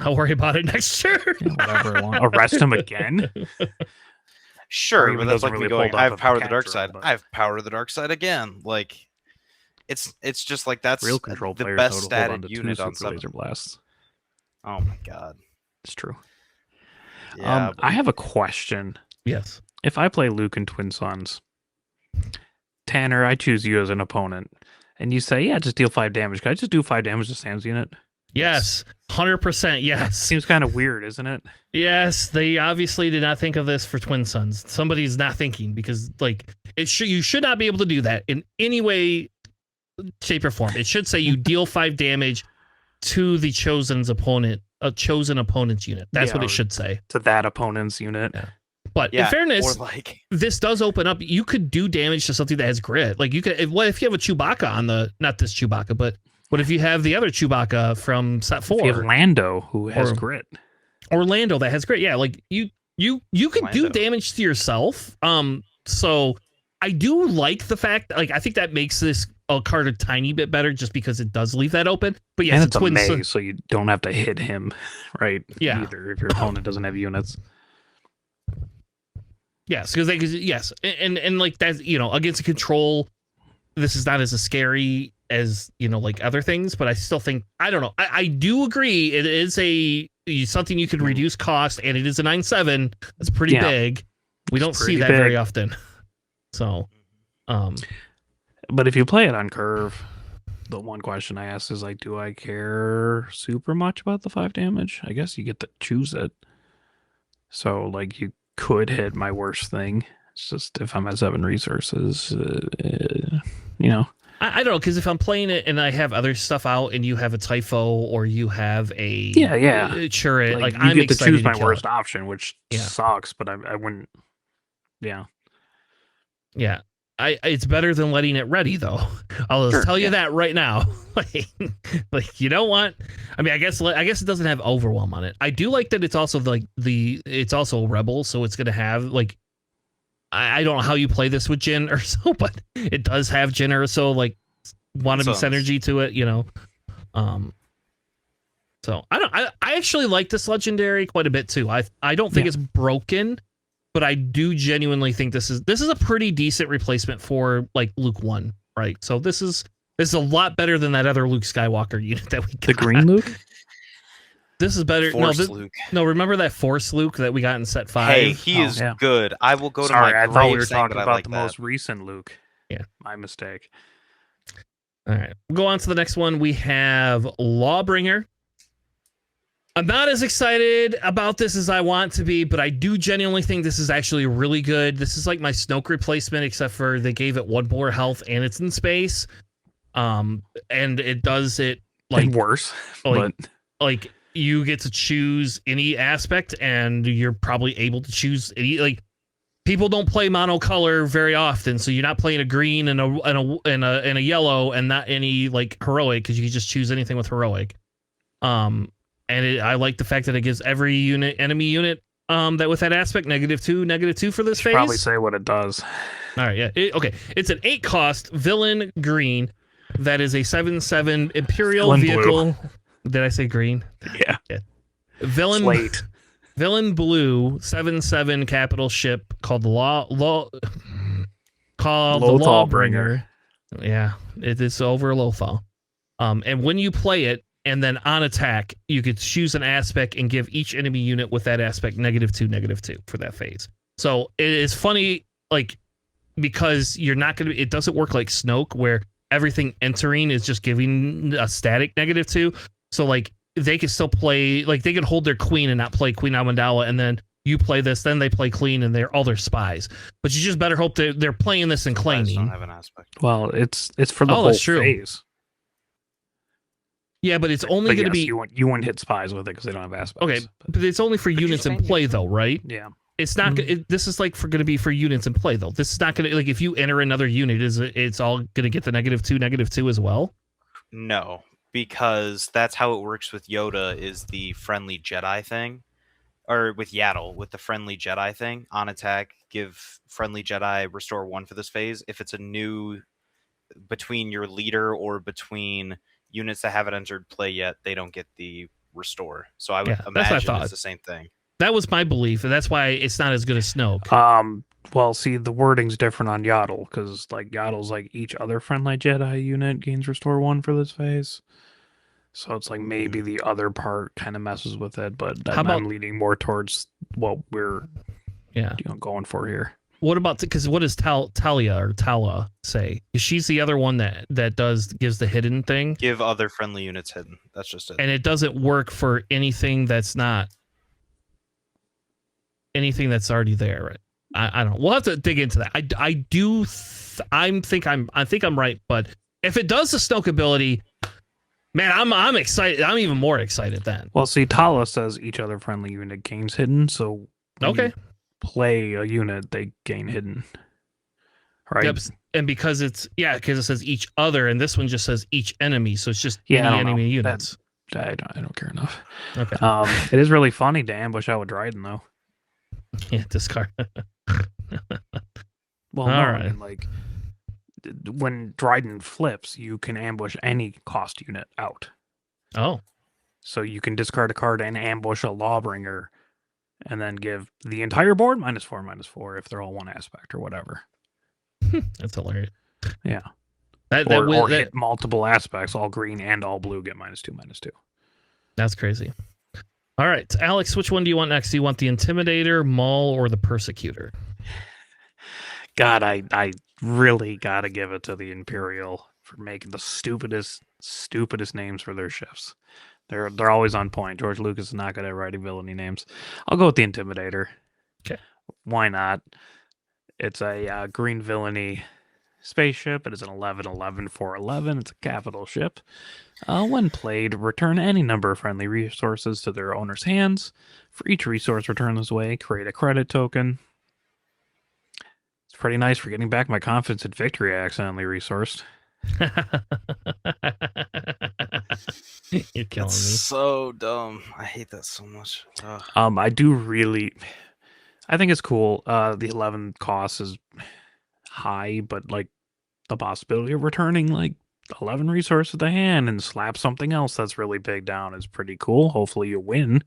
[SPEAKER 1] I'll worry about it next turn.
[SPEAKER 2] Whatever. Arrest him again?
[SPEAKER 3] Sure, but that's like me going, I have power of the dark side. I have power of the dark side again. Like, it's just like that's
[SPEAKER 2] real control
[SPEAKER 3] the best statted unit on
[SPEAKER 2] laser blasts.
[SPEAKER 3] Oh my god.
[SPEAKER 2] It's true.
[SPEAKER 3] Yeah,
[SPEAKER 2] I have a question.
[SPEAKER 1] Yes.
[SPEAKER 2] If I play Luke and Twin Sons, Tanner, I choose you as an opponent, and you say, yeah, just deal 5 damage. Can I just do 5 damage to Sam's unit?
[SPEAKER 1] Yes. 100% yes.
[SPEAKER 2] Seems kind of weird, isn't it?
[SPEAKER 1] Yes, they obviously did not think of this for Twin Sons. Somebody's not thinking, because like you should not be able to do that in any way, shape, or form. It should say you deal 5 damage to the chosen opponent's unit. That's what it should say.
[SPEAKER 2] To that opponent's unit.
[SPEAKER 1] Yeah. But in fairness, this does open up. You could do damage to something that has grit. Like you could, what if you have a Chewbacca on not this Chewbacca, but what if you have the other Chewbacca from set 4?
[SPEAKER 2] If you have Lando, who has grit.
[SPEAKER 1] Orlando that has grit. Yeah, like you could do damage to yourself. So I do like the fact, like, I think that makes this card a tiny bit better just because it does leave that open. But yes,
[SPEAKER 2] and it's a maze, so you don't have to hit him, right?
[SPEAKER 1] Yeah.
[SPEAKER 2] Either if your opponent doesn't have units.
[SPEAKER 1] Yes, because and like that, against a control, this is not as scary as like other things. But I still think, I don't know. I do agree it is something you can reduce cost, and it is a 9/7. That's pretty big. We don't see that very often. So,
[SPEAKER 2] but if you play it on curve, the one question I ask is like, do I care super much about the 5 damage? I guess you get to choose it. So like you could hit my worst thing. It's just if I'm at 7 resources,
[SPEAKER 1] I don't know, because if I'm playing it and I have other stuff out, and you have a Typho or you have a Churret, like I'm
[SPEAKER 2] get to
[SPEAKER 1] excited
[SPEAKER 2] choose my
[SPEAKER 1] kill
[SPEAKER 2] worst
[SPEAKER 1] it.
[SPEAKER 2] option, which sucks. But I wouldn't. Yeah.
[SPEAKER 1] Yeah. It's better than letting it ready, though. I'll just tell you that right now. like you don't want. I mean, I guess it doesn't have overwhelm on it. I do like that it's also it's also Rebel, so it's gonna have like. I don't know how you play this with Jin or so, but it does have Jin or so, like wannabe synergy to it, So I actually like this legendary quite a bit too. I don't think it's broken, but I do genuinely think this is a pretty decent replacement for like Luke 1, right? So this is a lot better than that other Luke Skywalker unit that we got.
[SPEAKER 2] The green Luke?
[SPEAKER 1] This is better.
[SPEAKER 3] Force Luke.
[SPEAKER 1] No, remember that Force Luke that we got in set 5?
[SPEAKER 3] Hey, he is good. I will go
[SPEAKER 2] Sorry,
[SPEAKER 3] to my
[SPEAKER 2] I thought we
[SPEAKER 3] grave
[SPEAKER 2] were
[SPEAKER 3] saying
[SPEAKER 2] talking
[SPEAKER 3] that I
[SPEAKER 2] about
[SPEAKER 3] like
[SPEAKER 2] the
[SPEAKER 3] that.
[SPEAKER 2] most recent Luke.
[SPEAKER 1] Yeah.
[SPEAKER 2] My mistake.
[SPEAKER 1] All right. We'll go on to the next one. We have Lawbringer. I'm not as excited about this as I want to be, but I do genuinely think this is actually really good. This is like my Snoke replacement, except for they gave it 1 more health and it's in space. And it does it like
[SPEAKER 2] and worse.
[SPEAKER 1] Like you get to choose any aspect, and you're probably able to choose any. Like people don't play monocolor very often, so you're not playing a green and a yellow and not any like heroic, because you can just choose anything with heroic. I like the fact that it gives every enemy unit that with that aspect -2 for this phase.
[SPEAKER 2] Probably say what it does.
[SPEAKER 1] All right, yeah. Okay. It's an 8 cost villain green that is a 7/7 Imperial
[SPEAKER 2] Villain
[SPEAKER 1] vehicle. Did I say green?
[SPEAKER 2] Yeah.
[SPEAKER 1] Villain
[SPEAKER 2] Slate.
[SPEAKER 1] Villain blue 7/7 capital ship called the Lawbringer. Yeah, it is over Lothal. And when you play it, and then on attack, you could choose an aspect and give each enemy unit with that aspect -2 for that phase. So it is funny, like, because you're not going to, it doesn't work like Snoke where everything entering is just giving a static -2. So like they can still play, like they can hold their queen and not play Queen Amidala, and then you play this, then they play clean and they're all their spies. But you just better hope that they're playing this and claiming.
[SPEAKER 3] Don't have an aspect.
[SPEAKER 2] Well, it's for the whole phase.
[SPEAKER 1] Yeah, but it's only going to be...
[SPEAKER 2] You wouldn't hit spies with it because they don't have aspects.
[SPEAKER 1] Okay, but it's only for units in play, though, right?
[SPEAKER 2] Yeah.
[SPEAKER 1] It's not... this is like going to be for units in play, though. This is not going to... Like, if you enter another unit, it's all going to get the -2 as well?
[SPEAKER 3] No, because that's how it works with Yoda, is the friendly Jedi thing. Or with Yaddle, with the friendly Jedi thing. On attack, give friendly Jedi restore 1 for this phase. If it's a new... between your leader or between... units that haven't entered play yet, they don't get the restore. So I would imagine it's the same thing.
[SPEAKER 1] That was my belief, and that's why it's not as good as Snoke.
[SPEAKER 2] Well, see, the wording's different on Yaddle, because like Yaddle's like each other friendly Jedi unit gains restore 1 for this phase. So it's like maybe the other part kind of messes with it, but I'm leaning more towards what we're going for here.
[SPEAKER 1] What about, because what does Tala say? She's the other one that gives the hidden thing.
[SPEAKER 3] Give other friendly units hidden. That's just it.
[SPEAKER 1] And it doesn't work for anything that's not anything that's already there, right? I don't know. We'll have to dig into that. I think I'm right, but if it does the Snoke ability, man, I'm excited. I'm even more excited then.
[SPEAKER 2] Well, see, Tala says each other friendly unit gains hidden, so
[SPEAKER 1] okay.
[SPEAKER 2] Play a unit, they gain hidden, right?
[SPEAKER 1] Yep. And because because it says each other, and this one just says each enemy, so it's just any enemy units.
[SPEAKER 2] I don't care enough.
[SPEAKER 1] Okay.
[SPEAKER 2] It is really funny to ambush out with Dryden, though.
[SPEAKER 1] Yeah, discard.
[SPEAKER 2] Well, no, right. I mean, like when Dryden flips, you can ambush any cost unit out.
[SPEAKER 1] Oh.
[SPEAKER 2] So you can discard a card and ambush a Lawbringer. And then give the entire board -4/-4 if they're all 1 aspect or whatever.
[SPEAKER 1] That's hilarious.
[SPEAKER 2] Yeah.
[SPEAKER 1] Or
[SPEAKER 2] hit multiple aspects, all green and all blue get -2/-2.
[SPEAKER 1] That's crazy. All right, Alex, which one do you want next? Do you want the Intimidator, Maul, or the Persecutor?
[SPEAKER 2] God, I really gotta give it to the Imperial for making the stupidest names for their ships. They're always on point. George Lucas is not good at writing villainy names. I'll go with the Intimidator.
[SPEAKER 1] Okay.
[SPEAKER 2] Why not? It's a green villainy spaceship. It is an 11/11 for 11. It's a capital ship. When played, return any number of friendly resources to their owner's hands. For each resource returned this way, create a credit token. It's pretty nice for getting back my confidence in victory I accidentally resourced.
[SPEAKER 1] You're killing me.
[SPEAKER 3] So dumb. I hate that so much.
[SPEAKER 2] I think it's cool. The 11 cost is high, but like the possibility of returning like 11 resources to the hand and slap something else that's really big down is pretty cool. Hopefully you win,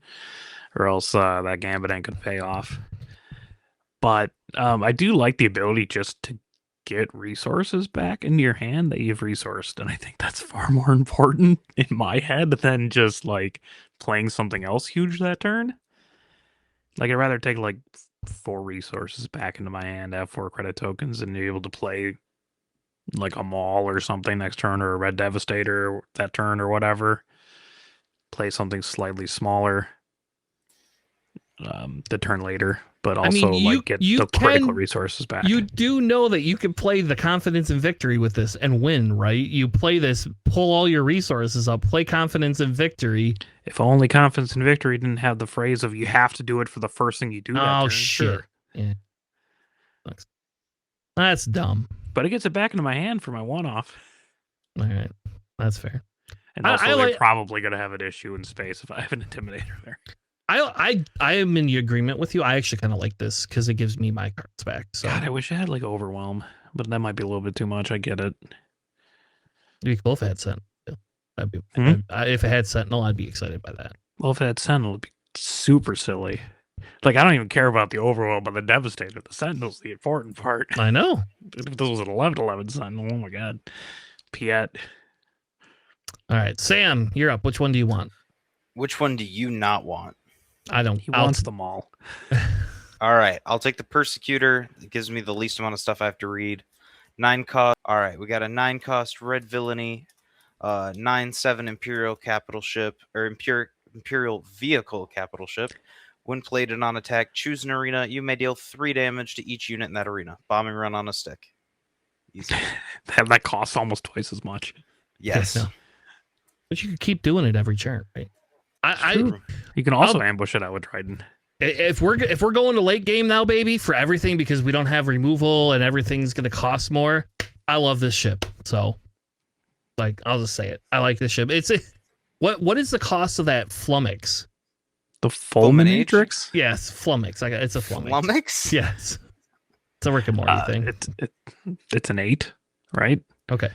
[SPEAKER 2] or else that gambit ain't gonna pay off. But I do like the ability just to get resources back into your hand that you've resourced, and I think that's far more important in my head than just like playing something else huge that turn. Like, I'd rather take like 4 resources back into my hand, have 4 credit tokens, and be able to play like a Maul or something next turn, or a Red Devastator that turn, or whatever. Play something slightly smaller the turn later, but also get the critical resources back.
[SPEAKER 1] You do know that you can play the Confidence in Victory with this and win, right? You play this, pull all your resources up, play Confidence in Victory.
[SPEAKER 2] If only Confidence in Victory didn't have the phrase of you have to do it for the first thing you do that turn.
[SPEAKER 1] Sure. Yeah. That's dumb.
[SPEAKER 2] But it gets it back into my hand for my one-off.
[SPEAKER 1] All right. That's fair.
[SPEAKER 2] And also, they're probably going to have an issue in space if I have an Intimidator there.
[SPEAKER 1] I am in the agreement with you. I actually kind of like this because it gives me my cards back. So.
[SPEAKER 2] God, I wish I had like Overwhelm, but that might be a little bit too much. I get it.
[SPEAKER 1] We both had Sentinel. If it had Sentinel, I'd be excited by that.
[SPEAKER 2] Well, if it had Sentinel, it'd be super silly. Like, I don't even care about the Overwhelm, but the Devastator. The Sentinel's the important part.
[SPEAKER 1] I know.
[SPEAKER 2] If this was an 11-11 Sentinel, oh my God. Piet.
[SPEAKER 1] All right, Sam, you're up. Which one do you want?
[SPEAKER 3] Which one do you not want?
[SPEAKER 1] I don't.
[SPEAKER 2] He wants them all.
[SPEAKER 3] All right, I'll take the Persecutor. It gives me the least amount of stuff I have to read. 9 cost. All right, we got a 9 cost Red Villainy, 9/7 Imperial Capital Ship, or Imperial Vehicle Capital Ship. When played and on attack, choose an arena. You may deal 3 damage to each unit in that arena. Bombing run on a stick. Easy.
[SPEAKER 2] That costs almost twice as much.
[SPEAKER 3] Yes.
[SPEAKER 1] Yeah, no. But you could keep doing it every turn, right?
[SPEAKER 2] You can also ambush it out with Trident.
[SPEAKER 1] If we're going to late game now, baby, for everything because we don't have removal and everything's going to cost more. I love this ship. So, like, I'll just say it. I like this ship. What is the cost of that Flummox?
[SPEAKER 2] The Fulminatrix?
[SPEAKER 1] Yes, Flummox. It's a Flummox.
[SPEAKER 3] Flummox?
[SPEAKER 1] Yes. It's a Rick and Morty thing.
[SPEAKER 2] It's an 8, right?
[SPEAKER 1] Okay.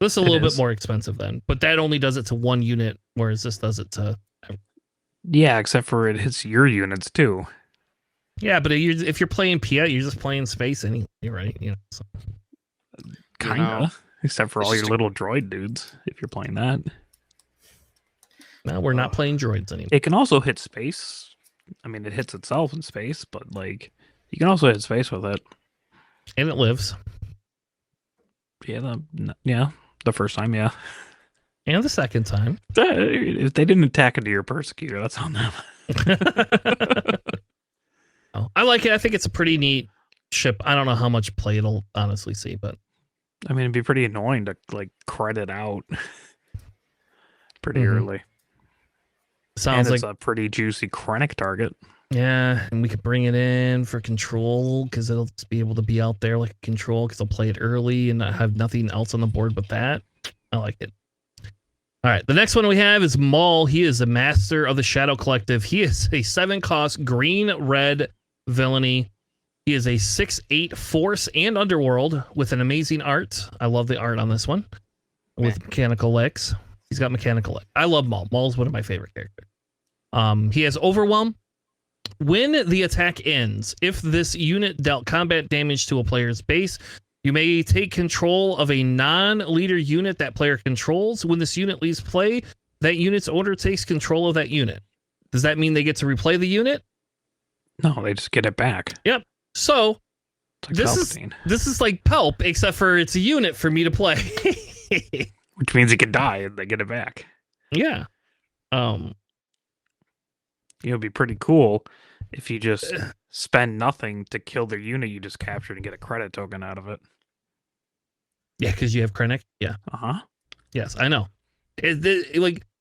[SPEAKER 1] This is a little bit more expensive then, but that only does it to 1 unit, whereas this does it to...
[SPEAKER 2] Yeah, except for it hits your units too.
[SPEAKER 1] Yeah, but if you're playing Piet, you're just playing space anyway, right? So.
[SPEAKER 2] Kinda. Except for all your little droid dudes, if you're playing that.
[SPEAKER 1] No, we're not playing droids anymore.
[SPEAKER 2] It can also hit space. I mean, it hits itself in space, but like you can also hit space with it.
[SPEAKER 1] And it lives.
[SPEAKER 2] Yeah, the first time, yeah.
[SPEAKER 1] And the second time.
[SPEAKER 2] If they didn't attack into your Persecutor, that's on them.
[SPEAKER 1] I like it. I think it's a pretty neat ship. I don't know how much play it'll honestly see, but
[SPEAKER 2] I mean, it'd be pretty annoying to like credit out pretty early.
[SPEAKER 1] Sounds
[SPEAKER 2] and it's
[SPEAKER 1] like
[SPEAKER 2] a pretty juicy Krennic target.
[SPEAKER 1] Yeah, and we could bring it in for control because it'll just be able to be out there like a control because I'll play it early and not have nothing else on the board but that. I like it. All right, the next one we have is Maul. He is a master of the Shadow Collective. He is a 7-cost green-red villainy. He is a 6/8 force and underworld with an amazing art. I love the art on this one with mechanical legs. He's got mechanical legs. I love Maul. Maul's one of my favorite characters. He has Overwhelm. When the attack ends, if this unit dealt combat damage to a player's base, you may take control of a non-leader unit that player controls. When this unit leaves play, that unit's owner takes control of that unit. Does that mean they get to replay the unit?
[SPEAKER 2] No, they just get it back.
[SPEAKER 1] Yep. So
[SPEAKER 2] like
[SPEAKER 1] this is like Pelp, except for it's a unit for me to play.
[SPEAKER 2] Which means it can die and they get it back.
[SPEAKER 1] Yeah.
[SPEAKER 2] It would be pretty cool if you just spend nothing to kill their unit you just captured and get a credit token out of it.
[SPEAKER 1] Yeah, because you have Krennic. Yeah.
[SPEAKER 2] Uh-huh.
[SPEAKER 1] Yes, I know.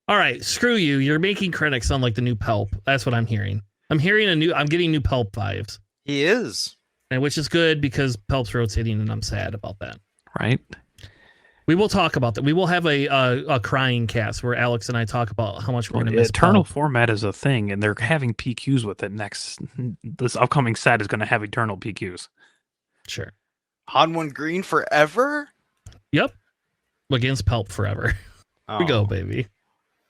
[SPEAKER 1] All right, screw you. You're making Krennic sound like the new Pelp. That's what I'm hearing. I'm getting new Pelp vibes.
[SPEAKER 3] He is.
[SPEAKER 1] And which is good because Pelp's rotating and I'm sad about that.
[SPEAKER 2] Right.
[SPEAKER 1] We will talk about that. We will have a crying cast where Alex and I talk about how much we're going to miss
[SPEAKER 2] Eternal
[SPEAKER 1] Pelp.
[SPEAKER 2] format is a thing, and they're having PQs with it next. This upcoming set is going to have Eternal PQs.
[SPEAKER 1] Sure.
[SPEAKER 3] Han 1 green forever?
[SPEAKER 1] Yep. Against Pelp forever. Here we go, baby.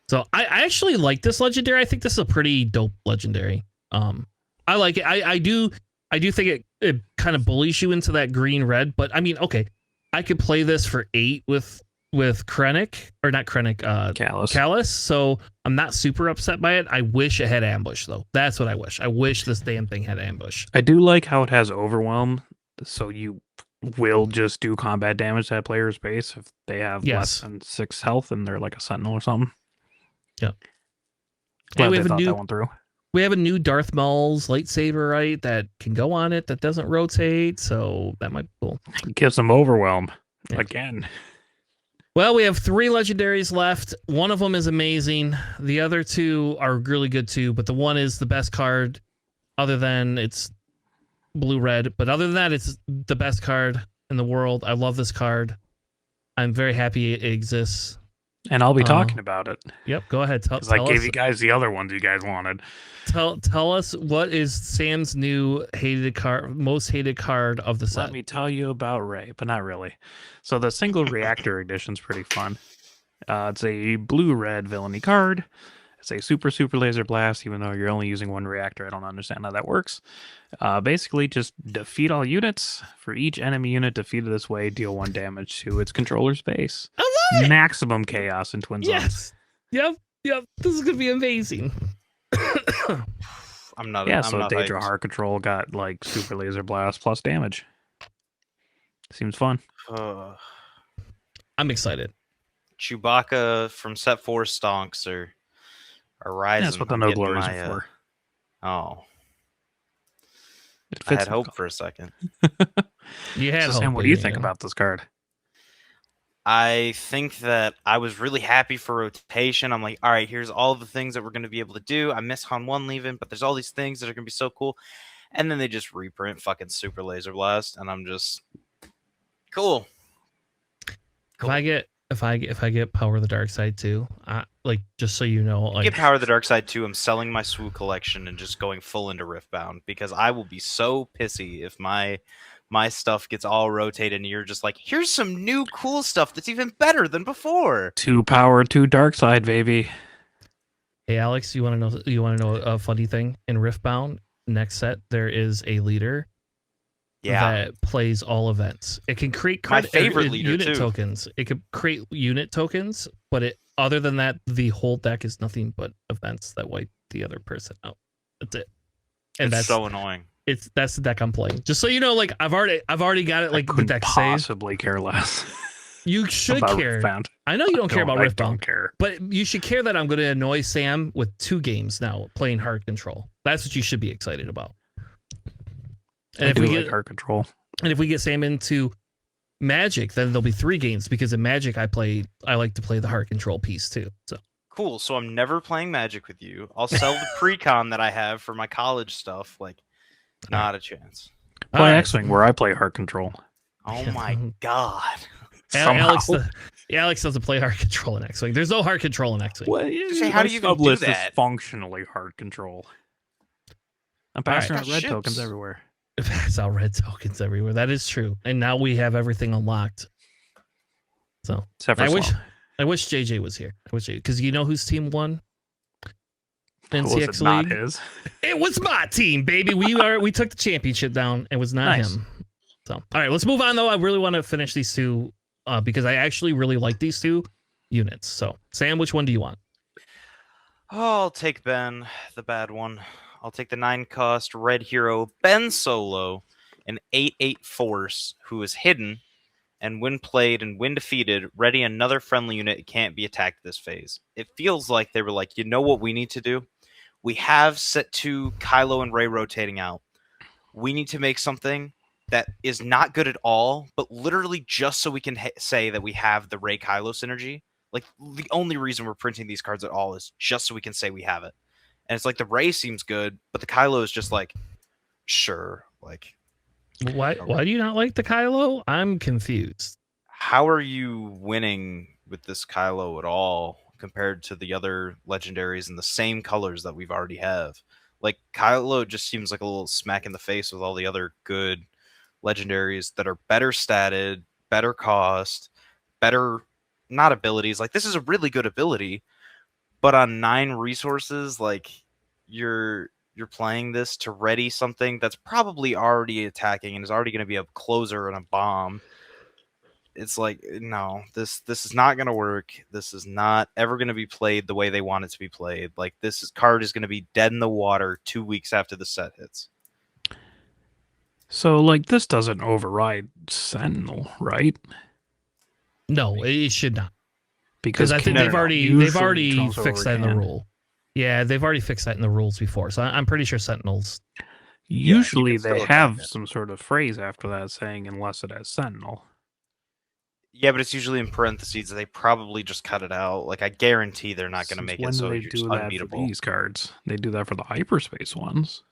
[SPEAKER 1] So I actually like this legendary. I think this is a pretty dope legendary. I like it. I do think it kind of bullies you into that green red, but I mean, okay. I could play this for 8 with with Krennic, or not Krennic, Callus. So I'm not super upset by it. I wish it had ambush though. That's what I wish. I wish this damn thing had ambush.
[SPEAKER 2] I do like how it has overwhelm, so you will just do combat damage to that player's base if they have less than 6 health and they're like a sentinel or something.
[SPEAKER 1] Yep.
[SPEAKER 2] Glad they thought that one through.
[SPEAKER 1] We have a new Darth Maul's lightsaber, right? That can go on it, that doesn't rotate, so that might be cool.
[SPEAKER 2] It gives them overwhelm again.
[SPEAKER 1] Well, we have 3 legendaries left. One of them is amazing. The other 2 are really good too, but the one is the best card, other than it's blue-red. But other than that, it's the best card in the world. I love this card. I'm very happy it exists.
[SPEAKER 2] And I'll be talking about it.
[SPEAKER 1] Yep, go ahead.
[SPEAKER 2] Because I gave you guys the other ones you guys wanted.
[SPEAKER 1] Tell us, what is Sam's new most hated card of the set?
[SPEAKER 2] Let me tell you about Ray, but not really. So the single reactor edition's pretty fun. It's a blue-red villainy card. It's a super laser blast, even though you're only using 1 reactor. I don't understand how that works. Basically, just defeat all units. For each enemy unit defeated this way, deal 1 damage to its controller's base.
[SPEAKER 1] I love it!
[SPEAKER 2] Maximum chaos in Twin Zones.
[SPEAKER 1] Yep. This is gonna be amazing.
[SPEAKER 3] I'm not.
[SPEAKER 2] Yeah, so Daedra Heart Control got like super laser blast plus damage. Seems fun.
[SPEAKER 1] I'm excited.
[SPEAKER 3] Chewbacca from set 4 stonks are rising.
[SPEAKER 2] That's what the no glories are for.
[SPEAKER 3] Oh.
[SPEAKER 2] It
[SPEAKER 3] I
[SPEAKER 2] fits
[SPEAKER 3] had hope for a second.
[SPEAKER 1] You had hope.
[SPEAKER 2] Sam, what do you think about this card?
[SPEAKER 3] I think that I was really happy for rotation. I'm like, all right, here's all the things that we're going to be able to do. I miss Han 1 leaving, but there's all these things that are going to be so cool. And then they just reprint fucking Super Laser Blast, and I'm just cool.
[SPEAKER 1] If I get Power of the Dark Side too, like, just so you know, like,
[SPEAKER 3] get Power of the Dark Side too, I'm selling my Swoo collection and just going full into Riftbound, because I will be so pissy if my stuff gets all rotated and you're just like, here's some new cool stuff that's even better than before.
[SPEAKER 2] 2 power, 2 dark side, baby.
[SPEAKER 1] Hey Alex, you want to know a funny thing? In Riftbound next set, there is a leader that plays all events. It can create
[SPEAKER 3] my favorite leader
[SPEAKER 1] unit
[SPEAKER 3] too.
[SPEAKER 1] tokens. It could create unit tokens, but other than that, the whole deck is nothing but events that wipe the other person out. That's it. And
[SPEAKER 3] that's so annoying.
[SPEAKER 1] That's the deck I'm playing. Just so you know, like, I've already got it. Like,
[SPEAKER 2] I
[SPEAKER 1] the deck
[SPEAKER 2] possibly care less.
[SPEAKER 1] You should care.
[SPEAKER 2] Riftbound.
[SPEAKER 1] I know you don't care about Riftbound.
[SPEAKER 2] I don't care.
[SPEAKER 1] But you should care that I'm going to annoy Sam with 2 games now playing Heart Control. That's what you should be excited about. And if we get
[SPEAKER 2] Heart Control,
[SPEAKER 1] and if we get Sam into Magic, then there'll be 3 games, because in Magic I like to play the Heart Control piece too. So
[SPEAKER 3] cool. So I'm never playing Magic with you. I'll sell the pre-con that I have for my college stuff. Like, not a chance.
[SPEAKER 2] Play X-Wing, where I play Heart Control.
[SPEAKER 3] Oh my god.
[SPEAKER 1] Alex doesn't play Heart Control in X-Wing. There's no Heart Control in X-Wing.
[SPEAKER 3] Well, how do you even do that?
[SPEAKER 2] Is functionally Heart Control. I'm passing out red tokens everywhere.
[SPEAKER 1] Pass out red tokens everywhere. That is true. And now we have everything unlocked. So I wish JJ was here. I wish, because you know whose team won? NCX League.
[SPEAKER 2] Not his.
[SPEAKER 1] It was my team, baby. We took the championship down. It was not him. So all right, let's move on though. I really want to finish these 2 because I actually really like these 2 units. So Sam, which one do you want?
[SPEAKER 3] Oh, I'll take Ben, the bad one. I'll take the 9-cost red hero Ben Solo, an 8/8 force who is hidden, and when played and when defeated, ready another friendly unit. It can't be attacked this phase. It feels like they were like, you know what we need to do? We have set 2 Kylo and Rey rotating out. We need to make something that is not good at all, but literally just so we can say that we have the Rey Kylo synergy. Like, the only reason we're printing these cards at all is just so we can say we have it. And it's like the Rey seems good, but the Kylo is just like, sure. Like,
[SPEAKER 1] why do you not like the Kylo? I'm confused.
[SPEAKER 3] How are you winning with this Kylo at all compared to the other legendaries in the same colors that we've already have? Like, Kylo just seems like a little smack in the face with all the other good legendaries that are better statted, better cost, better not abilities. Like, this is a really good ability, but on 9 resources, like, you're playing this to ready something that's probably already attacking and is already going to be a closer and a bomb. it's like, no, this is not gonna work. This is not ever gonna be played the way they want it to be played. Like card is gonna be dead in the water 2 weeks after the set hits.
[SPEAKER 2] So like this doesn't override Sentinel, right?
[SPEAKER 1] No, it should not.
[SPEAKER 2] Because
[SPEAKER 1] I think they've already
[SPEAKER 2] trumps
[SPEAKER 1] fixed
[SPEAKER 2] over
[SPEAKER 1] that in the
[SPEAKER 2] can.
[SPEAKER 1] rule. Yeah, they've already fixed that in the rules before. So I'm pretty sure Sentinels.
[SPEAKER 2] Usually
[SPEAKER 3] you can
[SPEAKER 2] they
[SPEAKER 3] still
[SPEAKER 2] have
[SPEAKER 3] attack it.
[SPEAKER 2] some sort of phrase after that saying unless it has Sentinel.
[SPEAKER 3] Yeah, but it's usually in parentheses. They probably just cut it out. Like I guarantee they're not going to
[SPEAKER 2] Since
[SPEAKER 3] make
[SPEAKER 2] when
[SPEAKER 3] it so
[SPEAKER 2] do they
[SPEAKER 3] you're
[SPEAKER 2] do
[SPEAKER 3] just
[SPEAKER 2] that for
[SPEAKER 3] unbeatable.
[SPEAKER 2] these cards? They do that for the hyperspace ones.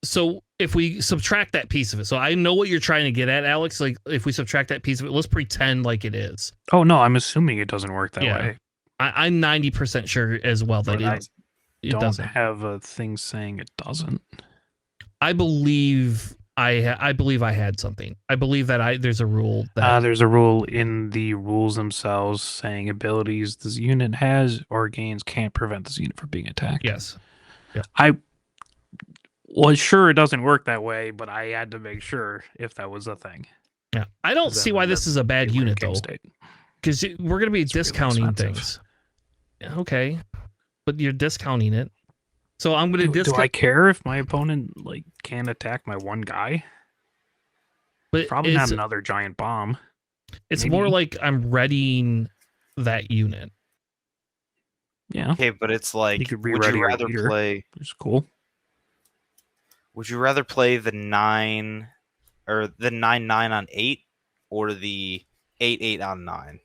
[SPEAKER 1] So if we subtract that piece of it, so I know what you're trying to get at, Alex. Like if we subtract that piece of it, let's pretend like it is.
[SPEAKER 2] Oh no, I'm assuming it doesn't work that
[SPEAKER 1] Yeah.
[SPEAKER 2] way.
[SPEAKER 1] I'm 90% sure as well that
[SPEAKER 2] But
[SPEAKER 1] it
[SPEAKER 2] don't
[SPEAKER 1] doesn't.
[SPEAKER 2] have a thing saying it doesn't.
[SPEAKER 1] I believe I believe I had something. I believe that there's a rule that
[SPEAKER 2] There's a rule in the rules themselves saying abilities this unit has or gains can't prevent this unit from being attacked.
[SPEAKER 1] yes.
[SPEAKER 2] I was sure it doesn't work that way, but I had to make sure if that was a thing.
[SPEAKER 1] Yeah. I don't see why this is a bad unit though. Because we're going to be discounting
[SPEAKER 2] really
[SPEAKER 1] things. Okay. But you're discounting it. So I'm going to discount.
[SPEAKER 2] Do I care if my opponent like can't attack my one guy?
[SPEAKER 1] But
[SPEAKER 2] probably not another giant bomb.
[SPEAKER 1] It's more like I'm readying that unit.
[SPEAKER 2] Yeah.
[SPEAKER 3] Okay, but it's like, would you rather play?
[SPEAKER 2] It's cool.
[SPEAKER 3] Would you rather play the 9 or the 9/9 on 8 or the 8/8 on 9?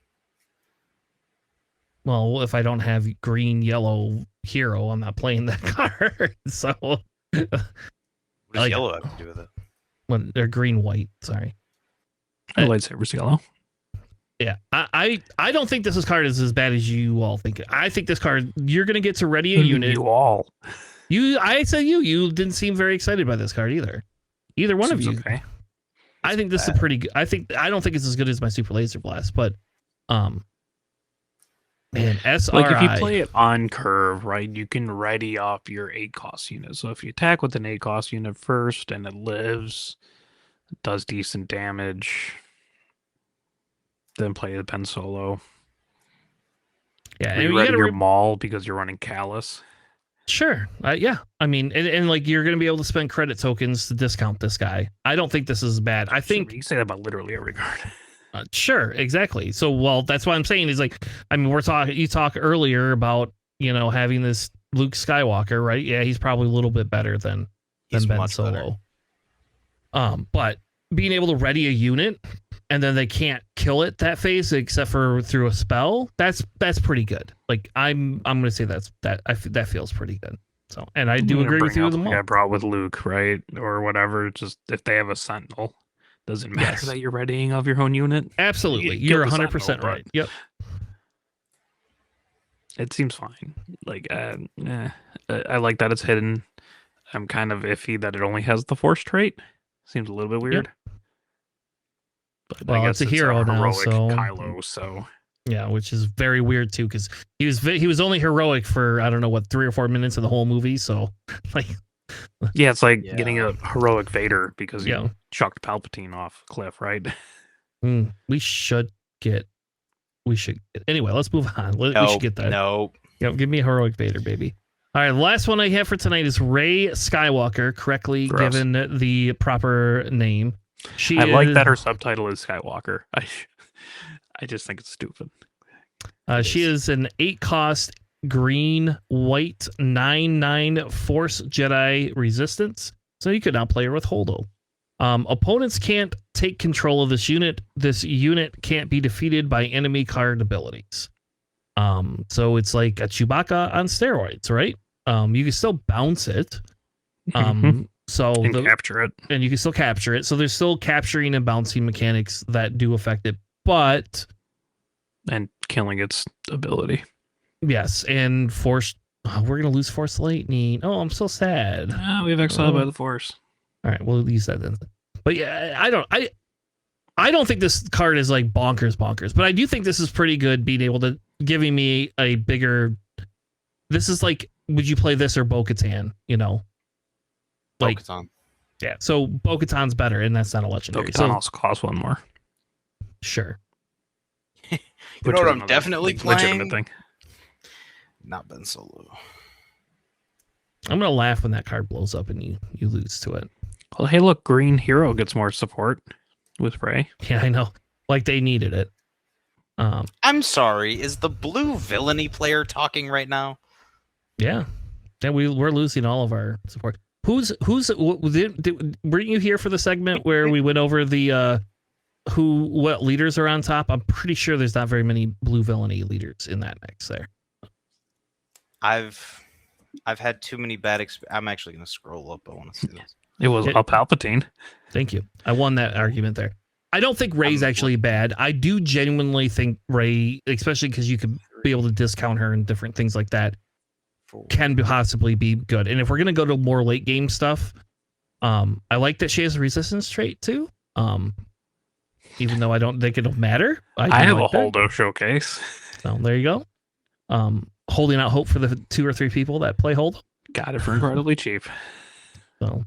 [SPEAKER 1] Well, if I don't have green, yellow hero, I'm not playing that card. So
[SPEAKER 3] what does yellow have to do with it?
[SPEAKER 1] When they're green, white. Sorry.
[SPEAKER 2] Lightsaber's yellow.
[SPEAKER 1] Yeah, I don't think this card is as bad as you all think. I think this card, you're gonna get to ready a unit.
[SPEAKER 2] You all.
[SPEAKER 1] I said you didn't seem very excited by this card either. Either one of you. Okay. I think this is pretty good. I don't think it's as good as my Super Laser Blast, but man, SRI.
[SPEAKER 2] Like if you play it on curve, right, you can ready up your 8-cost unit. So if you attack with an 8-cost unit first and it lives, does decent damage, then play the Ben Solo.
[SPEAKER 1] Yeah, and
[SPEAKER 2] you ready your Maul because you're running Callus.
[SPEAKER 1] Sure. Yeah. I mean, and like you're going to be able to spend credit tokens to discount this guy. I don't think this is bad. I think
[SPEAKER 2] you say that about literally every card.
[SPEAKER 1] Sure, exactly. So, well, that's what I'm saying is like, I mean, you talked earlier about, having this Luke Skywalker, right? Yeah, he's probably a little bit better than Ben Solo. But being able to ready a unit and then they can't kill it that phase except for through a spell, that's pretty good. Like I'm going to say that feels pretty good. So, and I do agree with you with them all.
[SPEAKER 2] I brought with Luke, right? Or whatever, just if they have a Sentinel. Doesn't matter that you're readying of your own unit.
[SPEAKER 1] Absolutely. You're 100% right. Yep.
[SPEAKER 2] It seems fine. Like, I like that it's hidden. I'm kind of iffy that it only has the Force trait. Seems a little bit weird.
[SPEAKER 1] Yep.
[SPEAKER 2] But
[SPEAKER 1] well,
[SPEAKER 2] I guess
[SPEAKER 1] it's a hero now, so
[SPEAKER 2] Kylo, so
[SPEAKER 1] yeah, which is very weird too, because he was only heroic for I don't know what 3 or 4 minutes of the whole movie. So, like.
[SPEAKER 2] Yeah, it's like getting a heroic Vader because you chucked Palpatine off a cliff, right?
[SPEAKER 1] We should get. Anyway, let's move on. We should get that.
[SPEAKER 3] No.
[SPEAKER 1] Give me a heroic Vader, baby. All right, the last one I have for tonight is Rey Skywalker, correctly given the proper name.
[SPEAKER 2] I like that her subtitle is Skywalker. I just think it's stupid.
[SPEAKER 1] She is an 8-cost green, white, 9/9 Force Jedi Resistance. So you could now play her with Holdo. Opponents can't take control of this unit. This unit can't be defeated by enemy card abilities. So it's like a Chewbacca on steroids, right? You can still bounce it.
[SPEAKER 2] Capture it.
[SPEAKER 1] And you can still capture it. So there's still capturing and bouncing mechanics that do affect it, but
[SPEAKER 2] and killing its ability.
[SPEAKER 1] Yes, and Force. Oh, we're gonna lose Force Lightning. Oh, I'm so sad.
[SPEAKER 2] We have exiled by the Force.
[SPEAKER 1] All right, we'll use that then. But yeah, I don't think this card is like bonkers, but I do think this is pretty good. Being able to giving me a bigger. This is like, would you play this or Bo-Katan? Like,
[SPEAKER 3] Bo-Katan.
[SPEAKER 1] Yeah, so Bo-Katan's better, and that's not a legendary.
[SPEAKER 2] Bo-Katan also costs one more.
[SPEAKER 1] Sure.
[SPEAKER 3] You know what I'm definitely playing?
[SPEAKER 2] Legitimate thing.
[SPEAKER 3] Not Ben Solo.
[SPEAKER 1] I'm gonna laugh when that card blows up and you lose to it.
[SPEAKER 2] Well, hey, look, Green Hero gets more support with Ray.
[SPEAKER 1] Yeah, I know. Like they needed it.
[SPEAKER 3] I'm sorry. Is the blue villainy player talking right now?
[SPEAKER 1] Yeah, we're losing all of our support. Weren't you here for the segment where we went over the what leaders are on top? I'm pretty sure there's not very many blue villainy leaders in that mix there.
[SPEAKER 3] I've had too many bad I'm actually going to scroll up. I want to see this.
[SPEAKER 2] It was a Palpatine.
[SPEAKER 1] Thank you. I won that argument there. I don't think Rey's actually bad. I do genuinely think Rey, especially because you could be able to discount her and different things like that, can possibly be good. And if we're going to go to more late game stuff, I like that she has a resistance trait too. Even though I don't think it'll matter.
[SPEAKER 2] I have a Holdo showcase. So
[SPEAKER 1] there you go. Holding out hope for the 2 or 3 people that play Holdo.
[SPEAKER 2] Got it for incredibly cheap.
[SPEAKER 1] So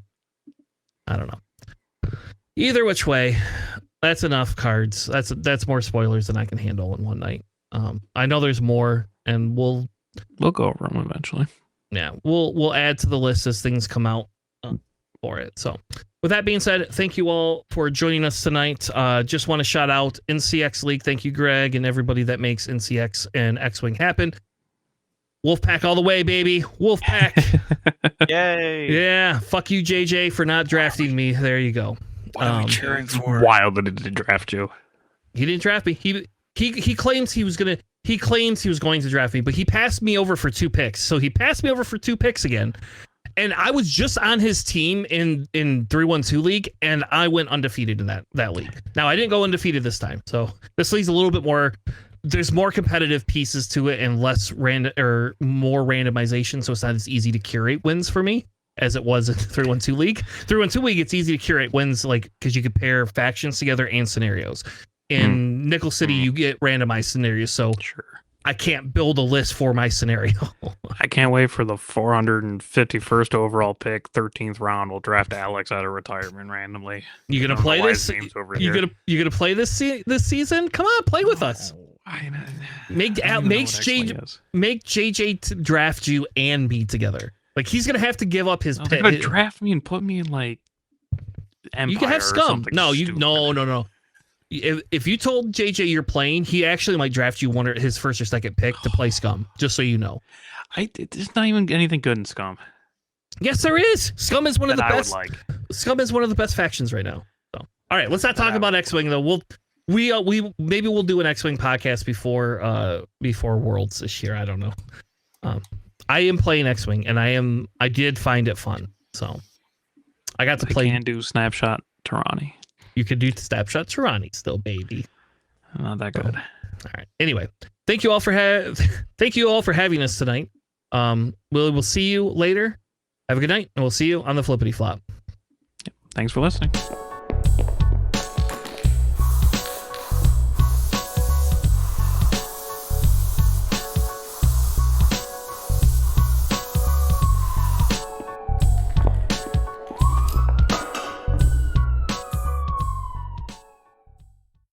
[SPEAKER 1] I don't know. Either which way, that's enough cards. That's more spoilers than I can handle in one night. I know there's more, and we'll
[SPEAKER 2] go over them eventually.
[SPEAKER 1] Yeah, we'll add to the list as things come out for it. So with that being said, thank you all for joining us tonight. Just want to shout out NCX League. Thank you, Greg, and everybody that makes NCX and X-Wing happen. Wolfpack all the way, baby. Wolfpack.
[SPEAKER 3] Yay.
[SPEAKER 1] Yeah. Fuck you, JJ, for not drafting me. There you go.
[SPEAKER 3] What are we cheering for?
[SPEAKER 2] Wild that it didn't draft you.
[SPEAKER 1] He didn't draft me. He claims he was going to draft me, but he passed me over for 2 picks. So he passed me over for 2 picks again. And I was just on his team in 3-1-2 league, and I went undefeated in that league. Now I didn't go undefeated this time. So this league's a little bit more, there's more competitive pieces to it and less random or more randomization. So it's not as easy to curate wins for me as it was in 3-1-2 league. 3-1-2 league, it's easy to curate wins, like, because you can pair factions together and scenarios. In Nickel City, you get randomized scenarios. So
[SPEAKER 2] sure.
[SPEAKER 1] I can't build a list for my scenario.
[SPEAKER 2] I can't wait for the 451st overall pick, 13th round. We'll draft Alex out of retirement randomly.
[SPEAKER 1] You gonna play this? You gonna play this season? Come on, play with us. Make JJ draft you and me together. Like, he's gonna have to give up his pick.
[SPEAKER 2] They're gonna draft me and put me in like Empire.
[SPEAKER 1] You can have Scum. No,
[SPEAKER 2] stupid.
[SPEAKER 1] No. If you told JJ you're playing, he actually might draft you his first or second pick to play Scum. Just so you know.
[SPEAKER 2] There's not even anything good in Scum.
[SPEAKER 1] Yes, there is. Scum is one of the best. Scum is one of the best factions right now. So, all right, let's not talk about X-Wing though. Maybe we'll do an X-Wing podcast before Worlds this year. I don't know. I am playing X-Wing, and I did find it fun. So I got to play.
[SPEAKER 2] I can do Snapshot Tarani.
[SPEAKER 1] You could do Snapshot Tarani still, baby.
[SPEAKER 2] Not that good.
[SPEAKER 1] All right. Anyway, thank you all for having us tonight. We'll see you later. Have a good night, and we'll see you on the flippity flop.
[SPEAKER 2] Thanks for listening.